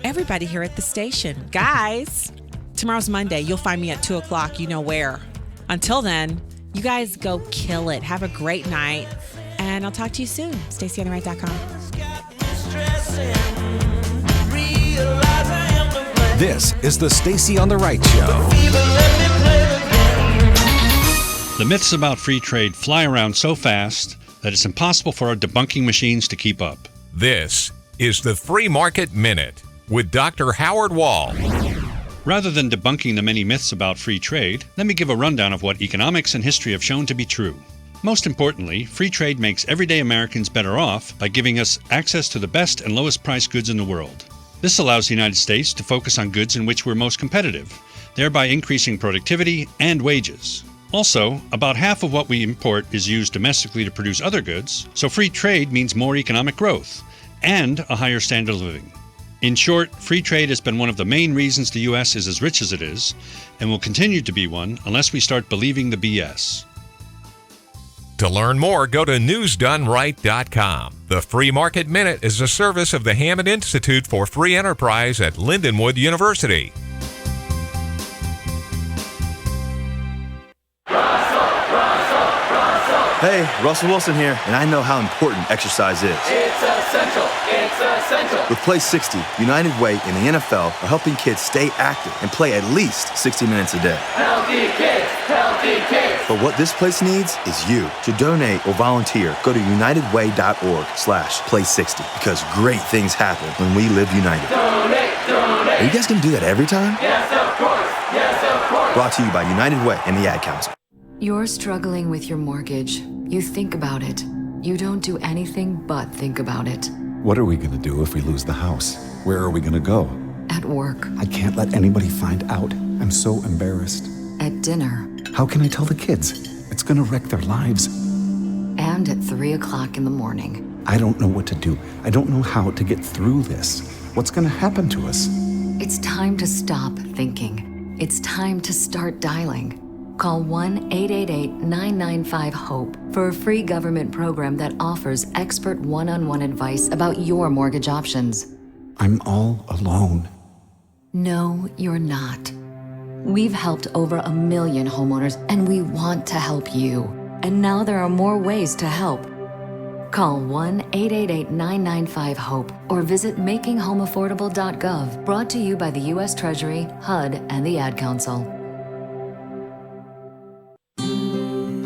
everybody here at the station. Guys, tomorrow's Monday. You'll find me at 2 o'clock. You know where. Until then, you guys go kill it. Have a great night. And I'll talk to you soon. StacyOnTheRight.com. This is the Stacy on the Right Show. The myths about free trade fly around so fast that it's impossible for our debunking machines to keep up. This is the Free Market Minute with Dr. Howard Wall. Rather than debunking the many myths about free trade, let me give a rundown of what economics and history have shown to be true. Most importantly, free trade makes everyday Americans better off by giving us access to the best and lowest priced goods in the world. This allows the United States to focus on goods in which we're most competitive, thereby increasing productivity and wages. Also, about half of what we import is used domestically to produce other goods, so free trade means more economic growth and a higher standard of living. In short, free trade has been one of the main reasons the U.S. is as rich as it is, and will continue to be one unless we start believing the BS. To learn more, go to newsdoneright.com. The Free Market Minute is a service of the Hammond Institute for Free Enterprise at Lindenwood University. Hey, Russell Wilson here, and I know how important exercise is. It's essential. It's essential. With Play 60, United Way and the NFL are helping kids stay active and play at least 60 minutes a day. Healthy kids, healthy kids. But what this place needs is you. To donate or volunteer, go to unitedway.org/play60 because great things happen when we live united. Donate, donate. Are you guys going to do that every time? Yes, of course. Yes, of course. Brought to you by United Way and the Ad Council. You're struggling with your mortgage. You think about it. You don't do anything but think about it. What are we going to do if we lose the house? Where are we going to go? At work. I can't let anybody find out. I'm so embarrassed. At dinner. How can I tell the kids? It's going to wreck their lives. And at 3 o'clock in the morning. I don't know what to do. I don't know how to get through this. What's going to happen to us? It's time to stop thinking. It's time to start dialing. Call 1-888-995-HOPE for a free government program that offers expert one-on-one advice about your mortgage options. I'm all alone. No, you're not. We've helped over 1 million homeowners, and we want to help you. And now there are more ways to help. Call 1-888-995-HOPE or visit makinghomeaffordable.gov. Brought to you by the U.S. Treasury, HUD, and the Ad Council.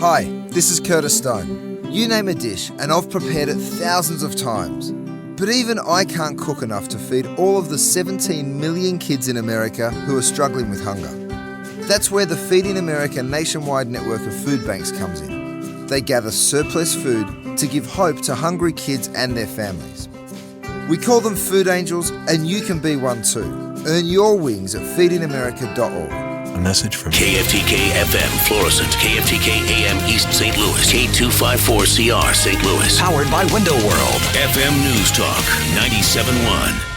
Hi, this is Curtis Stone. You name a dish, and I've prepared it thousands of times. But even I can't cook enough to feed all of the 17 million kids in America who are struggling with hunger. That's where the Feeding America nationwide network of food banks comes in. they gather surplus food to give hope to hungry kids and their families. We call them food angels, and you can be one too. Earn your wings at feedingamerica.org. A message from KFTK FM Florissant, KFTK AM East St. Louis, K254CR St. Louis. Powered by Window World. FM News Talk 97.1.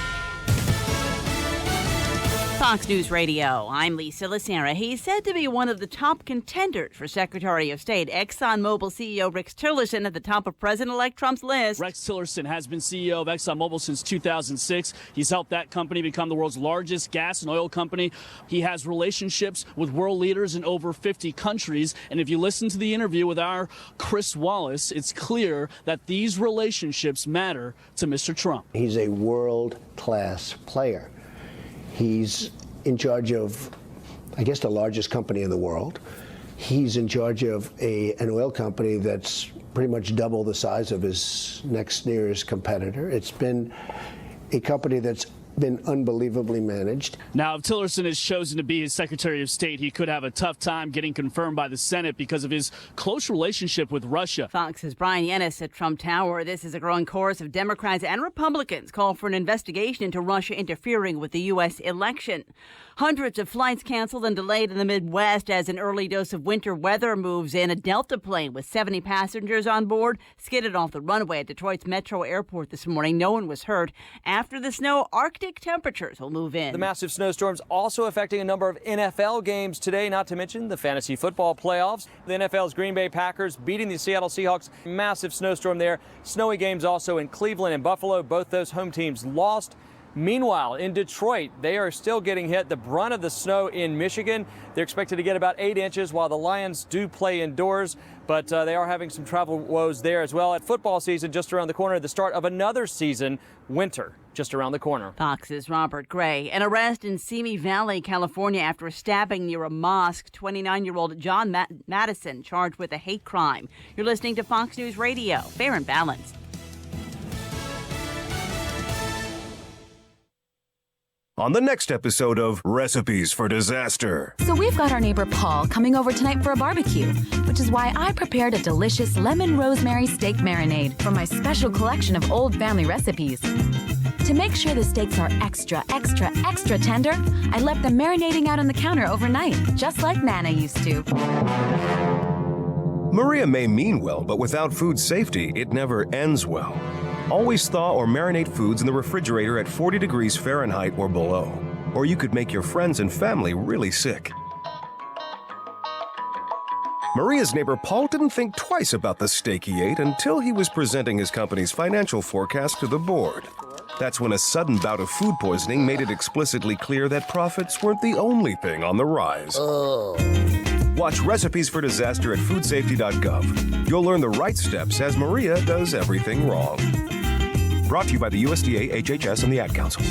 Fox News Radio, I'm Lisa Lacera. He's said to be one of the top contenders for Secretary of State. ExxonMobil CEO Rex Tillerson at the top of President-elect Trump's list. Rex Tillerson has been CEO of ExxonMobil since 2006. He's helped that company become the world's largest gas and oil company. He has relationships with world leaders in over 50 countries. And if you listen to the interview with our Chris Wallace, it's clear that these relationships matter to Mr. Trump. He's a world-class player. He's in charge of, I guess, the largest company in the world. He's in charge of an oil company that's pretty much double the size of his next nearest competitor. It's been a company that's been unbelievably managed. Now, if Tillerson is chosen to be his Secretary of State, he could have a tough time getting confirmed by the Senate because of his close relationship with Russia. Fox's Brian Yennis at Trump Tower. This is a growing chorus of Democrats and Republicans call for an investigation into Russia interfering with the U.S. election. Hundreds of flights canceled and delayed in the Midwest as an early dose of winter weather moves in. A Delta plane with 70 passengers on board skidded off the runway at Detroit's Metro Airport this morning. No one was hurt. After the snow, Arctic temperatures will move in. The massive snowstorms also affecting a number of NFL games today, not to mention the fantasy football playoffs. The NFL's Green Bay Packers beating the Seattle Seahawks. Massive snowstorm there. Snowy games also in Cleveland and Buffalo. Both those home teams lost. Meanwhile, in Detroit, they are still getting hit. The brunt of the snow in Michigan. They're expected to get about 8 inches while the Lions do play indoors, but they are having some travel woes there as well. At football season just around the corner, the start of another season, winter just around the corner. Fox's Robert Gray. An arrest in Simi Valley, California after a stabbing near a mosque. 29-year-old John Madison charged with a hate crime. You're listening to Fox News Radio, fair and balanced. On the next episode of Recipes for Disaster. So we've got our neighbor Paul coming over tonight for a barbecue, which is why I prepared a delicious lemon rosemary steak marinade from my special collection of old family recipes. To make sure the steaks are extra tender, I left them marinating out on the counter overnight, just like Nana used to. Maria may mean well, but without food safety, it never ends well. Always thaw or marinate foods in the refrigerator at 40 degrees Fahrenheit or below, or you could make your friends and family really sick. Maria's neighbor Paul didn't think twice about the steak he ate until he was presenting his company's financial forecast to the board. That's when a sudden bout of food poisoning made it explicitly clear that profits weren't the only thing on the rise. Watch Recipes for Disaster at foodsafety.gov. You'll learn the right steps as Maria does everything wrong. Brought to you by the USDA, HHS, and the Ad Council.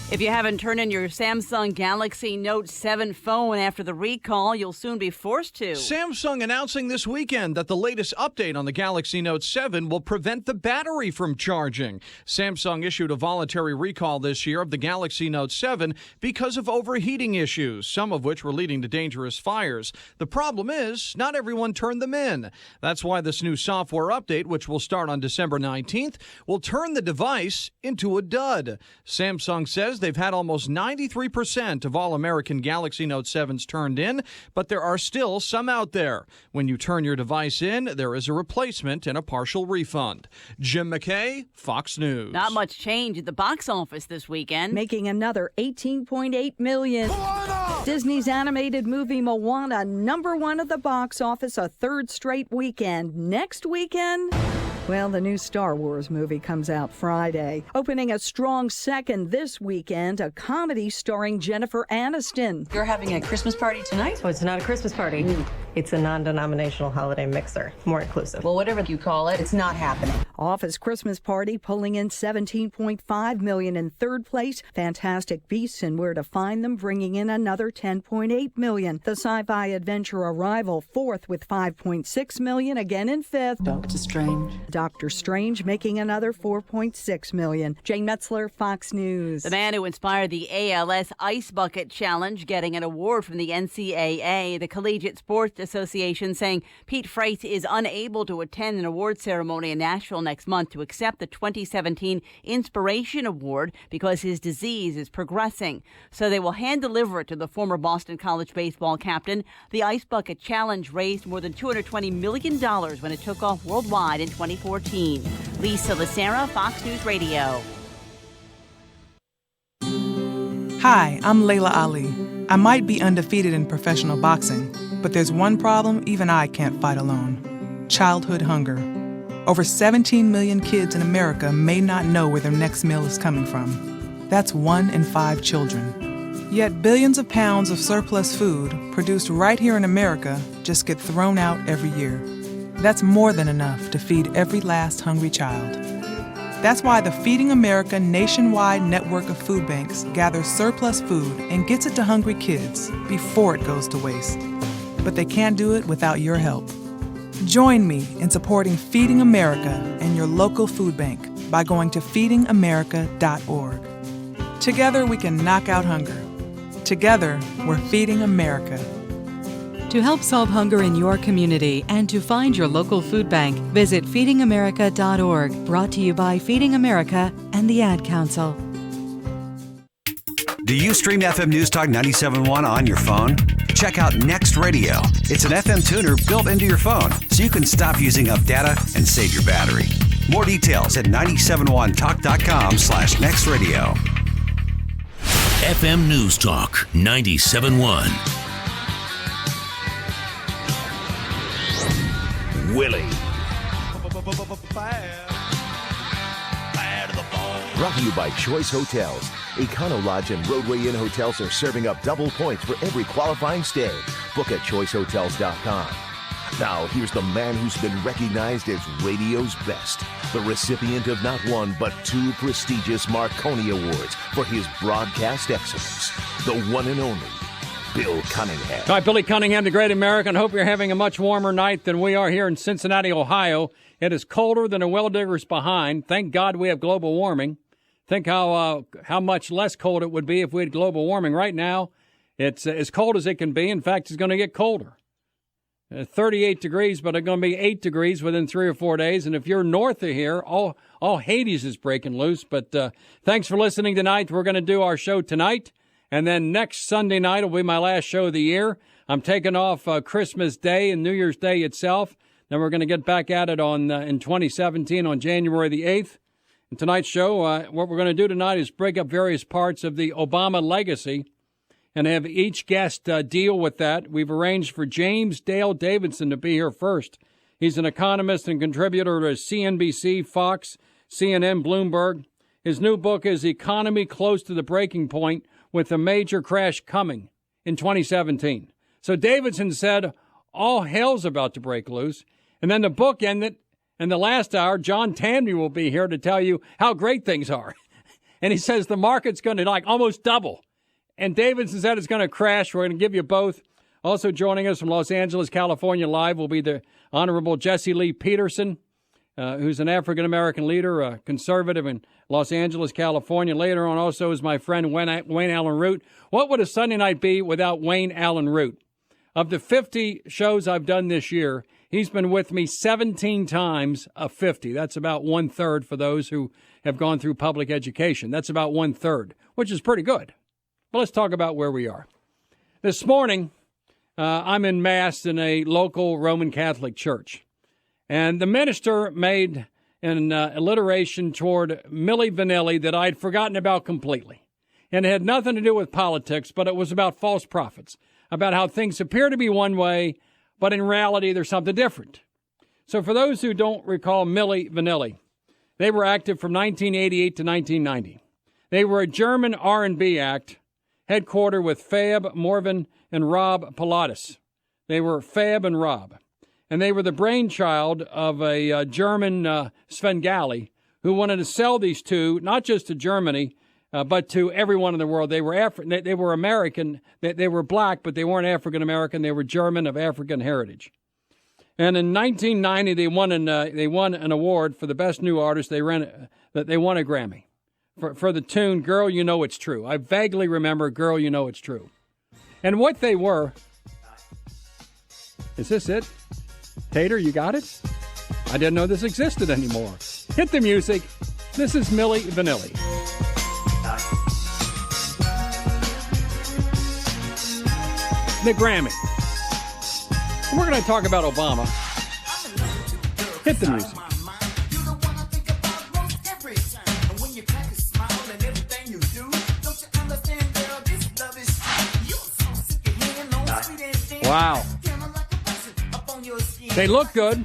If you haven't turned in your Samsung Galaxy Note 7 phone after the recall, you'll soon be forced to. Samsung announcing this weekend that the latest update on the Galaxy Note 7 will prevent the battery from charging. Samsung issued a voluntary recall this year of the Galaxy Note 7 because of overheating issues, some of which were leading to dangerous fires. The problem is, not everyone turned them in. That's why this new software update, which will start on December 19th, will turn the device into a dud. Samsung says they've had almost 93% of all American Galaxy Note 7s turned in, but there are still some out there. When you turn your device in, there is a replacement and a partial refund. Jim McKay, Fox News. Not much change at the box office this weekend. Making another $18.8 million. Moana! Disney's animated movie Moana, #1 at the box office, a third straight weekend. Next weekend? Well, the new Star Wars movie comes out Friday. Opening a strong second this weekend, a comedy starring Jennifer Aniston. You're having a Christmas party tonight? Oh, it's not a Christmas party. It's a non-denominational holiday mixer. More inclusive. Well, whatever you call it, it's not happening. Office Christmas Party pulling in $17.5 million in third place. Fantastic Beasts and Where to Find Them bringing in another $10.8 million. The sci-fi adventure Arrival fourth with $5.6 million, again in fifth. Doctor Strange. Doctor Strange making another $4.6 million. Jane Metzler, Fox News. The man who inspired the ALS Ice Bucket Challenge getting an award from the NCAA, the Collegiate Sports Association, saying Pete Frates is unable to attend an award ceremony in Nashville next month to accept the 2017 Inspiration Award because his disease is progressing. So they will hand-deliver it to the former Boston College baseball captain. The Ice Bucket Challenge raised more than $220 million when it took off worldwide in 2014. Lisa Lacera, Fox News Radio. Hi, I'm Layla Ali. I might be undefeated in professional boxing, but there's one problem even I can't fight alone: childhood hunger. Over 17 million kids in America may not know where their next meal is coming from. That's 1 in 5 children. Yet billions of pounds of surplus food produced right here in America just get thrown out every year. That's more than enough to feed every last hungry child. That's why the Feeding America nationwide network of food banks gathers surplus food and gets it to hungry kids before it goes to waste. But they can't do it without your help. Join me in supporting Feeding America and your local food bank by going to feedingamerica.org. Together we can knock out hunger. Together, we're Feeding America. To help solve hunger in your community and to find your local food bank, visit feedingamerica.org. Brought to you by Feeding America and the Ad Council. Do you stream FM NewsTalk 97.1 on your phone? Check out Next Radio. It's an FM tuner built into your phone, so you can stop using up data and save your battery. More details at 971talk.com/nextradio. FM NewsTalk 97.1. Willie. Brought to you by Choice Hotels. Econo Lodge and Roadway Inn hotels are serving up double points for every qualifying stay. Book at choicehotels.com. Now, here's the man who's been recognized as radio's best, the recipient of not one but 2 prestigious Marconi Awards for his broadcast excellence, the one and only Bill Cunningham. All right, Billy Cunningham, the great American. Hope you're having a much warmer night than we are here in Cincinnati, Ohio. It is colder than a well-digger's behind. Thank God we have global warming. Think how much less cold it would be if we had global warming. Right now, it's as cold as it can be. In fact, it's going to get colder. 38 degrees, but it's going to be 8 degrees within 3 or 4 days. And if you're north of here, all Hades is breaking loose. But thanks for listening tonight. We're going to do our show tonight. And then next Sunday night will be my last show of the year. I'm taking off Christmas Day and New Year's Day itself. Then we're going to get back at it on in 2017 on January the 8th. And tonight's show, what we're going to do tonight is break up various parts of the Obama legacy and have each guest deal with that. We've arranged for James Dale Davidson to be here first. He's an economist and contributor to CNBC, Fox, CNN, Bloomberg. His new book is Economy Close to the Breaking Point, with a major crash coming in 2017. So Davidson said, all hell's about to break loose. And then the book ended. In the last hour, John Tamny will be here to tell you how great things are. And he says the market's going to almost double. And Davidson said it's going to crash. We're going to give you both. Also joining us from Los Angeles, California live will be the Honorable Jesse Lee Peterson, who's an African-American leader, a conservative in Los Angeles, California. Later on also is my friend Wayne Allen Root. What would a Sunday night be without Wayne Allen Root? Of the 50 shows I've done this year, he's been with me 17 times of 50. That's about 1/3 for those who have gone through public education. That's about 1/3, which is pretty good. But let's talk about where we are. This morning, I'm in Mass in a local Roman Catholic church. And the minister made an alliteration toward Milli Vanilli that I'd forgotten about completely. And it had nothing to do with politics, but it was about false prophets, about how things appear to be one way, but in reality, there's something different. So for those who don't recall Milli Vanilli, they were active from 1988 to 1990. They were a German R&B act, headquartered with Fab Morvan and Rob Pilatus. They were Fab and Rob. And they were the brainchild of a German Svengali who wanted to sell these two, not just to Germany, but to everyone in the world. They were they were American. They were black, but they weren't African American. They were German of African heritage. And in 1990, they won an award for the best new artist. They won a Grammy for the tune "Girl, You Know It's True." I vaguely remember "Girl, You Know It's True," and what they were. Is this it? Tater, you got it? I didn't know this existed anymore. Hit the music. This is Milli Vanilli. The Grammy. And we're going to talk about Obama. Hit the music. Wow. They look good.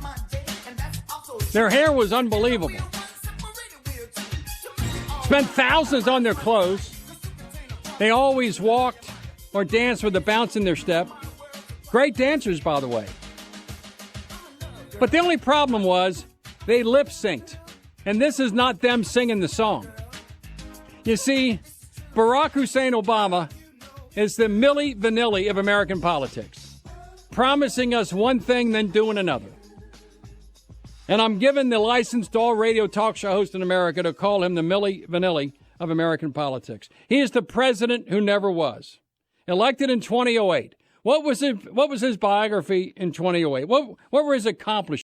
Their hair was unbelievable. Spent thousands on their clothes. They always walked or danced with a bounce in their step. Great dancers, by the way. But the only problem was they lip-synced. And this is not them singing the song. You see, Barack Hussein Obama is the Milli Vanilli of American politics, promising us one thing, then doing another. And I'm given the license to all radio talk show hosts in America to call him the Milli Vanilli of American politics. He is the president who never was. Elected in 2008. What was his biography in 2008? What were his accomplishments?